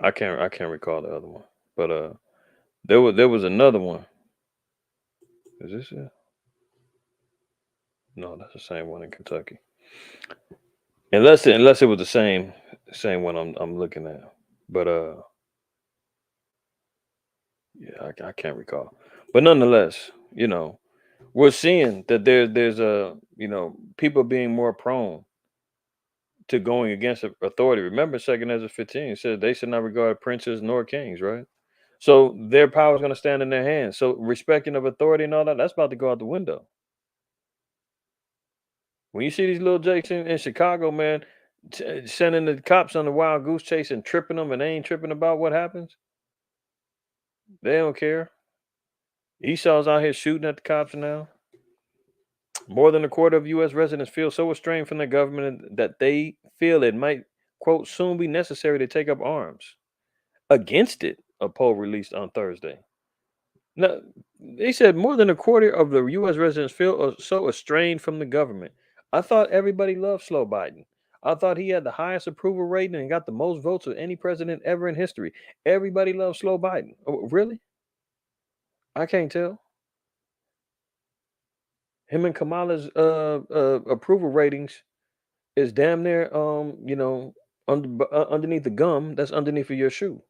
I can't recall the other one. But there was another one. Is this it? No, that's the same one in Kentucky. Unless it was the same one I'm looking at. But yeah, I can't recall. But nonetheless, we're seeing that there's people being more prone to going against authority. Remember, Second Ezra 15 said they should not regard princes nor kings, right? So their power is going to stand in their hands. So respecting of authority and all that, that's about to go out the window. When you see these little jakes in Chicago, man, sending the cops on the wild goose chase and tripping them, and they ain't tripping about what happens, they don't care. Esau's out here shooting at the cops now. More than a quarter of U.S. residents feel so estranged from their government that they feel it might, quote, soon be necessary to take up arms against it, a poll released on Thursday. Now, they said more than a quarter of the U.S. residents feel so estranged from the government. I thought everybody loved Sloe Biden. I thought he had the highest approval rating and got the most votes of any president ever in history. Everybody loves Sloe Biden. Oh, really? I can't tell. Him and Kamala's approval ratings is damn near underneath the gum that's underneath of your shoe.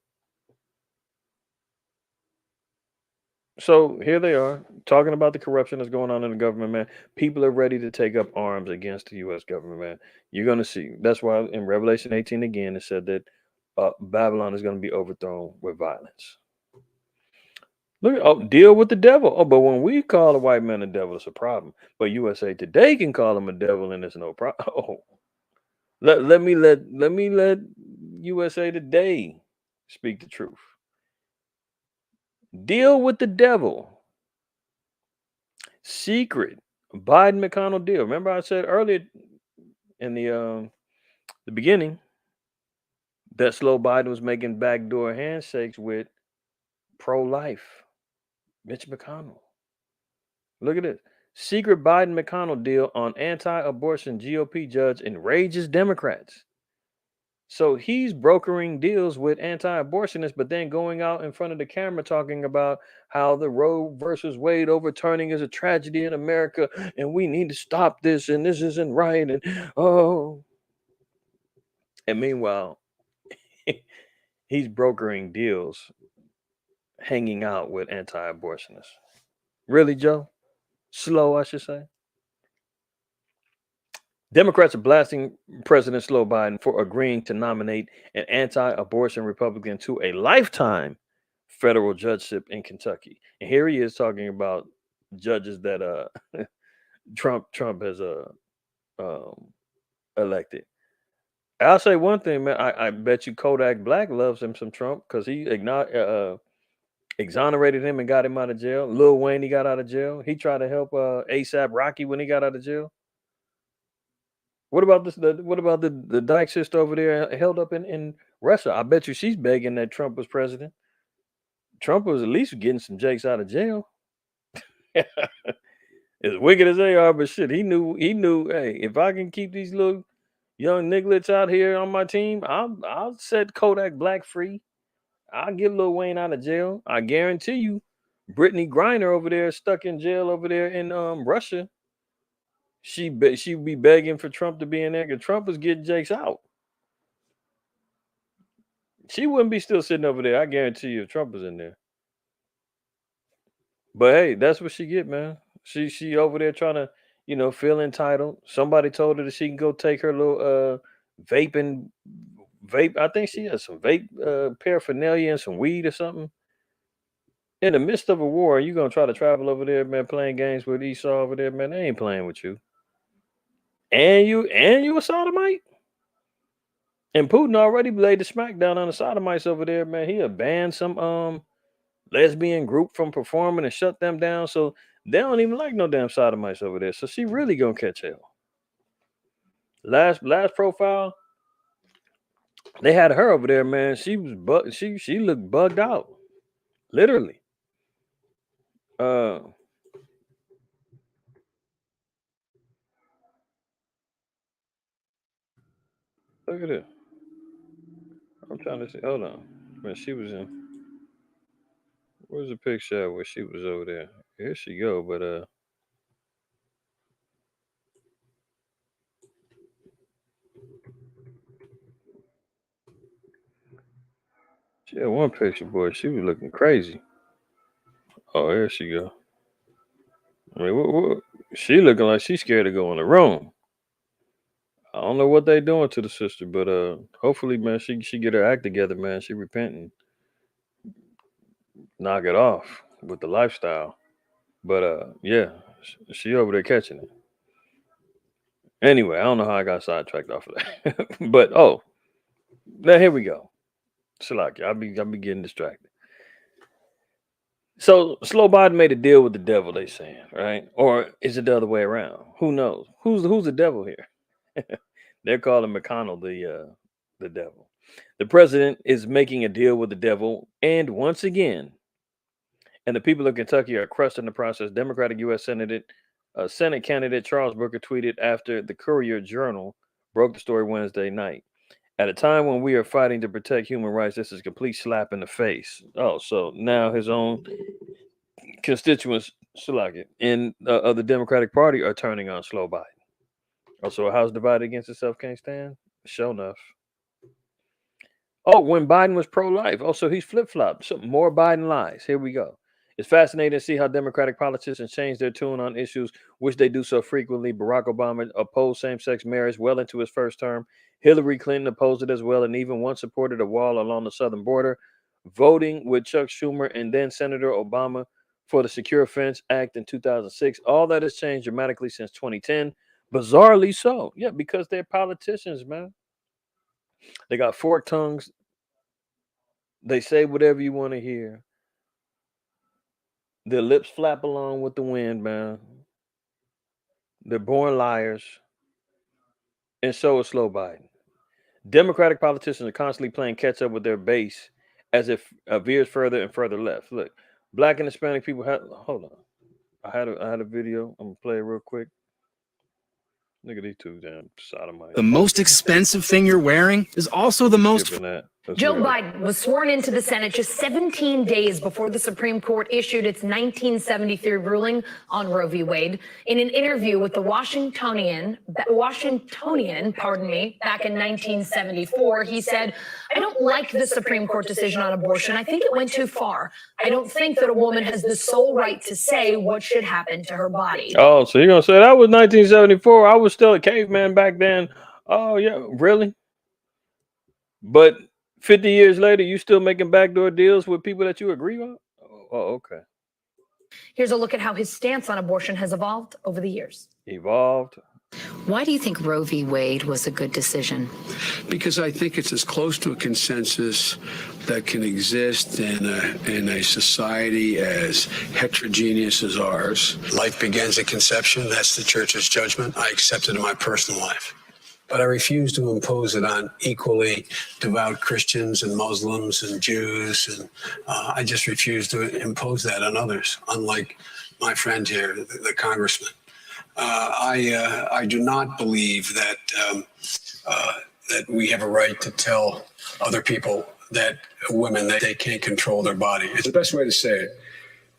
So here they are talking about the corruption that's going on in the government, man. People are ready to take up arms against the U.S. government, man. You're going to see. That's why in Revelation 18 again, it said that Babylon is going to be overthrown with violence. Look, deal with the devil. Oh, but when we call a white man a devil, it's a problem. But USA Today can call him a devil, and it's no problem. Oh, let me let USA Today speak the truth. Deal with the devil. Secret Biden McConnell deal. Remember I said earlier in the beginning that Sloe Biden was making backdoor handshakes with pro-life Mitch McConnell. Look at this. Secret Biden McConnell deal on anti-abortion GOP judge enrages Democrats. So he's brokering deals with anti-abortionists, but then going out in front of the camera talking about how the Roe versus Wade overturning is a tragedy in America, and we need to stop this, and this isn't right, and and meanwhile, he's brokering deals, hanging out with anti-abortionists. Really, Joe? Slow, I should say. Democrats are blasting President Sloe Biden for agreeing to nominate an anti-abortion Republican to a lifetime federal judgeship in Kentucky. And here he is talking about judges that Trump has elected. I'll say one thing, man. I bet you Kodak Black loves him some Trump because he exonerated him and got him out of jail. Lil Wayne, he got out of jail. He tried to help ASAP Rocky when he got out of jail. What about this? What about the Dyke sister over there held up in Russia? I bet you she's begging that Trump was president. Trump was at least getting some jakes out of jail. As wicked as they are, but shit, he knew. Hey, if I can keep these little young nigglets out here on my team, I'll set Kodak Black free. I'll get Lil Wayne out of jail. I guarantee you, Brittany Griner over there stuck in jail over there in Russia. She'd be begging for Trump to be in there because Trump was getting jakes out. She wouldn't be still sitting over there. I guarantee you, if Trump was in there. But hey, that's what she get, man. She over there trying to, feel entitled. Somebody told her that she can go take her little vape. I think she has some vape paraphernalia and some weed or something. In the midst of a war, you gonna try to travel over there, man, playing games with Esau over there, man. They ain't playing with you. And you a sodomite? And Putin already laid the smackdown on the sodomites over there, man. He had banned some lesbian group from performing and shut them down. So they don't even like no damn sodomites over there. So she really gonna catch hell. Last profile, they had her over there, man. She was she looked bugged out. Literally. Look at it. I'm trying to see. Hold on. When she was in, where's the picture where she was over there? Here she go, but she had one picture, boy. She was looking crazy. Oh, here she go. I mean, what? She looking like she's scared to go in the room. I don't know what they doing to the sister, but hopefully, man, she get her act together, man. She repent and knock it off with the lifestyle. But yeah, she over there catching it. Anyway, I don't know how I got sidetracked off of that, but now here we go. Salaki, I'll be getting distracted. So Sloe Biden made a deal with the devil, they saying, right? Or is it the other way around? Who knows? Who's the devil here? They're calling McConnell the devil. The president is making a deal with the devil, and once again, and the people of Kentucky are crushed in the process. Democratic U.S. Senate candidate Charles Booker tweeted after the Courier Journal broke the story Wednesday night. At a time when we are fighting to protect human rights, this is a complete slap in the face. Oh, so now his own constituents, in of the Democratic Party are turning on Sloe Biden. Also, a house divided against itself can't stand. Sure enough. Oh, when Biden was pro-life. Oh, so he's flip-flopped. So more Biden lies. Here we go. It's fascinating to see how Democratic politicians change their tune on issues which they do so frequently. Barack Obama opposed same-sex marriage well into his first term. Hillary Clinton opposed it as well, and even once supported a wall along the southern border. Voting with Chuck Schumer and then Senator Obama for the Secure Fence Act in 2006. All that has changed dramatically since 2010. Bizarrely so. Yeah, because they're politicians, man. They got forked tongues. They say whatever you want to hear. Their lips flap along with the wind, man. They're born liars. And so is Sloe Biden. Democratic politicians are constantly playing catch up with their base as it veers further and further left. Look, Black and Hispanic people hold on. I had a video. I'm gonna play it real quick. Look at these two damn sodomites. The most expensive thing you're wearing is also the most. Joe Biden was sworn into the Senate just 17 days before the Supreme Court issued its 1973 ruling on Roe v. Wade. In an interview with the Washingtonian, back in 1974, he said, "I don't like the Supreme Court decision on abortion. I think it went too far. I don't think that a woman has the sole right to say what should happen to her body." Oh, so you're going to say that was 1974. I was still a caveman back then. Oh, yeah, really? But 50 years later, you still making backdoor deals with people that you agree on? Oh, okay. Here's a look at how his stance on abortion has evolved over the years. Evolved. Why do you think Roe v. Wade was a good decision? Because I think it's as close to a consensus that can exist in a society as heterogeneous as ours. Life begins at conception. That's the church's judgment. I accept it in my personal life. But I refuse to impose it on equally devout Christians and Muslims and Jews. And I just refuse to impose that on others, unlike my friend here, the congressman. I do not believe that that we have a right to tell other people that women that they can't control their body. It's the best way to say it.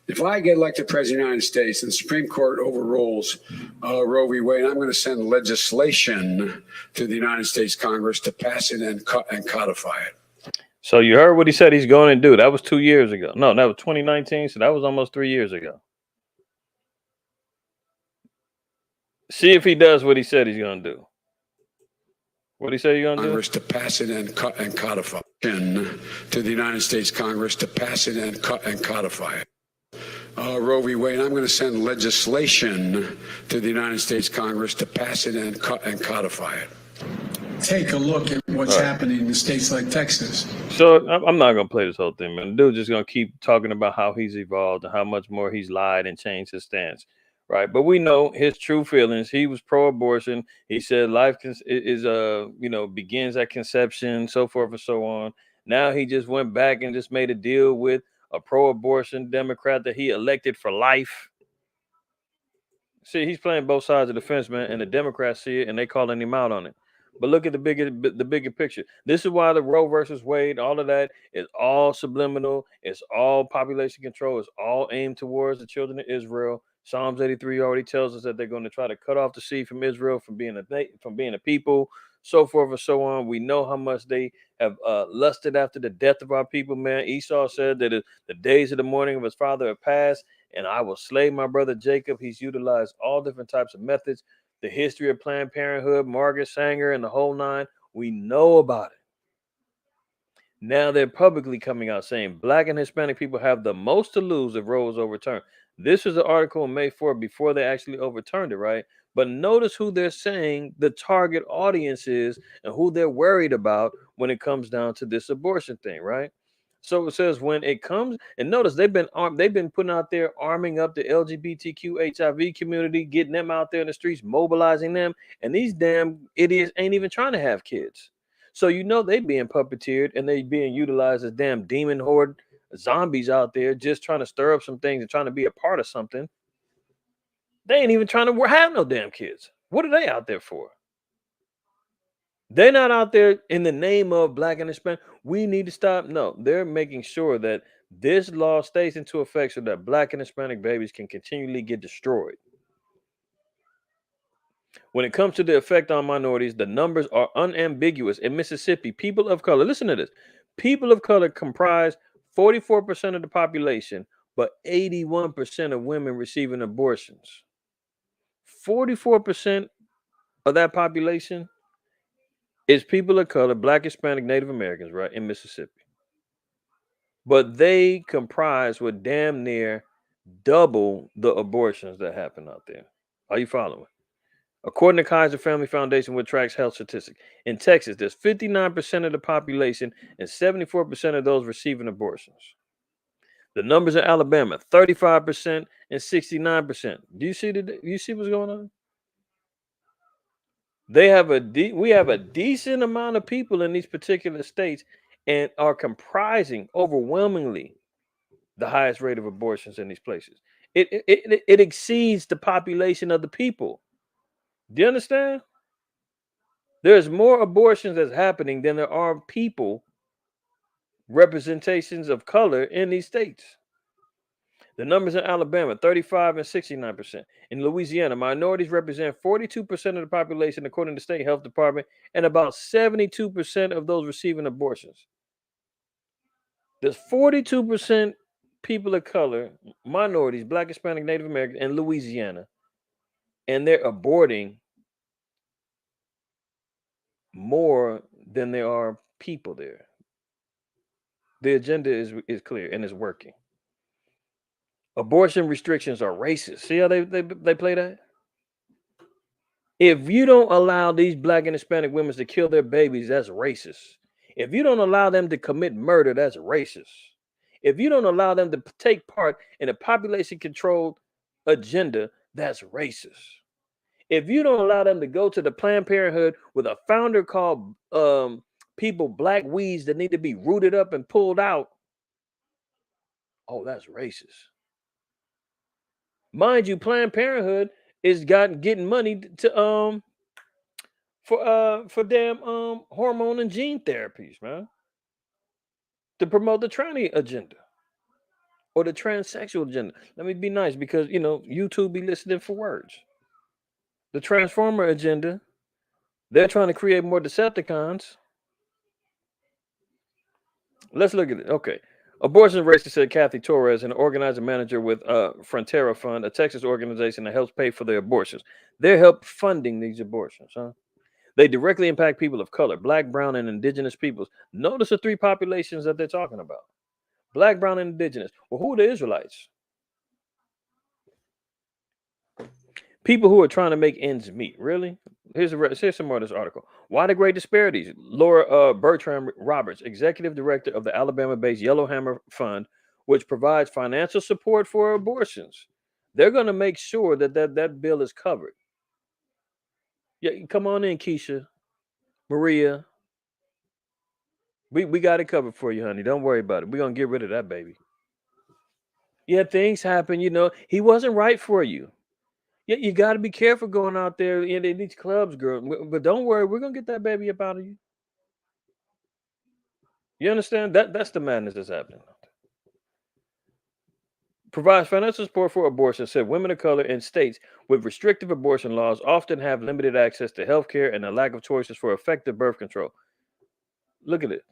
If I get elected president of the United States and the Supreme Court overrules Roe v. Wade, I'm going to send legislation to the United States Congress to pass it and codify it. So you heard what he said he's going to do. That was 2 years ago. No, that was 2019. So that was almost 3 years ago. See if he does what he said he's going to do. What did he say he's going to do? Congress to pass it and codify it. To the United States Congress to pass it and codify it. Roe v. Wade, I'm going to send legislation to the United States Congress to pass it and codify it. Take a look at what's happening in states like Texas. So I'm not gonna play this whole thing, man. The dude's just gonna keep talking about how he's evolved and how much more he's lied and changed his stance, right? But we know his true feelings. He was pro-abortion. He said life is begins at conception, so forth and so on. Now he just went back and just made a deal with a pro-abortion Democrat that he elected for life. See, he's playing both sides of the fence, man, and the Democrats see it and they calling him out on it. But look at the bigger picture. This is why the Roe versus Wade, all of that is all subliminal. It's all population control. It's all aimed towards the children of Israel. Psalms 83 already tells us that they're going to try to cut off the seed from Israel from being a people, so forth and so on. We know how much they have lusted after the death of our people, man. Esau said that the days of the morning of his father have passed, and I will slay my brother Jacob. He's utilized all different types of methods. The history of Planned Parenthood, Margaret Sanger, and the whole nine, we know about it. Now they're publicly coming out saying Black and Hispanic people have the most to lose if Roe is overturned. This was an article on May 4th before they actually overturned it, right? But notice who they're saying the target audience is and who they're worried about when it comes down to this abortion thing, right? So it says when it comes, and notice they've been putting out there arming up the LGBTQ HIV community, getting them out there in the streets, mobilizing them, and these damn idiots ain't even trying to have kids. So you know they being puppeteered and they being utilized as damn demon horde zombies out there, just trying to stir up some things and trying to be a part of something. They ain't even trying to have no damn kids. What are they out there for? They're not out there in the name of Black and Hispanic. We need to stop. No, they're making sure that this law stays into effect so that Black and Hispanic babies can continually get destroyed. When it comes to the effect on minorities, the numbers are unambiguous. In Mississippi, people of color, listen to this, people of color comprise 44% of the population, but 81% of women receiving abortions. 44% of that population is people of color, Black, Hispanic, Native Americans, right, in Mississippi. But they comprise with damn near double the abortions that happen out there. Are you following? According to Kaiser Family Foundation, which tracks health statistics, in Texas, there's 59% of the population and 74% of those receiving abortions. The numbers in Alabama, 35% and 69%. Do you see what's going on? We have a decent amount of people in these particular states and are comprising overwhelmingly the highest rate of abortions in these places. It exceeds the population of the people. Do you understand? There's more abortions that's happening than there are people, representations of color in these states. The numbers in Alabama, 35 and 69%. In Louisiana, minorities represent 42% of the population, according to the state health department, and about 72% of those receiving abortions. There's 42% people of color, minorities, Black, Hispanic, Native American, in Louisiana, and they're aborting more than there are people there. The agenda is clear and is working. Abortion restrictions are racist. See how they play that? If you don't allow these Black and Hispanic women to kill their babies, that's racist. If you don't allow them to commit murder, that's racist. If you don't allow them to take part in a population controlled agenda, that's racist. If you don't allow them to go to the Planned Parenthood with a founder called people black weeds that need to be rooted up and pulled out, oh, that's racist. Mind you, Planned Parenthood is getting money to for damn hormone and gene therapies, man, to promote the tranny agenda or the transsexual agenda. Let me be nice because YouTube be listening for words. The transformer agenda, they're trying to create more Decepticons. Let's look at it. Okay. Abortion racist, said Kathy Torres, an organizer manager with Frontera Fund, a Texas organization that helps pay for the abortions. They're help funding these abortions, huh? They directly impact people of color, Black, brown, and indigenous peoples. Notice the three populations that they're talking about. Black, brown, and indigenous. Well, who are the Israelites? People who are trying to make ends meet. Really? Here's some more of this article. Why the great disparities? Laura Bertram Roberts, executive director of the Alabama-based Yellowhammer Fund, which provides financial support for abortions. They're going to make sure that bill is covered. Yeah, come on in, Keisha, Maria. We got it covered for you, honey. Don't worry about it. We're gonna get rid of that baby. Yeah, things happen. He wasn't right for you. Yeah, you got to be careful going out there in these clubs, girl. But don't worry, we're gonna get that baby up out of you. You understand? That's the madness that's happening. Provides financial support for abortion, said women of color in states with restrictive abortion laws often have limited access to health care and a lack of choices for effective birth control. Look at it.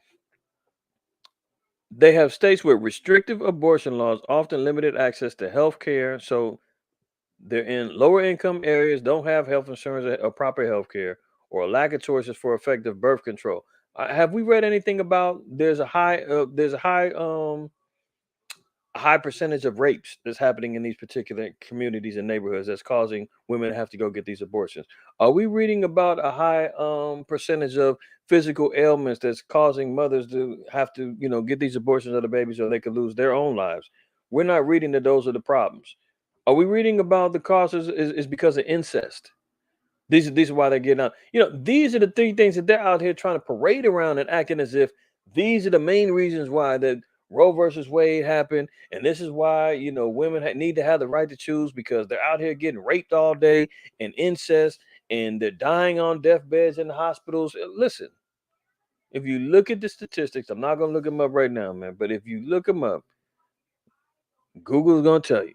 They have states with restrictive abortion laws, often limited access to health care. So they're in lower income areas, don't have health insurance or proper health care, or a lack of choices for effective birth control. Have we read anything about a high percentage of rapes that's happening in these particular communities and neighborhoods that's causing women to have to go get these abortions? Are we reading about a high percentage of physical ailments that's causing mothers to have to, get these abortions of the babies or they could lose their own lives? We're not reading that those are the problems. Are we reading about the causes is because of incest? These are why they're getting out. These are the three things that they're out here trying to parade around and acting as if these are the main reasons why that Roe versus Wade happened, and this is why women need to have the right to choose because they're out here getting raped all day and incest, and they're dying on deathbeds in the hospitals. Listen, if you look at the statistics, I'm not gonna look them up right now, man, but if you look them up, Google's gonna tell you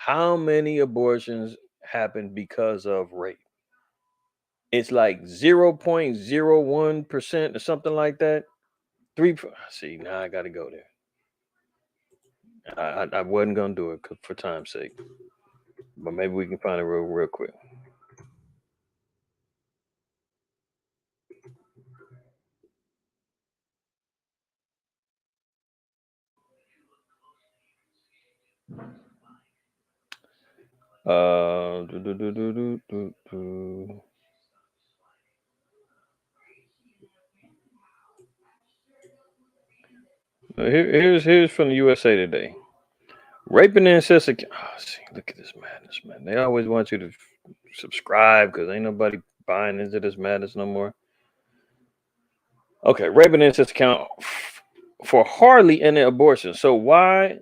how many abortions happen because of rape. It's like 0.01% or something like that. See, now I got to go there. I wasn't gonna do it for time's sake, but maybe we can find it real quick. Do, do, do, do, do, do, do. Here's from the USA Today. Rape and incest. See, look at this madness, man. They always want you to subscribe because ain't nobody buying into this madness no more. Okay, rape and incest account for hardly any abortion. So why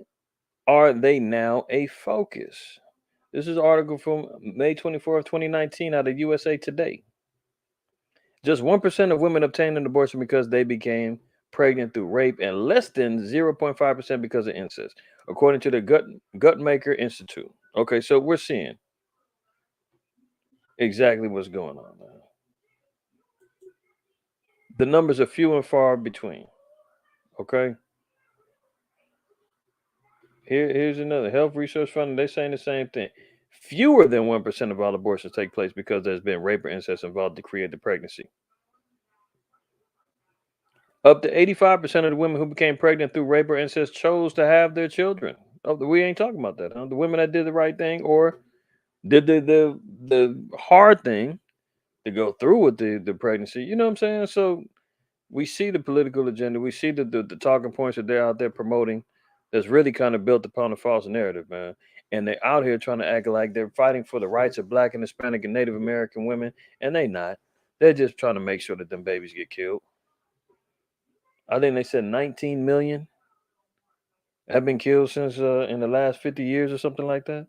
are they now a focus? This is an article from May 24th, 2019 out of USA Today. Just 1% of women obtained an abortion because they became pregnant through rape and less than 0.5% because of incest, according to the Guttmacher Institute. Okay, so we're seeing exactly what's going on now. The numbers are few and far between. Okay. Here's another health research fund. They're saying the same thing. Fewer than 1% of all abortions take place because there's been rape or incest involved to create the pregnancy. Up to 85% of the women who became pregnant through rape or incest chose to have their children. Oh, we ain't talking about that, huh? The women that did the right thing or did the hard thing to go through with the pregnancy. You know what I'm saying? So we see the political agenda. We see the talking points that they're out there promoting that's really kind of built upon a false narrative, man. And they're out here trying to act like they're fighting for the rights of Black and Hispanic and Native American women, and they not. They're just trying to make sure that them babies get killed. I think they said 19 million have been killed since in the last 50 years or something like that.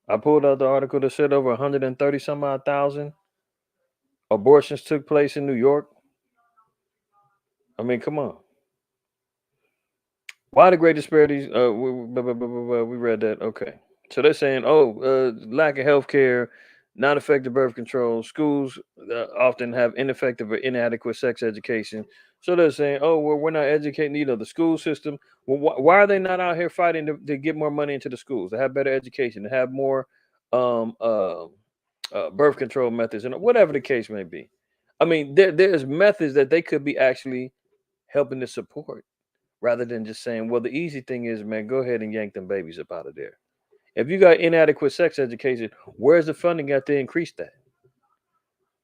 I pulled out the article that said over 130 some odd thousand abortions took place in New York. I mean, come on. Why the great disparities? We read that. Okay. So they're saying, lack of health care, not effective birth control, schools often have ineffective or inadequate sex education. So they're saying, well, we're not educating, the school system. Well, why are they not out here fighting to get more money into the schools, to have better education, to have more um, uh, birth control methods, and whatever the case may be? I mean, there's methods that they could be actually helping to support rather than just saying, well, the easy thing is, man, go ahead and yank them babies up out of there. If you got inadequate sex education, where's the funding out there to increase that?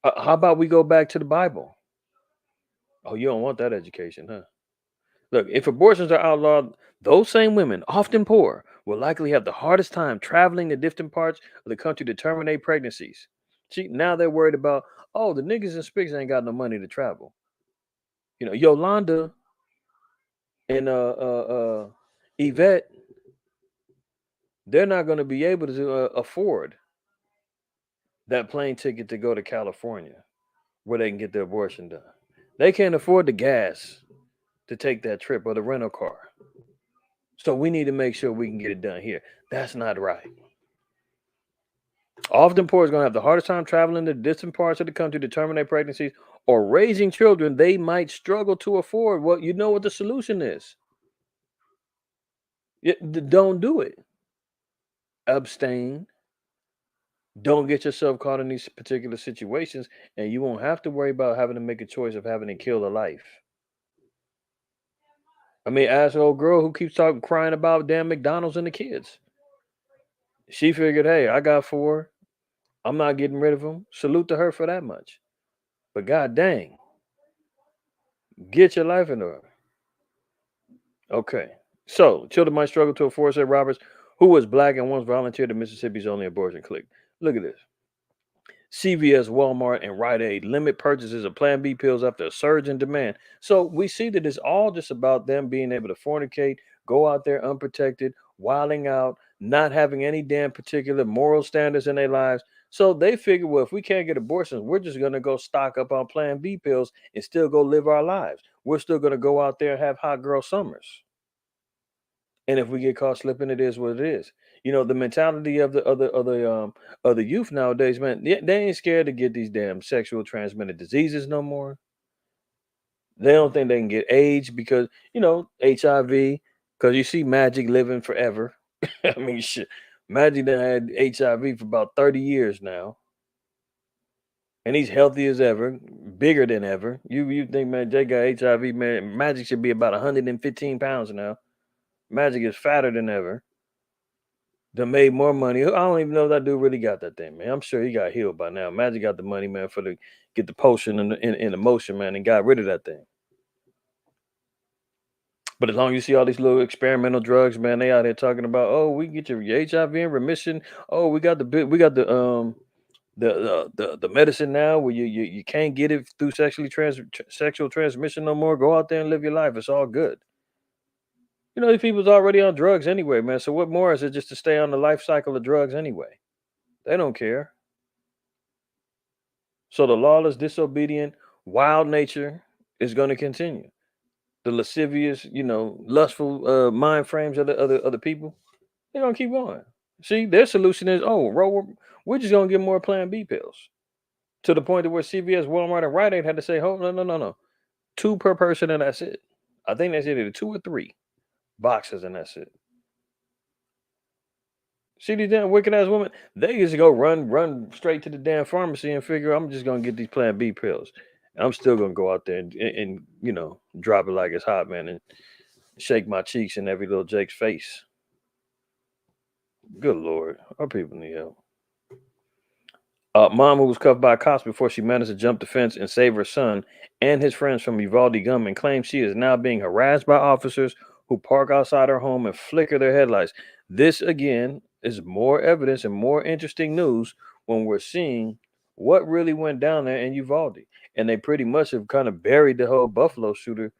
How about we go back to the Bible? Oh, you don't want that education, huh? Look, if abortions are outlawed, those same women, often poor, will likely have the hardest time traveling to different parts of the country to terminate pregnancies. See, now they're worried about, oh, the niggas and spigs ain't got no money to travel. You know, Yolanda and Yvette, they're not going to be able to afford that plane ticket to go to California where they can get their abortion done. They can't afford the gas to take that trip or the rental car. So we need to make sure we can get it done here. That's not right. Often poor is going to have the hardest time traveling to distant parts of the country to terminate pregnancies or raising children they might struggle to afford. Well, you know what the solution is. Don't do it. Abstain. Don't get yourself caught in these particular situations, and you won't have to worry about having to make a choice of having to kill a life. I mean, ask the old girl who keeps talking, crying about damn McDonald's and the kids. She figured, hey, I got 4. I'm not getting rid of them. Salute to her for that much. But god dang, get your life in order. Okay. So, children might struggle to afford, said Roberts, who was black and once volunteered at Mississippi's only abortion clinic. Look at this. CVS, Walmart, and Rite Aid limit purchases of Plan B pills after a surge in demand. So we see that it's all just about them being able to fornicate, go out there unprotected, wilding out, not having any damn particular moral standards in their lives. So they figure, well, if we can't get abortions, we're just going to go stock up on Plan B pills and still go live our lives. We're still going to go out there and have hot girl summers. And if we get caught slipping, it is what it is. You know, the mentality of the youth nowadays, man, they ain't scared to get these damn sexual transmitted diseases no more. They don't think they can get AIDS because, you know, HIV, because you see Magic living forever. I mean, shit. Magic done had HIV for about 30 years now. And he's healthy as ever, bigger than ever. You think, man, Jay got HIV, man, Magic should be about 115 pounds now. Magic is fatter than ever. Done made more money. I don't even know if that dude really got that thing, man. I'm sure he got healed by now. Magic got the money, man, for the get the potion in the motion, man, and got rid of that thing. But as long as you see all these little experimental drugs, man, they out there talking about, oh, we can get your HIV in remission. Oh, we got the medicine now where you can't get it through sexual transmission no more. Go out there and live your life. It's all good. You know, these people's already on drugs anyway, man. So what more is it just to stay on the life cycle of drugs anyway? They don't care. So the lawless, disobedient, wild nature is going to continue. The lascivious, you know, lustful mind frames of the other people, they're gonna keep going. See, their solution is, oh, we're just gonna get more Plan B pills. To the point that where CVS, Walmart, and Rite Aid had to say, oh, no, 2 per person, and that's it. I think they said either 2 or 3 boxes, and that's it. See these damn wicked ass women, they just go run straight to the damn pharmacy and figure I'm just gonna get these Plan B pills. I'm still gonna go out there and you know, drop it like it's hot, man, and shake my cheeks in every little Jake's face. Good Lord, our people need help. Mom who was cuffed by cops before she managed to jump the fence and save her son and his friends from Uvalde gunmen claims she is now being harassed by officers who park outside her home and flicker their headlights. This again is more evidence and more interesting news when we're seeing what really went down there in Uvalde. And they pretty much have kind of buried the whole Buffalo shooter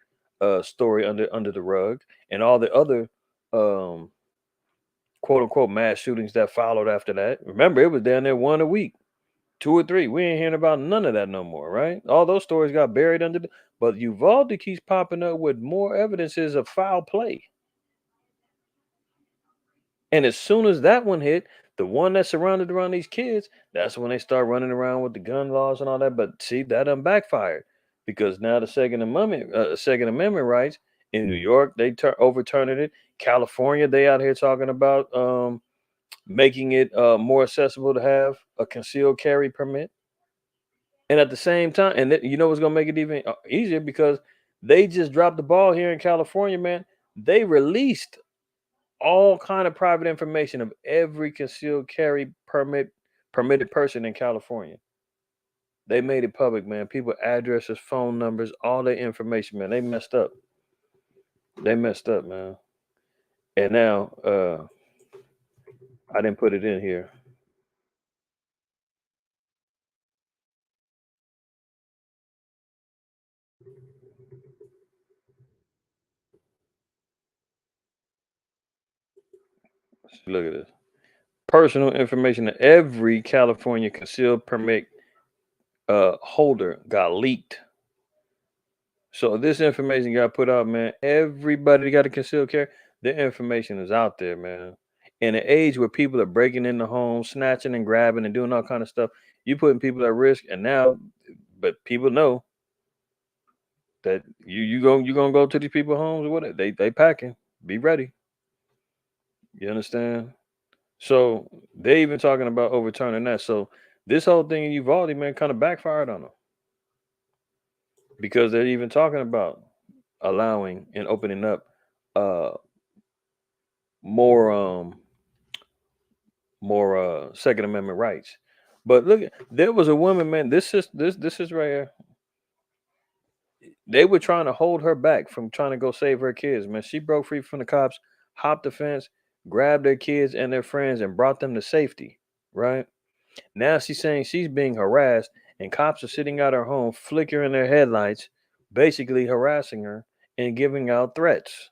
story under the rug and all the other quote unquote mass shootings that followed after that. Remember, it was down there 1 a week. 2 or 3. We ain't hearing about none of that no more, right? All those stories got buried under but Uvalde keeps popping up with more evidences of foul play. And as soon as that one hit, the one that surrounded around these kids, that's when they start running around with the gun laws and all that. But see, that done backfired because now the Second Amendment rights in New York, they overturning it. California, they out here talking about making it more accessible to have a concealed carry permit. And at the same time, and you know what's gonna make it even easier because they just dropped the ball here in California, man. They released all kind of private information of every concealed carry permitted person in California. They made it public, man. People addresses, phone numbers, all their information, man. They messed up. They messed up, man. And now, I didn't put it in here. Look at this. Personal information of every California concealed permit holder got leaked. So this information got put out, man. Everybody that got a concealed carry, their information is out there, man. In an age where people are breaking into homes, snatching and grabbing and doing all kind of stuff, you putting people at risk. And now, but people know that you gonna go to these people's homes or what? They packing. Be ready. You understand? So they even talking about overturning that. So this whole thing in Uvalde, man, kind of backfired on them because they're even talking about allowing and opening up uh more Second Amendment rights. But look, there was a woman, man. This is right here. They were trying to hold her back from trying to go save her kids, man. She broke free from the cops, hopped the fence, grabbed their kids and their friends, and brought them to safety. Right now, she's saying she's being harassed, and cops are sitting at her home, flickering their headlights, basically harassing her and giving out threats.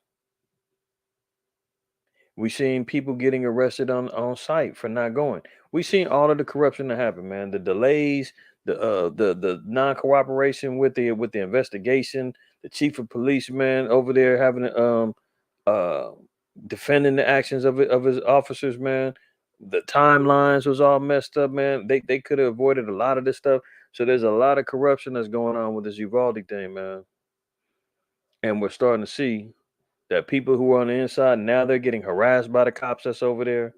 We seen people getting arrested on site for not going. We seen all of the corruption that happened, man. The delays, the non cooperation with the investigation. The chief of police, man, over there having uh defending the actions of his officers, man. The timelines was all messed up, man. They could have avoided a lot of this stuff. So there's a lot of corruption that's going on with this Uvalde thing, man. And we're starting to see that people who are on the inside now they're getting harassed by the cops that's over there.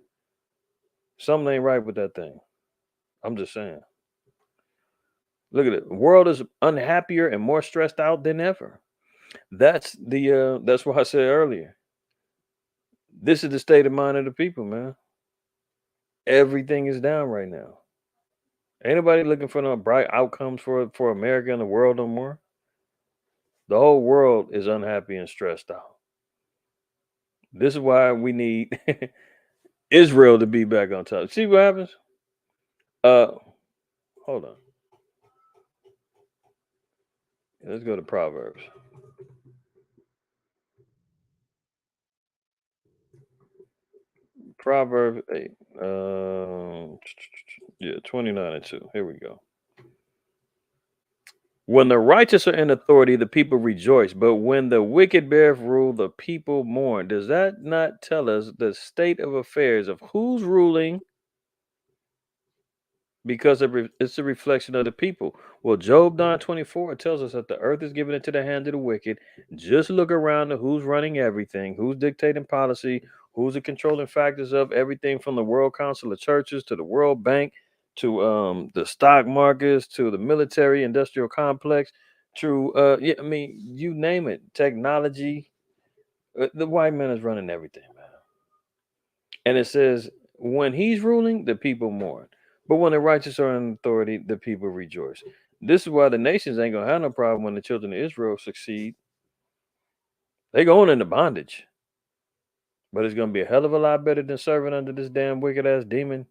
Something ain't right with that thing. I'm just saying. Look at it. The world is unhappier and more stressed out than ever. That's what I said earlier. This is the state of mind of the people, man. Everything is down right now. Ain't nobody looking for no bright outcomes for America and the world no more. The whole world is unhappy and stressed out. This is why we need Israel to be back on top. See what happens? Uh Hold on. Let's go to Proverbs. Proverbs 8. Yeah, 29 and 2. Here we go. When the righteous are in authority, the people rejoice. But when the wicked bear rule, the people mourn. Does that not tell us the state of affairs of who's ruling? Because it's a reflection of the people. Well, Job 9:24 tells us that the earth is given into the hand of the wicked. Just look around at who's running everything, who's dictating policy, who's the controlling factors of everything from the World Council of Churches to the World Bank to the stock markets to the military industrial complex to yeah, I mean, you name it, technology. The white man is running everything, man. And it says, when he's ruling, the people mourn. But when the righteous are in authority, the people rejoice. This is why the nations ain't going to have no problem when the children of Israel succeed. They going into bondage. But it's going to be a hell of a lot better than serving under this damn wicked ass demon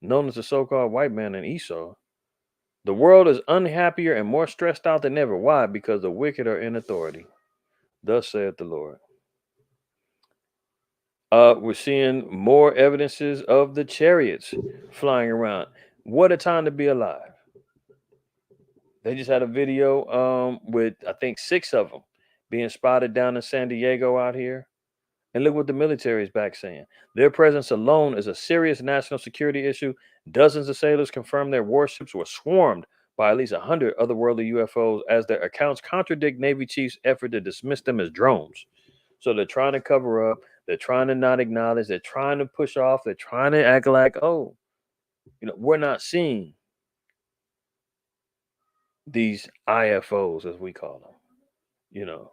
known as the so called white man and Esau. The world is unhappier and more stressed out than ever. Why? Because the wicked are in authority. Thus saith the Lord. We're seeing more evidences of the chariots flying around. What a time to be alive. They just had a video with I think 6 of them being spotted down in San Diego out here. And look what the military is back saying. Their presence alone is a serious national security issue. Dozens of sailors confirmed their warships were swarmed by at least 100 otherworldly UFOs as their accounts contradict Navy chiefs' effort to dismiss them as drones. So they're trying to cover up. They're trying to not acknowledge. They're trying to push off. They're trying to act like, oh, we're not seeing these IFOs, as we call them,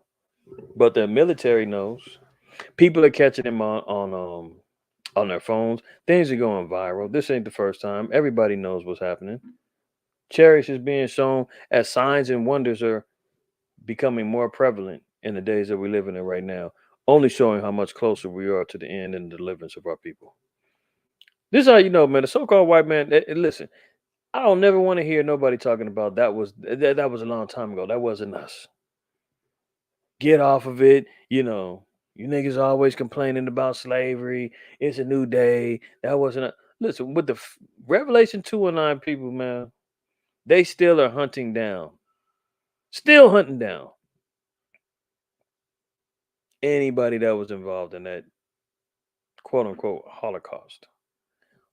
But the military knows. People are catching them on their phones. Things are going viral. This ain't the first time. Everybody knows what's happening. Cherish is being shown as signs and wonders are becoming more prevalent in the days that we're living in right now, only showing how much closer we are to the end and the deliverance of our people. This is how you know, man. The so-called white man. Listen, I don't never want to hear nobody talking about that was a long time ago. That wasn't us. Get off of it. You niggas always complaining about slavery. It's a new day. That wasn't. Listen, with the Revelation 2:9 people, man, they still are hunting down, still hunting down anybody that was involved in that quote unquote Holocaust.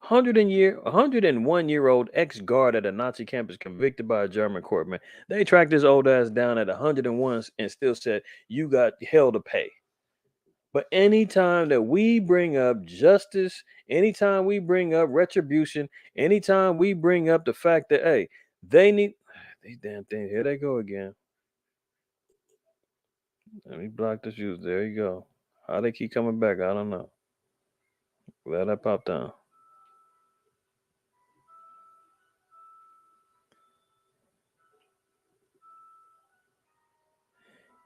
101-year-old ex-guard at a Nazi camp is convicted by a German court, man. They tracked his old ass down at 101 and still said, you got hell to pay. But anytime that we bring up justice, anytime we bring up retribution, anytime we bring up the fact that, hey, they need these damn things, here they go again. Let me block this use. There you go. How they keep coming back, I don't know. Glad I popped down.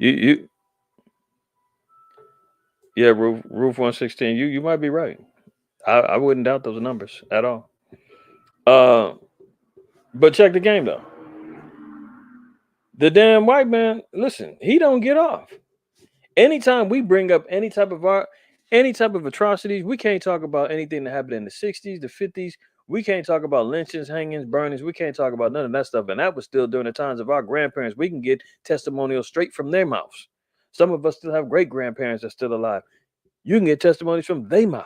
You Yeah, roof 116. You might be right. I wouldn't doubt those numbers at all. Uh, but check the game though. The damn white man, listen, he don't get off. Anytime we bring up any type of atrocities, we can't talk about anything that happened in the 60s, the 50s. We can't talk about lynchings, hangings, burnings. We can't talk about none of that stuff. And that was still during the times of our grandparents. We can get testimonials straight from their mouths. Some of us still have great grandparents that's still alive. You can get testimonies from their mouth.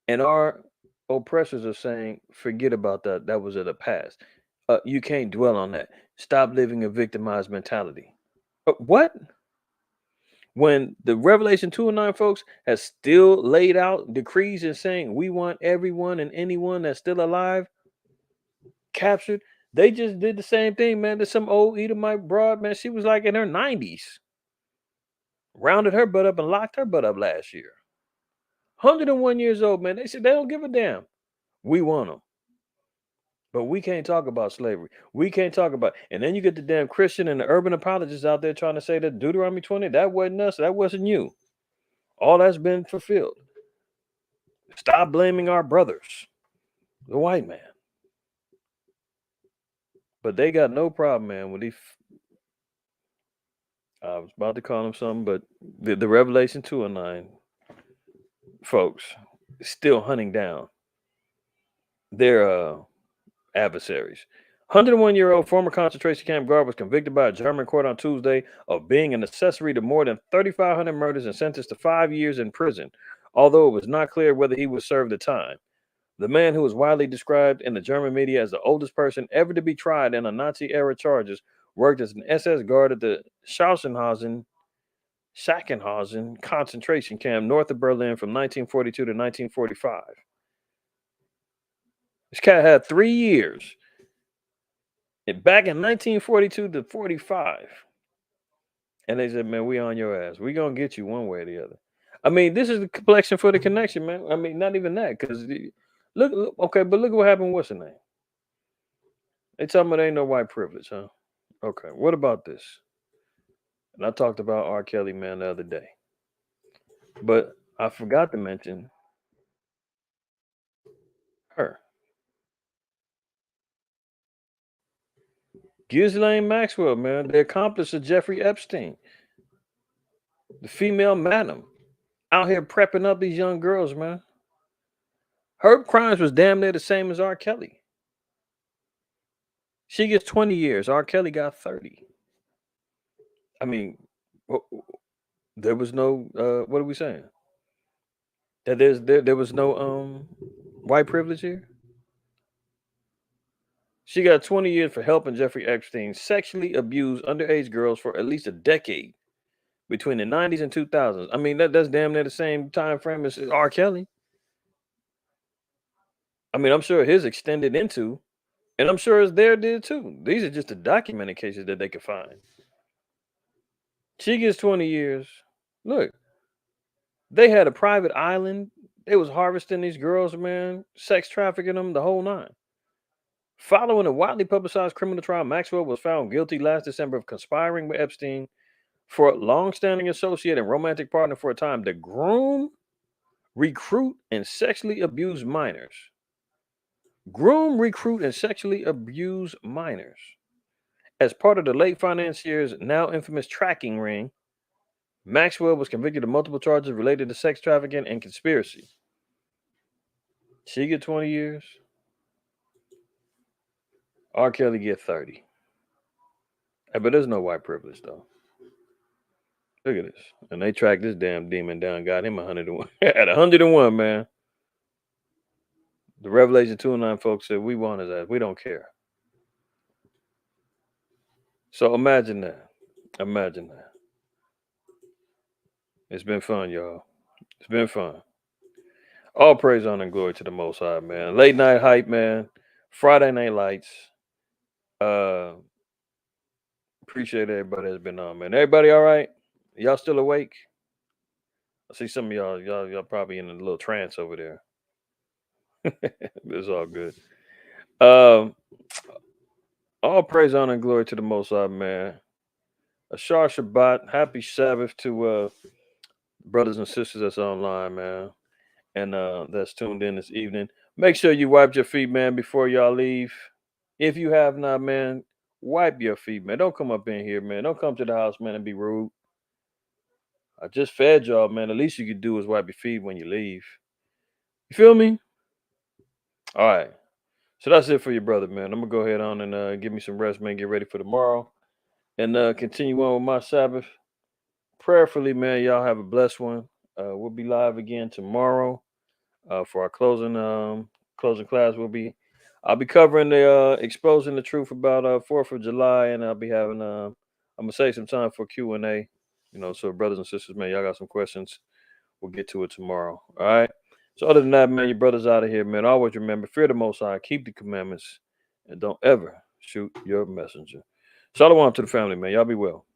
And our oppressors are saying, forget about that. That was of the past. You can't dwell on that. Stop living a victimized mentality. What? When the Revelation 2:9 folks has still laid out decrees and saying we want everyone and anyone that's still alive captured, they just did the same thing, man. There's some old Edomite broad, man. She was like in her 90s. Rounded her butt up and locked her butt up last year. 101 years old, man. They said they don't give a damn. We want them. But we can't talk about slavery. We can't talk about, and then you get the damn Christian and the urban apologists out there trying to say that Deuteronomy 20, that wasn't us, that wasn't you. All that's been fulfilled. Stop blaming our brothers, the white man. But they got no problem, man, with these. I was about to call them something, but the Revelation 2:9 folks still hunting down their adversaries. 101-year-old former concentration camp guard was convicted by a German court on Tuesday of being an accessory to more than 3,500 murders and sentenced to 5 years in prison, although it was not clear whether he would serve the time. The man, who was widely described in the German media as the oldest person ever to be tried in a Nazi-era charges, worked as an SS guard at the Sachsenhausen concentration camp north of Berlin from 1942 to 1945. This cat had 3 years. Back in 1942 to 45. And they said, man, we on your ass. We going to get you one way or the other. I mean, this is the complexion for the connection, man. I mean, not even that. Because, look, okay, but look at what happened. What's the name? They talking about ain't no white privilege, huh? Okay, what about this? And I talked about R. Kelly, man, the other day. But I forgot to mention her. Ghislaine Maxwell, man, the accomplice of Jeffrey Epstein. The female madam out here prepping up these young girls, man. Her crimes was damn near the same as R. Kelly. She gets 20 years. R. Kelly got 30. I mean, there was no what are we saying? That there was no white privilege here? She got 20 years for helping Jeffrey Epstein sexually abuse underage girls for at least a decade between the 90s and 2000s. I mean, that's damn near the same time frame as R. Kelly. I mean, I'm sure his extended into, and I'm sure his there did too. These are just the documented cases that they could find. She gets 20 years. Look, they had a private island. They was harvesting these girls, man, sex trafficking them, the whole nine. Following a widely publicized criminal trial, Maxwell was found guilty last December of conspiring with Epstein for a long-standing associate and romantic partner for a time to groom, recruit, and sexually abuse minors. Groom, recruit, and sexually abuse minors. As part of the late financier's now infamous tracking ring, Maxwell was convicted of multiple charges related to sex trafficking and conspiracy. She get 20 years. R. Kelly get 30. Hey, but there's no white privilege, though. Look at this. And they tracked this damn demon down, got him 101. At 101, man. The Revelation 2:9 folks said, we want his ass. We don't care. So imagine that. Imagine that. It's been fun, y'all. It's been fun. All praise, honor, and glory to the Most High, man. Late night hype, man. Friday night lights. Appreciate everybody that's been on, man. Everybody all right? Y'all still awake? I see some of y'all probably in a little trance over there. It's all good. All praise, honor, and glory to the Most High, man. Ashar Shabbat. Happy Sabbath to brothers and sisters that's online, man, and that's tuned in this evening. Make sure you wipe your feet, man, before y'all leave. If you have not, man, wipe your feet, man. Don't come up in here, man. Don't come to the house, man, and be rude. I just fed y'all, man. The least you could do is wipe your feet when you leave. You feel me? All right. So that's it for your brother, man. I'm going to go ahead on and give me some rest, man. Get ready for tomorrow. And continue on with my Sabbath. Prayerfully, man, y'all have a blessed one. We'll be live again tomorrow for our closing class. I'll be covering the exposing the truth about 4th of July, and I'll be having I'm gonna save some time for Q&A. So brothers and sisters, man, y'all got some questions. We'll get to it tomorrow. All right. So other than that, man, your brother's out of here, man. Always remember, fear the Most High, keep the commandments, and don't ever shoot your messenger. Shalom to the family, man. Y'all be well.